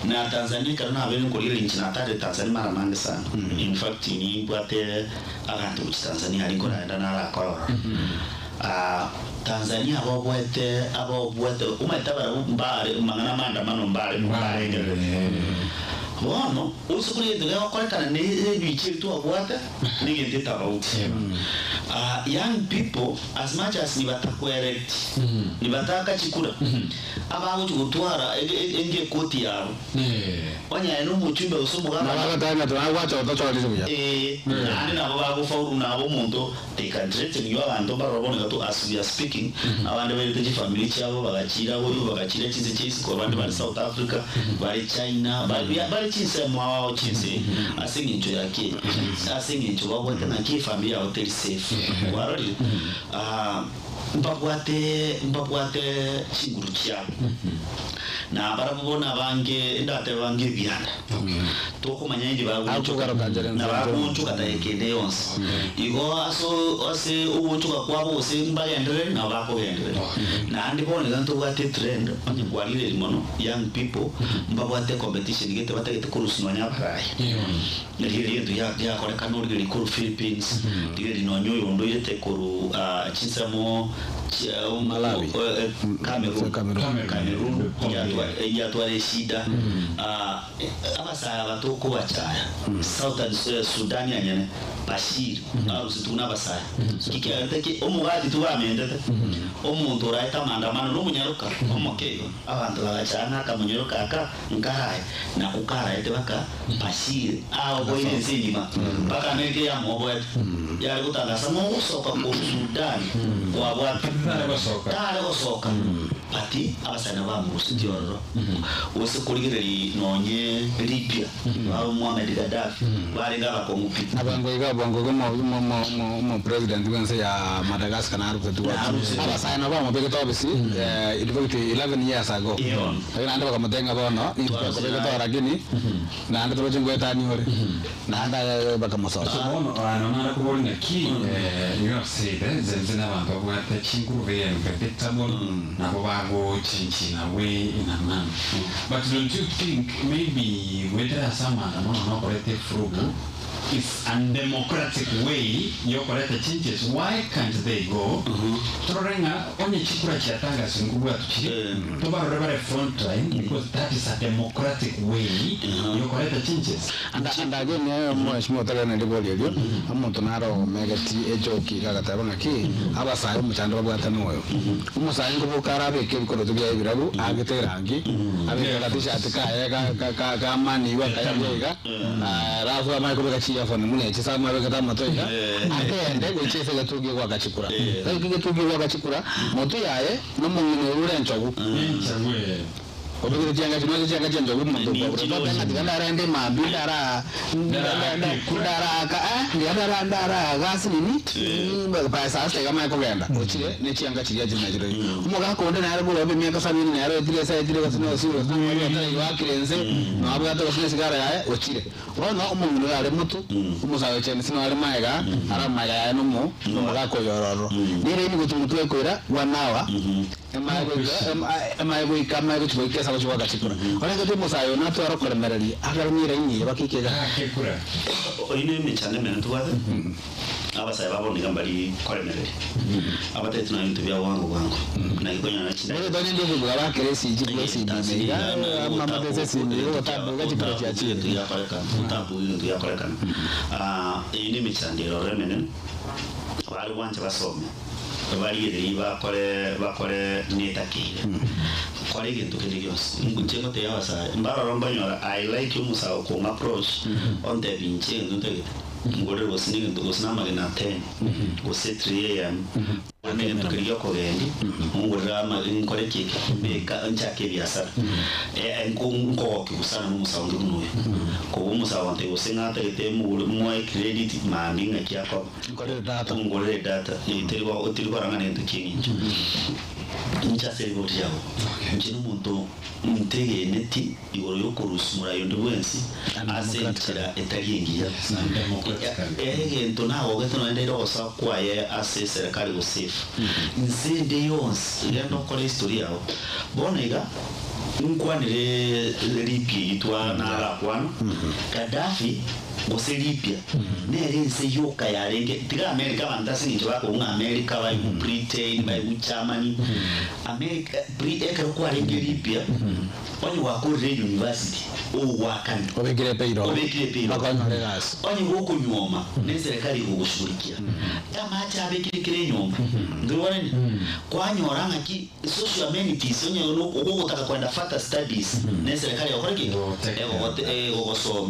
na Tanzania kana abeni ko ile nchi na Tanzania mara mangi sana. In fact ni bwate abantu Tanzania aliko naenda na la kolora Tanzania abo bwete umetaba mbare mangana maandamano mbare bueno usukuri ndio kwa kana ni bichi tu abwate ni ngende tofauti. Young people as much as ni batakwelect ni bataka chikura abawo gutwara enge koti yaro onya eno muchumbe usumu kama bagatanga twawacha utotwalizo ya nani nabo bagufauru nabo muntu they can threaten you abantu barabona gato as we are speaking abandi bari family cyabo bagakira chize chise ko abandi bari South Africa bari China bari chise mwawo chise asingi ncho yake asingi ncho wabo tena ki family ya hotel safe warali mbabwate chinguru cyabo na barabona bange ndate bange byana toko manyanje bagutu katayekende yonse igo ase ubutuka kwabo ose mbayendere na bako hendere na ndibone ganto bwate trend onye kwalire limono young people mbabwate competition gete batagete kurusino nyabarai ndirire ndu ya kore kanuri giri kuru Philippines ndirire nonyo yondo yete kuru chinsamo Malawi Cameroon ya twale shida abasaya batoko bachaya Southern Sudan yanyene Bashir arusituna basaya kikiyateke omugadi tubamendete omuntu raita maandamano n'umunyaruka omukeyo abantu bagacana kamunyaruka aka nkaraye na ukara ete baka Bashir boyine nzima baka nege ya mobwet yari gutangasa mu soka ku Sudan kwa wapi tare gosoka ati abasana bamusitioro wose kurigireri nonye Libya abo Muhammad Gaddafi bari ngaba ko mupita abango igabongo mo president wense ya Madagascar na arupta tuwa abasana ba mabege tobisi it was 11 years ago anda bakamutenga bono ni bakabege to ragini na anda troje ngweta ni hore na anda bakamusoka bono ana ko bolina ki you have said zenzena abantu bwate chinguru unpredictable na bago chinchina way in a man. But don't you think maybe whether someone not operative frugal is undemocratic way you correct changes? Why can't they go Torenga onye chikura chiatanga singubwa tuchire toba rubber front line because that is a democratic way you correct changes and again mheshimiwa Tagana ndiboli elio amuntu naro megati ejoki kagatabanga ki abasayo muchando babwatano oyo umusayo ngubukara beke bikoro tubya ibirabu agiterangi abigagatisha atika ka mani wa kayega rafu amaiko bekachi yafone mune chisama begata matoya atende gochese gatugi kwa gachikura kandi gatugi kwa gachikura moto yaye no mungine urenchogu obigire cyanga kimaze cyanga cyenzo gumuntu kwa bwa ndaganda rende mabindara ndara ndara gasi nini pasa ase kama kugenda ukire ne cyanga kiriya jinajiro umuga konde na argo babe myaka sabini na yaro dire sai dire basino siro n'amari wakirenze no abwa to basine sigara yaye ukire ono umuntu yare mutu umusawe cyane sino ari maega aramaya yaye no umuga ko yororo dire ni gutu mutu ekwira wanawa ema ego ikama ego chibwe kesa bacho bagachikura orenga de musayo nato arokora merari agaramira inyi bakikega akekura oine mechane mena tuwade abasaya baboni gambali kore merari abatete na yintu bya wangu na igonya na chinda bero donye ndugu bwa keresi jibwe si dimega mama dese si ndio tabu gachi kwa chia chini ya kore kan tabu ndio ya kore kan ine mechane remenen bari wanje basome bari bakore netakire kore gintu kiri gyose nguteko te yabasa mbara romba nyora I like you musa ko approach on the binche ndute ngore bosini gintu gosna magana 10 gose 3 am ane gintu kiri yoko gendi ngore ama ngore kike beka nchake biasara nko kusana musa nduno ko musa wante usenga te mu credit mandinga kyako ngore data iterwa rangane ntukingi ncha serivoti yabo nkino muntu ntege neti igoro yo kurusumura yondi wensi asentira etariyengiya ento nawo gato no ndero osa kwaye ase serikali go safe nzinde yonse yando kole historia yabo bonega nkwanire lipi itwa na rakwano Gaddafi gose Libya nerense yoka yarenge tiga America bantasi nje bako unga America bari mu Britain bari mu Germany America Britain ko arenge Libya oni wakore university o wakani obekire peiro bakanyore gas oni woko nyoma ne serikali kugushughulikia kama acha abekire nyoma ndio wale kwanyora ngaki social amenities onye uko utaka kwenda further studies ne serikali yakoreki ego so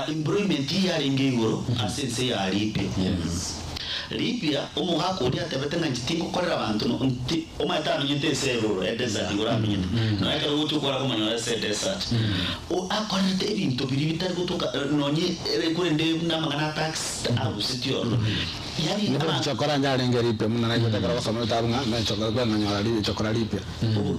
employment yaringe igoro asense ya Libya umuhako uri atebete ngitingo korera abantu nti umayitano nyite seruro edesert igora minyine no eka utu kora kumanya desert o akorete ibintu biri bitari gutuka nonye kure nde namangana tax abusitio yani ni chokora ngarenge Libya muna najota kara basoma tabunga na chokora kwa nanyora Libya chokora Libya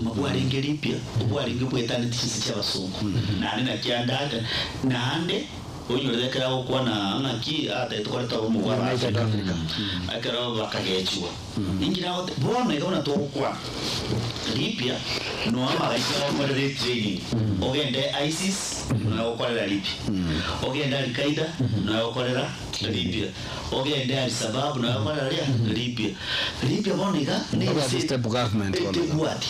mabwarenge Libya ubwarenge bwetane tisi cy'abasungu nani nakiandaka nande oyolekera okwana ngaki ate tukoleta mu kwa Africa akara bakagechwa ingira hote bona ikona to kwa Libya no ama ikara kwa the training ogende ISIS na okolera Libya ogende Al-Qaeda na okolera Libya ogende Al-Shabaab na okolera Libya bona ika ne step government what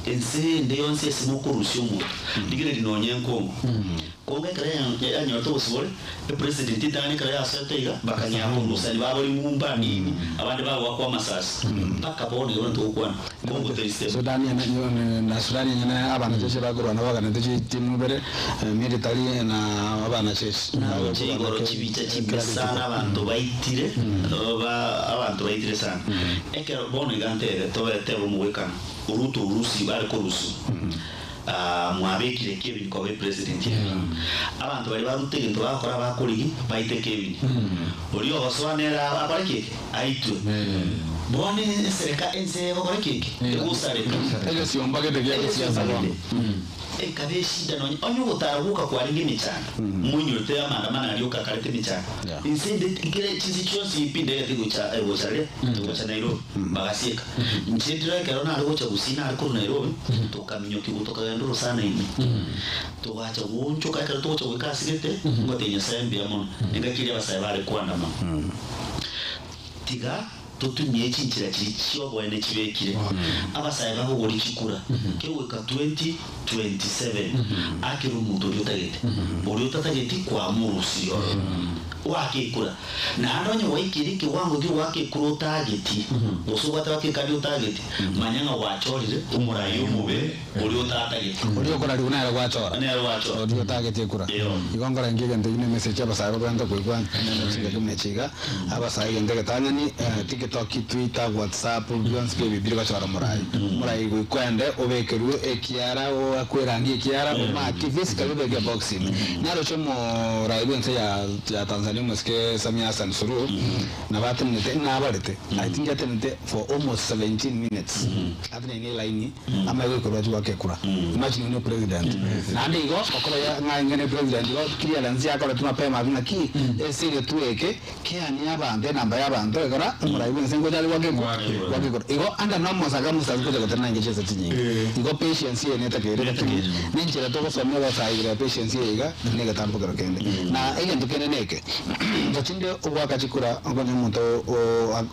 ense ndeyonse simokurusyo mu digire dinonye nkongo konge kare anyoto usibole president itani kare asateiga bakanya musali babori mumbani abandi babo kwa masasi mpaka bone ronto ukwana bongo teste Sudani na Sudani nyana abana cece bagoro na bagana tece timu bere military na abana cece igoro kibica kibisana abantu bayitire abantu bayitire sana ekero bone gante tobetebo muwekana urusi bari ko rusu mwabekire Kevin kwa president abantu bari barutege ndo bakora bakurigi bayite Kevin uriyo baswanera abarike aitwe bone sereka ense bakora kiki egusareka ejo siombage de gya siasa bongo ekabeshi dano onyo gutarabuka kwa ringi micana munyote amandamana aliyoka karete micana insende kire chizi cyose ipinde yatigucha egosare tugocha Nairobi bagasika nchindira kerona aligocha gusina ariko Nairobi tukaminyoki gutoka nduro sana imi tugacha woncho ka kare tugocha gukasirete ngotenya sembe amon ngakire basabare kwandama tiga tutunye chinchira chicho bwene kibekire abasaya babo gori kikura keweka 2027 akiru muntu uri utagete kwa murusi wakikura na andonye waikirike wangu ndi wakikuru tageti usubata wakikadi tageti manyanga wachorire umurayo mube uri utageti uri ukora runa gwachora uri tageti kura igongora ngige ndine message abasaya babanda kwigwa nenda kumechiga abasaya ndege tanyani TikTok, Twitter, WhatsApp, byonse bibiri bachora murai gwikwende obekeru ekiara o akwerangi ekiara ma activist kalubege boxing naro chomo raibonse ya Tanzania muske Samia Hassan Suluhu na batu nete na abarete I think atende for almost 17 minutes atene ni line ama yeko rwaju wake kura imagine no president na ndigo okora ya ngane president go kiria lanzi akora tumapema bina ki esire tueke ke ani abande namba yabande ekora muraibonse ngojali wake kura igo anda no mosaga musazi ko gotana ngecheza tinyi igo patience ye neta kere ninjira to gosomya basaigira patience ye iga nega tambuka kende na ege ndukene neke ndotinde ubwakachikura ngone muntu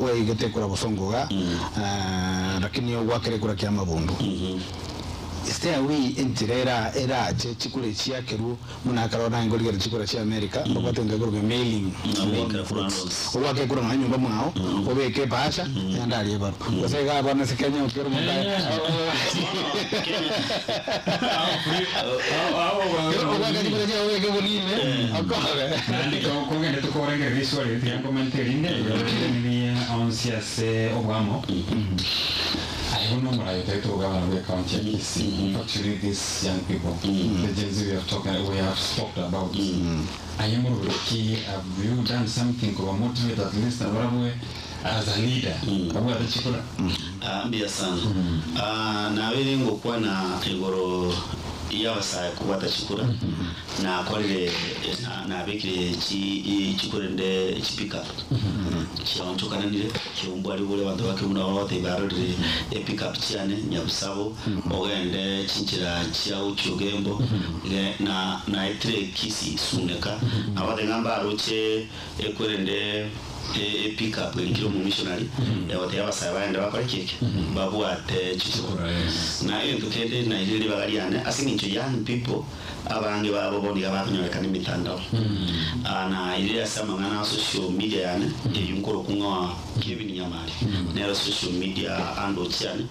o igete kura bosongoga lakini ubwakere kura kya mabundu Stay away entirera era chikule chiakeru munakarona ngoliga chikura cha America babatenga guru mailing ubwake kura na nyumba mwao obeke basha yandali baro basega bana sekenya ukero munda ubwake kura cha obeke bonime akore ndiko kongende tukorenge visual yango menterinde ni onsiase obamo I don't know what I try to govern the county. Actually, these young people, the Gen Z we have talked about. I am key. Have you done something to motivate at least as a leader? Mbia sana. Na wili ngokuwa na igoro yabasaya kubata chikura na kwalile na bekire chikura nde chipika chonchoka nile chiumbu ali bole bantu bake muna wote barore pick up cyane nyabusabo ogende chinchira cya ucyugembo na etre kisi suneka abade ngamba aruche ekurende pick up elikiro mu missionary yawote yabasaya baende bakora kike babuate chikura na iyo tukende na ile bagaliane asingicho young people abange babo bondi abakunyorekana imitandao na ile asama ngana social media yani yunkoro kunwa Kevin Nyamari na social media ando cyane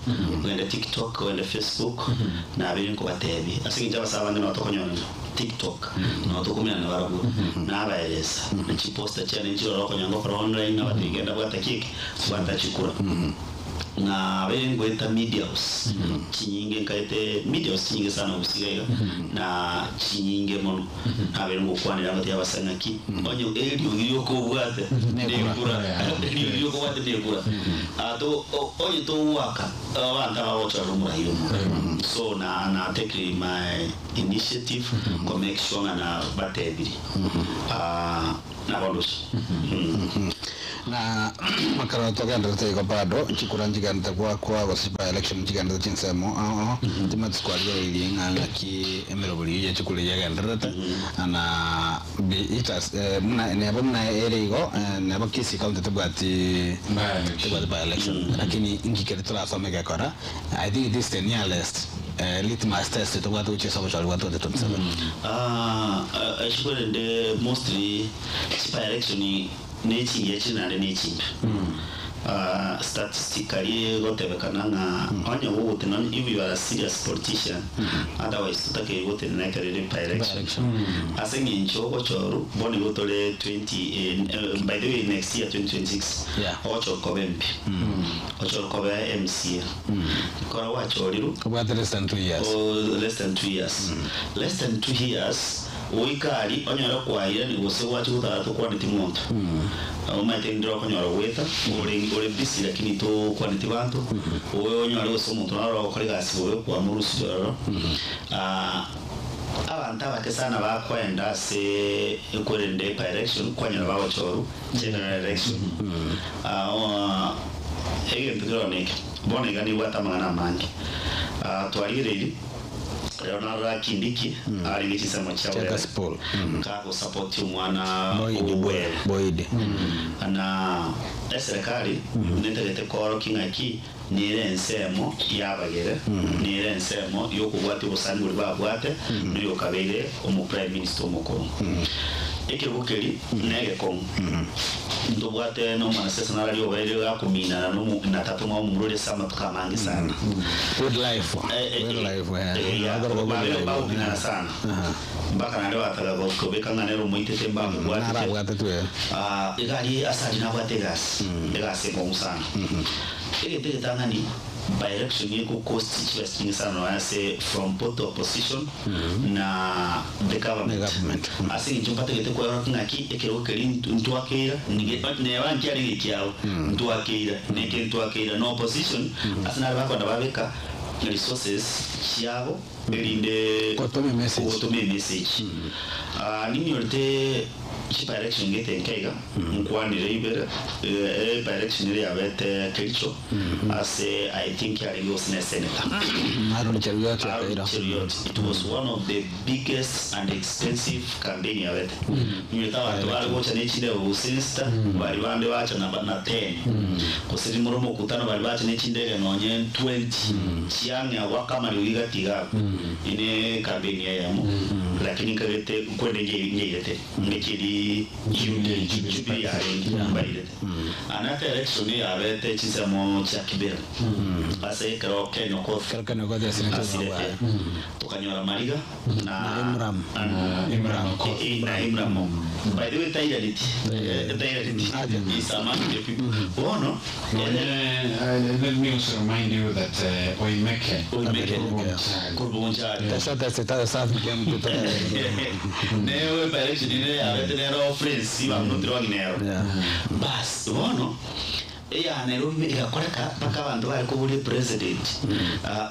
wenda TikTok wenda Facebook na abiri ko batebi asingicho abasaba ngana batokonyona TikTok no tukumira na barabu na abaeleza nchiposta cyane njiro rokonyango kwa online na batigenda bwatakike bwatachikura na wengo eta medias chinyinge kaite medias nyinge sana usigaga na chinyinge mono na wengo kwanira ngati abasanga ki onyo elio iliyo ko bwate nekura iliyo ko bwate nekura ato onyo to waka abanta bawocha rumura hiyo so na take my initiative to make sure na batebiri na bonus na makara tokenda teko bado chikura njiganda kwa wasipa election njiganda chinsemo timat squad ile nganga ki emerobuli ya chikura yaganda ana be itas muna ne abamna erego ne abakisi county tubati by election lakini ingikere tulasomeka kora I think this 10 year list litmus test to what which is about what the 27 chikura de mostly by election nechi yechina nechi statistically gotebekana nga onyo wote non if you are a serious politician otherwise tutake wote na kare by election asengi nchoko choru boni gotole 20 by the way next year 2026 ocho kobembi ocho kobe MCA kora wachoriru about less than 2 years less than 2 years oikari onyora kwaira ni gose wachi gutatu kwa niti muntu umaite ndiro konyora weta ore bisi lakini to kwa niti bantu owe onyora gose muntu naro kore gasi owe kwa murusi rero abantu abakesana bakwenda se ekorende direction kwanyora bawo choru general election ege mpirone bone gani watamana mangi twalire Leonardo Kindiki ari ngisema chawe gospel kako support umwana boide ana serikali netegete koro kingaki nire nsemo yabagere nire nsemo yokubwate busani buri babwate niyo kabere umu prime minister umukuru ekirukeri nege kom ndobwate no manasesa nalio bere akumina no natatuma mu murure sama tukamangi sana good life agora sana mpaka ndio atagaga kubeka nganero muitete mbamu bwate igari asali na bwate gas gas mo sana ege tangani by election yeko cost interesting sana wase from both opposition na the government asi njumpate gete kwa ngaki ekero keri ntuakera ne wanki ari kiao ntuakera neke ntuakera no opposition asina bako ndababeka resources chiabo erinde kotome message nini yote chipa election ngete nkaiga nkwani reibere by election ile abete kilicho ase I think ali was senator Aaron Cheruiyot it was one of the biggest and expensive campaign abete nimetawa watu wote ni chinde usista bali wande wacha na 10 kusiri muromo kutana bali wacha ni chinde nonye 20 chianga wakama liga tiga ine campaign yamo lakini kagete kwende ngeyete ngekiri jubi ya baile anata election ya bete chisamo cha kibera ase kero kenyo ko tukanyora mariga na Imram by the way tailority isama ono let me also remind you that Oimeke kurbunja sasa safi kemu newe by election ile abete nero friends iba mnutiro ginero bas ono ya Nairobi igakoreka paka abantu bari kuburi president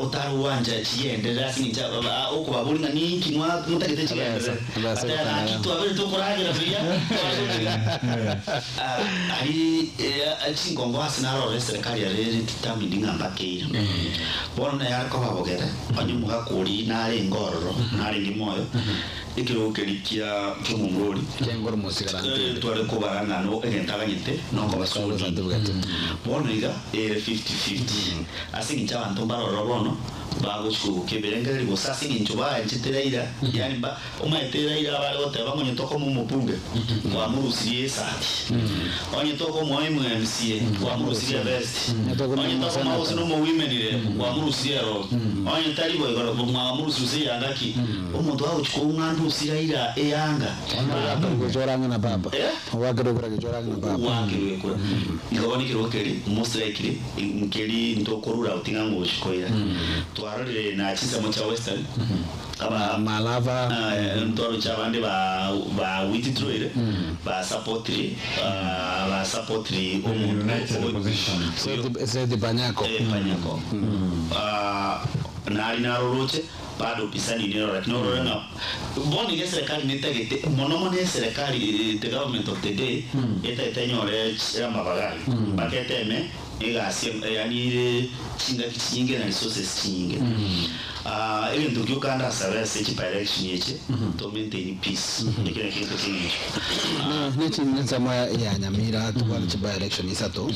utaruwanja chiendera sinja uko baburinga ni kinwa mutagete chiendera atara kitu abere to kuragira pia ari chingongo asinaro serikali ya reri tamidinga mbakira bona yako babogera anyumuga kuri nari ngororo nari ngimoyo ikirokerikia cyumungori cyangwa umusigarante tware ko barangano egentaganyite no ko basoro zandugato bona iga 50-50 asingi abantu baroro bono bagushku keberenga rigo sasingi nchuba nchiteraira yani ba umaeteraira bale wote bamonye toko mu mupunge wa murusiye sati onye toko mu MCA wa murusiye best onye toko mu usino mu women ile wa murusiye ro onye talibo igoro mu murusiye yangaki umuntu wa uchiko umwandu usiraira eyanga kujoranga na baba wagero kura kujoranga na baba wagero kura igaboni kirokeri musrekiri nkeli ndokorura utinga ngoshikoira twarore na chisa mocha western aba malava ndoro chabande ba withdrawire ba supportri united opposition so de banyako nari naroroche bado pisani nero lakini ororanga boni ge serikali nitagete monomo ne serikali the government of the day eta nyore ya mabagari baketeme igasi yani chinga kinyinge na resources chinge even to Uganda service each direction yeche to maintain peace ikene kintu kingi nechi nzama ya Nyamira twali chiba election isato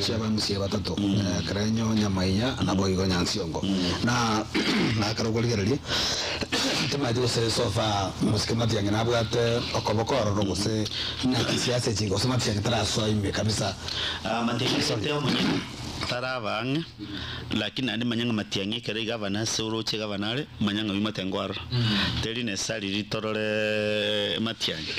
chaba musie batato karanyo Nyamaiya na boigo Nyansiongo na karogoligerali tema dio se sofa musikimati yange nabwate okobokoro rogose na kisiasa chingo soma tiakitara so ime kabisa mateki teo tarabang lakini andi manyanga matiangi kare governor soroche governor manyanga bimatengwaro teri nesali ritorore matiangi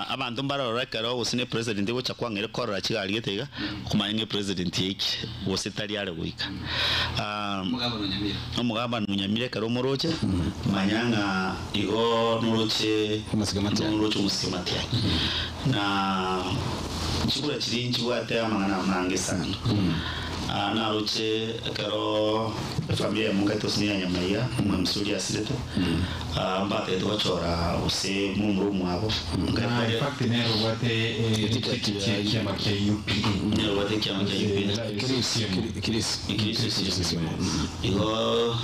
abantu mbarora karo usine president wo chakwangere korora chigali getega kumanyenge president yiki wositali ale wika mugaba nunyamire karo moroche manyanga igo nuroche musikamatia na chikura chirinchi wate amangana mangi sana na roche karo familia mungato sinia Nyamaiya mumsuri asirete mbate twachora use mumru mwabo na in fact nero wate kiama kia UP nero wate kiama kia UP kirisi igo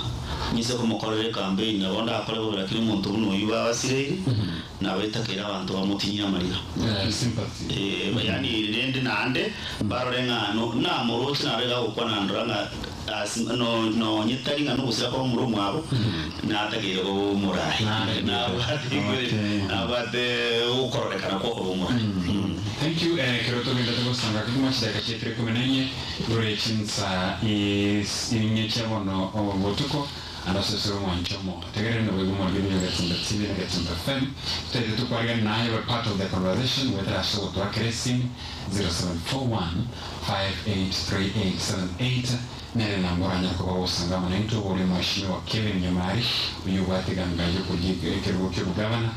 nise ko mokorere campaign na wanda akore lakini muntu no yuba wasire na weta kera abantu bamutinya marira sympathy yani rende nande barorenga no na morochi na rega ukwana ndranga no nyitaringa no usira ko muru mwabo na atagire o murai na bate ukoreka ko o murai. Thank you. Creo que me tengo sanga como más de que te recomendaría rechinsa is inyecha bono o botuko anasesero mwanchomo tegere no wego mo video get on the TV and get on the FM tete to kwanga na you are part of the conversation with us so to akresi 0741 583878 nere na moranya ko bawusanga manento uri mheshimiwa Kevin Nyamari uyu wateganga yuko kirugo gavana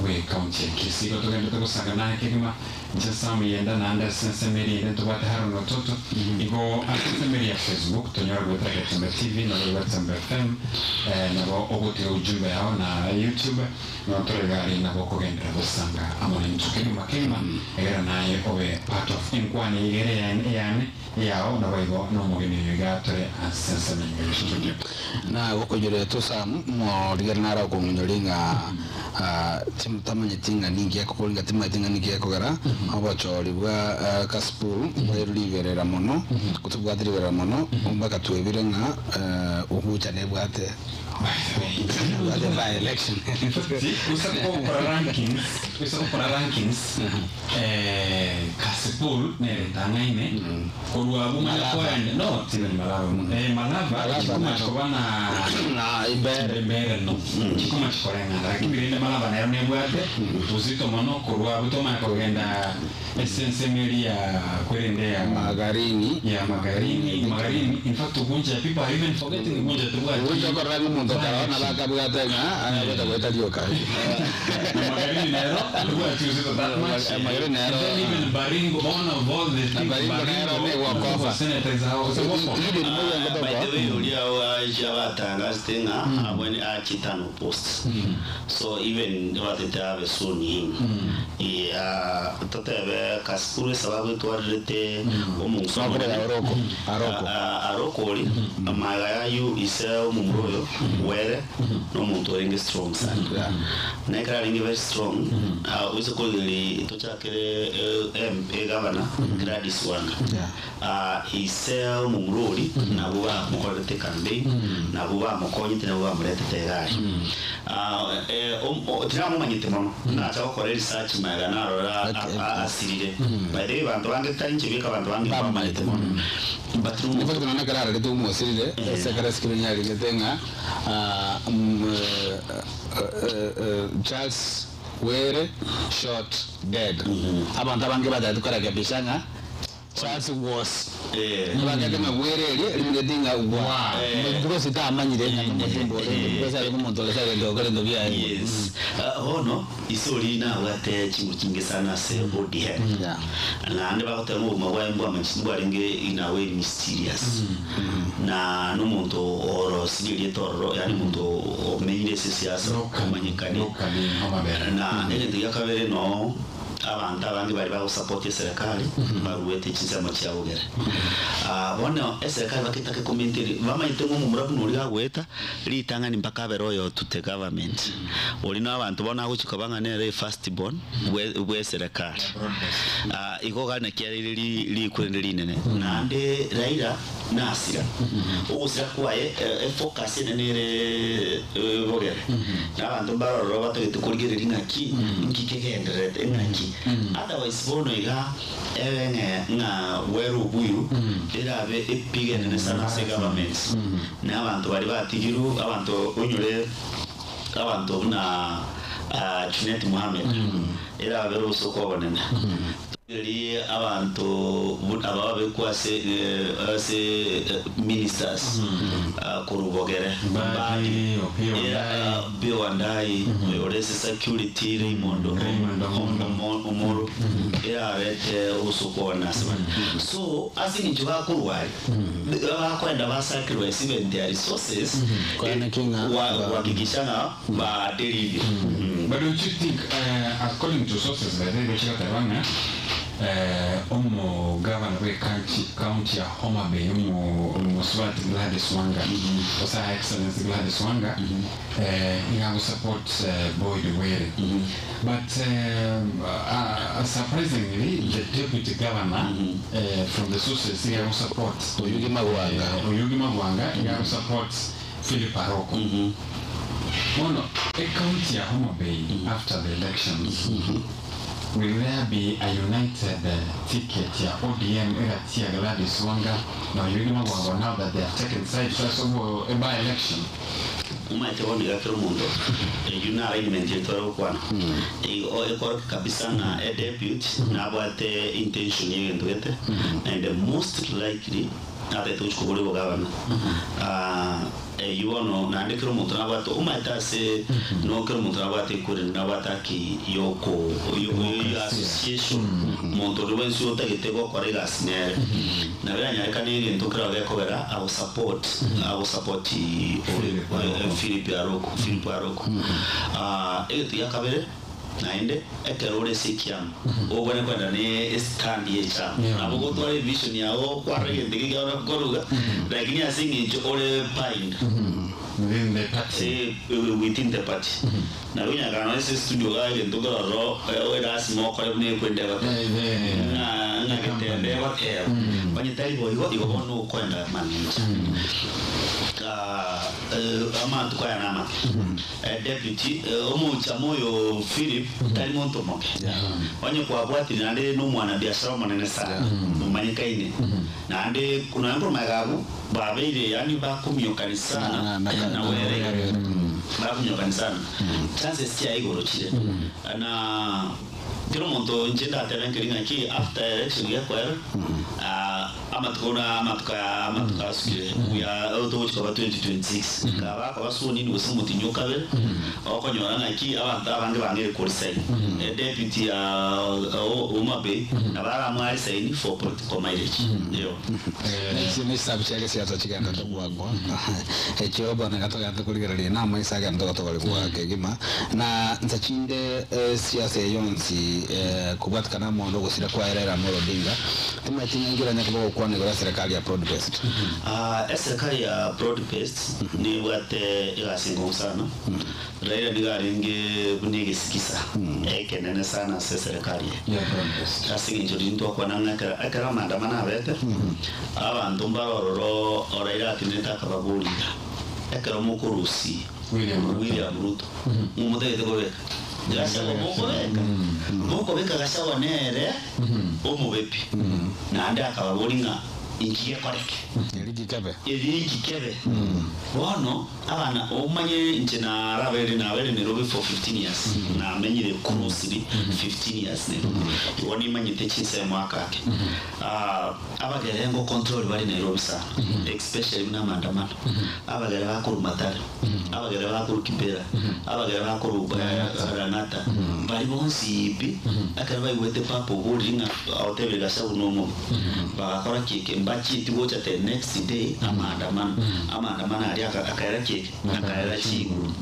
we county Kisii to genda to sanga na kigima njasam yenda na anda sensemeri yenda to bataharo no toto igo sensemeri ya Facebook to nyoro with the TV na with FM na bo ogote ujumbe yao na YouTube na tolegari na boko genda to sanga amone mtukima kema era naye owe part of inkwani igere yani yao na baigo no mogeni yugatore sensemeri na goko jore to sam mo rigernara ko nyolinga timtamanye tinga ningi yakolinga timatinga ningi yakogara abachori bwa kaspul bweriverera mono kutubwadirivera mono umbaka twebirenga uhuchane bwate by election usako para rankings kaspul ne tangaine korwa buma kwende no timen malava chikuma chobana na ibere no chikuma chikorenga lakini birinde malava na ne bwate uzito mono korwa butoma kogenda essence media kwende ya magarini in fact ugunja people are even forgetting ugunja ugunja kwa rabi mundo karona baka bwate nga anaweza kwenda lioka magarini nero kwa tuzo that much magarini nero even barini Baringo, one of all the things Baringo senators are by the way, when I chitano posts. So even what it have soon him. Totebe Kaspuru Sababu to Adrete Arokoli, Magayu is Mumroyo, where no Montoring strong side. Necraring very strong. Was a colleague to Chakere Governor, Gradis one. He sell Mumroli, Nabuva Mokorete Kande, Nabuva Mokoni, Nabuva Mrete. Drama Manitimon, Nato research Magana Asiri. By the way, I'm going to tell you about Manitimon. But you don't know that do more silly, Secretary Charles Were shot dead. Abantabanga that Karagabishanga. Charles was because it money yes. Oh no, it's only now that Chingisana say ODH. And about the move, my wife in a way mysterious. Na no monto or Siriator or Animundo or many necessities or Kamanikani. Na anything you can know. Abantu bari support serikali baruete chinzama cyabugere bona serikali bakitaka commentary bama itengo mu murabu nuri gagweta litanga ni mpaka beroyo to the government uri no abantu bona guchikabanga ne first born we serikali iko kana kyari li kurenderi nene nande raira nasira usira kwaye focus nene bogere abantu baroro batagite kurigere ngaki ngikegendere ngaki otherwise bono iga nga weru buyu irabe epigene ne sana se government na abantu bari batigiru abantu unyure abantu na Junet Mohammed irabe ruso ko bonene iri abantu ababe kwase ministers kurubogere bari biwandai orese security Raymond Omoro rete usukona so asini juba kurwai bakwenda basacrifice even their resources wakikishana ba deliver. But don't you think according to sources that they Taiwan Omo governor we county Homa Bay Omo Swat Gladys Wanga Osa Excellency Gladys Wanga he have support Boyd Were but surprisingly the deputy governor from the sources he have support Oyugi Magwanga he have support Philip Aroko. One a county Homa Bay after the elections will there be a united ticket ya ODM Tia Gladys Wanga now that they have taken sides of a by-election? Umaite woni gakero mundo yuna arrangement yetoro kwana ekor kabisa na a deputy na abate intention yendo yete and the most likely ate tuchukule bogabana you know na ndekero muntu nabato umaita se no kero muntu nabate kuri nabataki yoko association muntu rubensi utagitego korega snare na biranya kaniri ndokera gakobera I will support Philip Aroko etu yakabere naende ekerore sikiam obone kwenda ne stand yecha nabo twale vision yao kwa rege ndiga na koruga lakini asingi ole pind within the party na winya kana ese studio ga ndoka ro era simo kwa ne kwenda na ketende wate banyitari boyo igono kwenda manager ama tukaya nama deputy omucha moyo Philip Talimonto moke wanye kwa bwati nande no mwana biashara manene sana mumanyika ine nande kuna ngoro magabu babere yani bakumyo kanisana na were bakumyo kanisana chances ya igoro chile na kero monto njenda atelen kiringa ki after election ya kwa amatuka skile ya auto chwa 2026 kaba kwa so nini usimuti nyoka be okonyora ngaki abantu abandi bangere kuri sign deputy umabe nabara mwari sign for political mileage yo ni sabu chake siasa chiganda togwagwa echo bana gatoga tukurigereria na maisa ganda gatoga kwa kegima na nzachinde siasa yonsi kubwatikana mondo gusira kwa era Molo Odinga timatingira nyakabo kwa ni serikali ya broad based serikali ya broad based ni wate ilasingo sana Raila nigaringe bunigisikisa ekenene sana serikali ya broad based asinge njorindo kwa namna akara mandamana abete abantu mbaroro Raila atineta kababulira ekero mukurusi William Ruto umudege gobe gasaba moko beka gasaba nere omubepi nande akababulinga ingiye koreke eligi kebe bono abana omanye nje na rabere na bere Nairobi for 15 years na menyire kurusiri 15 years ne woni manyite chinse mwaka yake abagere ngo control bari Nairobi sana especially na mandamano abagere bakuru matare abagere bakuru Kibera abagere bakuru Ranata bari bonsi ibi akaba iwete papo buringa hoteli gasha unomo bakora kike mbachi tigocha the next day amandamano ali akaera kike akaera chigu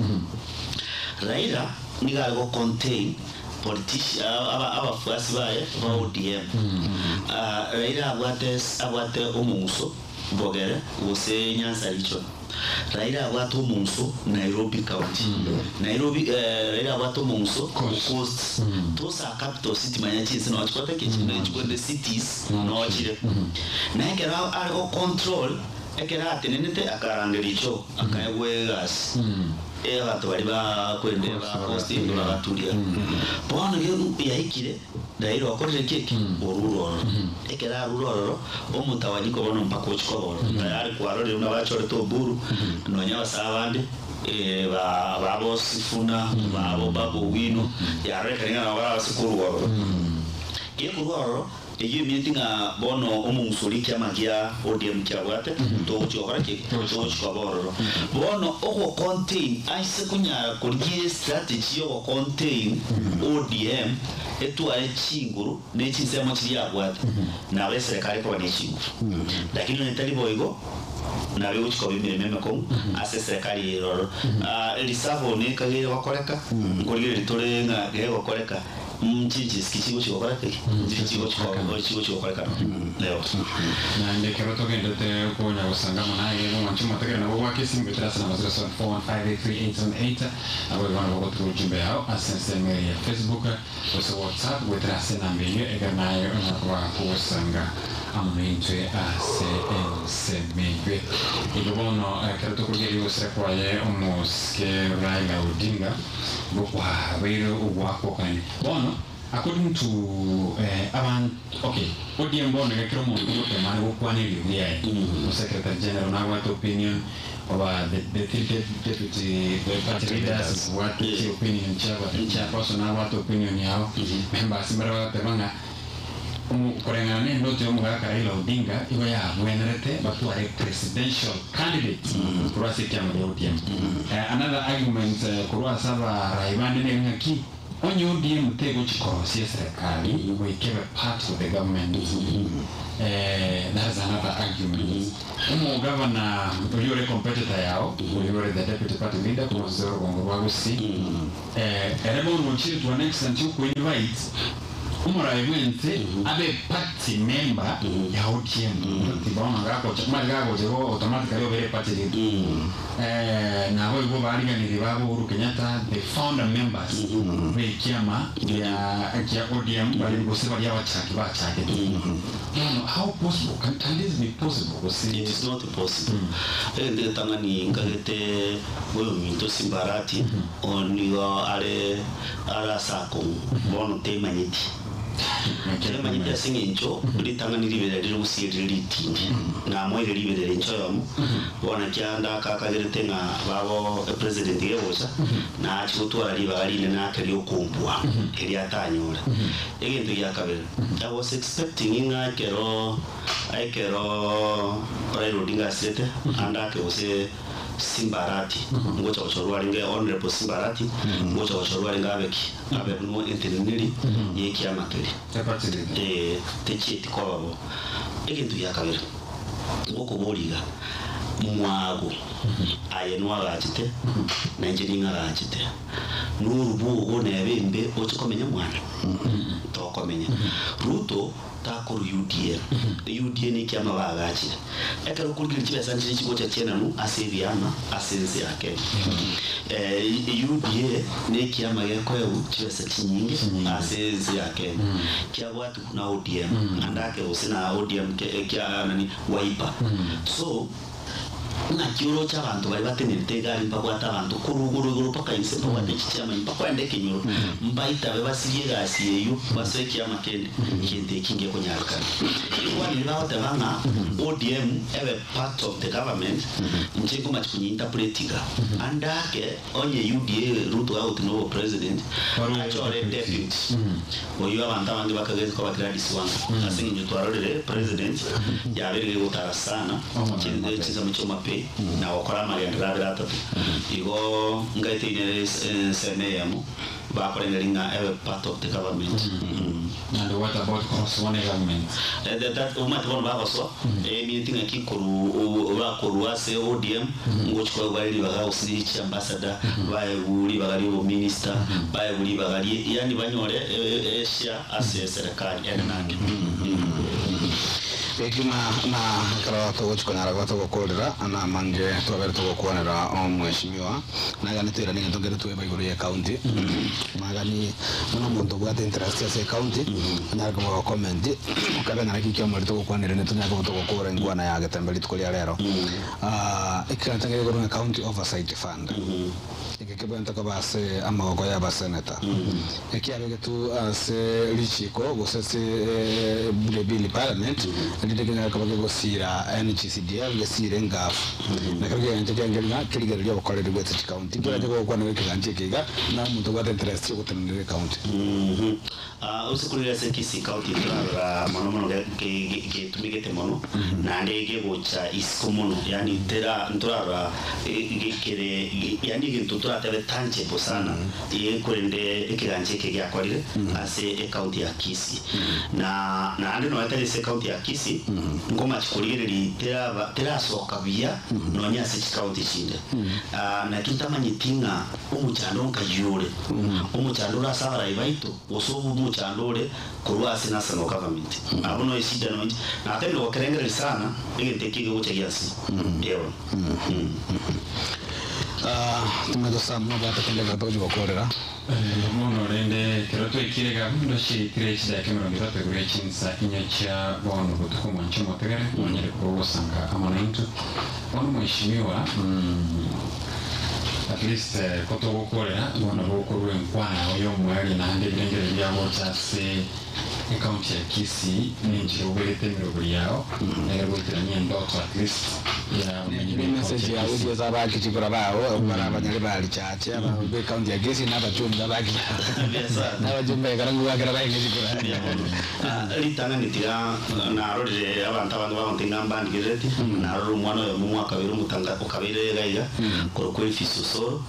Raila nigalgo contain politician abafuasi baye ba ODM Raila abwate omuso bogere use Nyanza licho Raila abwate omuso Nairobi County Raila abwate omuso Coast tosa capital city manyachi sino achikote the cities no achire na ekera ari control ekera atenenete akarangericho akayewegas abantu bari bakwendera posti batulia bona ngiye yahikire Raila akorera keke oruroro ekera ruroro omutawanyiko bono mpaka ochikoboro tayari kwarore unabachore to buru nonyaba sabande babo sifuna babo wino yareka ngana wala sikuru waro yekuroro eyo meetinga bono omusuri kyamagia ODM kyabwate to chokora ke to chikoboro bono oko contain aise kunya kurgie strategy yo contain ODM etu ale chinguru ne chisema chiri yabwate na we serikali kwa ne chinguru lakini ne talibo ego na leo chiko bimeme ko ase serikali roro elisavo ne kagere wakoreka ngorire litore nga gere wakoreka mjiji skichigo chokora ke chigo chokora leo na ndekero to gende te ko nya usangama na yego manchuma tegera na bwa kesi mbetrasa na mazira 4158388 abo wana bako tu jumbe yao asense me ya Facebook so WhatsApp wetrasa na mbenye eganayo na kwa kusanga ammentwe asemegwe ibono kero to kugeri usre kwaye omoske Raila Odinga bokwa bero wako kane bono according to ODM bono kero mo ko mane bokwa ne liya Secretary General na what opinion about the deputy party leaders what opinion chairperson na what opinion yao members mbara tebanga kurengana ne ndoto y'umugaka Raila Odinga iba yabwenerete batware presidential candidate kurwasi kyama ya ODM another argument kurwasa ba raibande ne ngaki onyo ODM tego chikorosi serikali iwe ikebe part of the government that's another argument governor yule competitor yao yule the deputy party leader kwa zero ngorwa si elebo nchini to an extent you invite umurayimwense abe party member ya ODM tibona ngako chamaga go automatically obere party leader na bo bari ngani babo Uhuru Kenyatta the founder members we kiama ya ODM bali ngoseba ya wachaki no how possible can this be possible? It is not possible ende tangani ngagete boyo minto simbarati oni ale ala sako bono tema nyeti kile manyita singincho litanga nilibere riri usiri litindi na moire libere ncho yamu bona kyanda kakagerete nga babo president yebosa na achutwara libagali na akali okumbwa eli atanyora egintu yakabere. I was expecting inga kero Raila Odinga sete anda ke ose Simbarati ngocha ochorwa linge honorable Simbarati ngocha ochorwa linge abe no entenili yeki amakeli techeti kwa babo egintu yakabere ngoko boliga mwago ayenwa gachite na engineering gachite nurubu ne bembe ochikomenya mwana tokomenya Ruto takuru UDA ni kiama bagachire ekero kurikira kibesa nchini chigocha chena nu asebiana asense yake UDA ni kiama yako ya kibesa chinyingi asense yake kia watu kuna ODM andake usina ODM kia nani waipa so na kioro cha bantu bari batenete gari mpaka abantu kuruguru paka inse pa wande chichama mpaka ende kinyoro mbaita basiye gasi yeyo baseki amakende kinde kinge konyaruka kwani bawote bana ODM ebe part of the government nchiko machikunyiita politika andake onye UDA Ruto out no president achore deputy oyo abantu abandi bakageze kwa bakradisi wangu asingi nyutwarore president yabere gutara sana chiza muchoma na wakora mariandra atatu igo ngaite ine seneyamu bakorenga part of the government. And what about cross-one government? That umat one babaso meeting a kikuru bakoruase ODM ngochwa bari bagausi ambassador baye buri bagari minister baye buri bagari yani banyore Asia ase serikali enange ekima na kara to chikona ra to kokolera ana mange to ber to kuonera omweshimiwa na gani tira ni ndongere tu eba iguru ya county magani muno muntu bwa interest ya county na ko comment kabe na kiki amari to kuonera ne tunya ko to kokora ngwana ya gatambali tukolia lero ikanta ngere ko county oversight fund ikikebenta ko base amagoko ya baseneta ekiabege tu ase lichiko gosese bill parliament ndikenya kabage gosira NGCDL gesire ngafu nakabage ntekengerina kirigeryo bakorera gwetse county kiraje ko kwana wekanje kiga na muntu bwa interest yo gutemere county usikulira sekisi county tra mono ke tumigete mono na ndege bocha iskomono yani tera ntura gekere yani gintutura tebe tangible sana yekurende ekiganje kigyakorire ase county ya Kisii na andi no atari se county ya Kisii ngoma chikurigeri tera soka bia no nyase county chinde na kintamanyitinga umuchandonka yure umuchandora sabara ibaito osobu umuchandore kurwasi national government abuno isida no na atendo wakerengere sana ngetekige uche yasi yewo tumedosa mmoja atakendeka tojo kukorera muno rende kiroto ikirega ndo shirikire chida kemero ngirate gure chinsa inyacha bono butuko mwancho motegere mwanyere kurusanga amanentu ono mweshimiwa at least koto gukorera bono gukorwe nkwana oyo mwali na hande birengere byabo cyase account ya Kisii ninjiro ubirete miroguri yao nero gutiranye ndoto at least ya message ya audio za baki chikora bao bara abanyale bali chache aba be account ya Kisii na bachumba baki na bajumba karangu bakara baki chikora litanga nitira na rode abantu bamutinga mbandi gireti na ro mwana yo mu mwaka biro mutanga ukabire gaiga korokwe fisosoro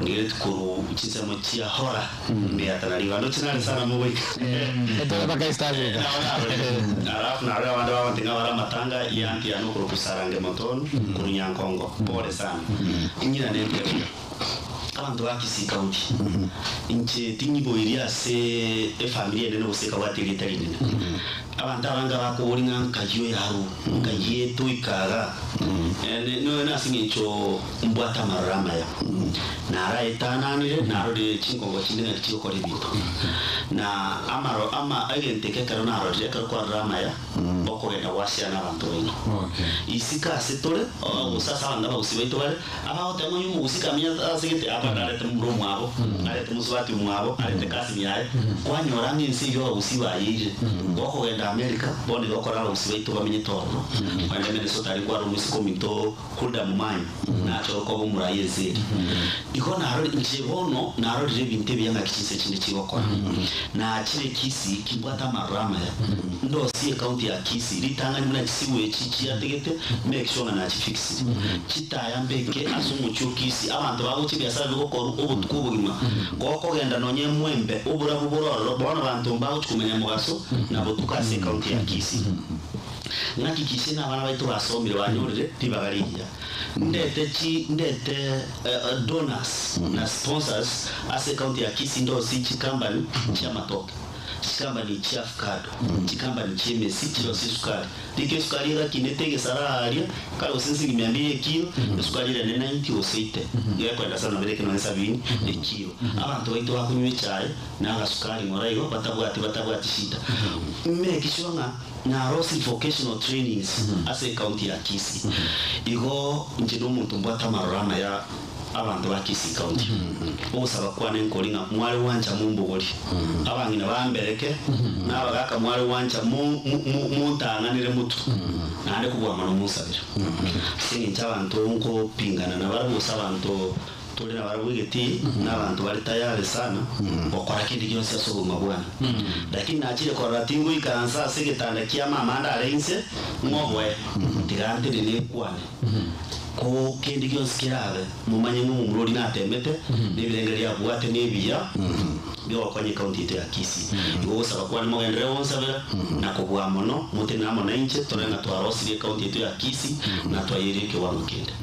ngireti kuru chizamo chia hora mbe atanaliwa ndo chinale sana mu week alafu na wale wanda watinga wala matanga yanti ya nukuru kusarange motono kunyankongo pole sana ingina nende abantu bakisi county inche tingibo iria se familia nene useka wati litali nene abantu abanga bakubulinga nkayo yaro nkayeto ikaga no na singicho mbwata marama ya nara etananire naro de chingongo chindinga chikore bintu na ama agente ke karona ro je kwa rama ya bokore na wasia na bantu ino isika setole usasa banda ba usibaito bale aba otemo yumu usika miya asigete aba dare temuro mwabo ale temuswati mwabo ale tekasi miyae kwa nyorangi nsi yo usiba yije boko enda America bone gokora usibaito bamenye toro kwenda Minnesota ari kwa rumisi komito kulda mumanyi na choko bo murayeze iko naro njibono naro je binte byanga kise chinde chigokora na chile kisi kibwata marama ya ndo si account ya kisi litanga ni muna kisiwe chichi ya tegete make sure na chifix chitaya mbeke asumucho kisi abantu babo chibyasa bigokora ubutwubugima goko genda nonye mwembe ubura bubororo bona bantu mbao chikumenya mugaso na botukase account ya kisi naki kisi na bana baitu basomire banyorere tibagariya ndete donors na sponsors ase account ya kisi ndo si chikambani cha matoke chikambani cha afkado chikambani chemesi chilo sukari dike sukari ga kinetege sararia kalo sinzi 200 kilo sukari ya 90 osite ya kwenda sana bereke na 70 kilo abantu baito bakunywe chai na ga sukari moraigo batabwati shita me kishonga na Rossi vocational trainings ase account ya kisi igo njino muntu mbwata marama ya abantu bakisi county usaba kwa nenkolinga mwali wanja mumbugoli abangina bambereke nabagaka mwali wanja muntanganire mutu nande kubwa mano musabira singi cyabantu ngo pingana na barabusa abantu tuli na barabwigeti n'abantu bari tayari sana bakora kindi cyose asogoma bwana lakini nakire kwa ratingo ikansa segetanda kiyama manda arense ngobwe tigante ne kwane ko kindi cyose kirabe mumanye mu murori natemete n'ibirengeri yabwate n'ebiya byo kwanye county ya Kisi ngo saba kwa mo ngendre wonsabera nakobwa mono mute namo na inche tolena twarosire county ya Kisi na twayirike wa mukende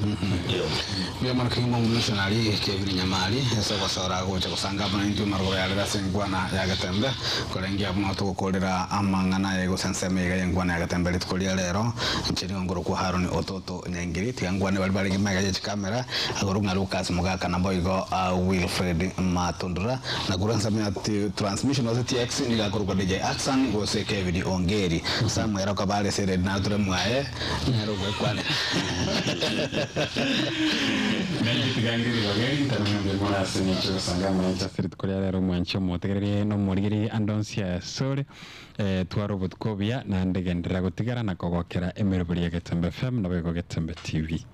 yo marking mo nationally Kevin Nyamali esa basara go cha kusanga bana intu margo ya sengwana ya gatembe kolengia moto gukorera amangana yego senseme ga ngwana ya gatembe litkolia lero nchini ngoro ku Haruni Ototo nyangiri tiangwana bali bali mega ya kamera agorunga Lucas Mugaka na boygo Wilfred Matundura na kuransa transmission was TX ni ga kuruka DJ Axan go se Kevin Ongeri samwera ko bale sere na ture mwae nero gwe kwane Nandi tigangiri bagari tamwe de mona sinicho sangama cha firit korea lero mwancho motegere no morigiri andonsia sore twarobot kobia na ndegendera gutigara na kogokera emeroburi ya Getembe FM na bego Getembe TV.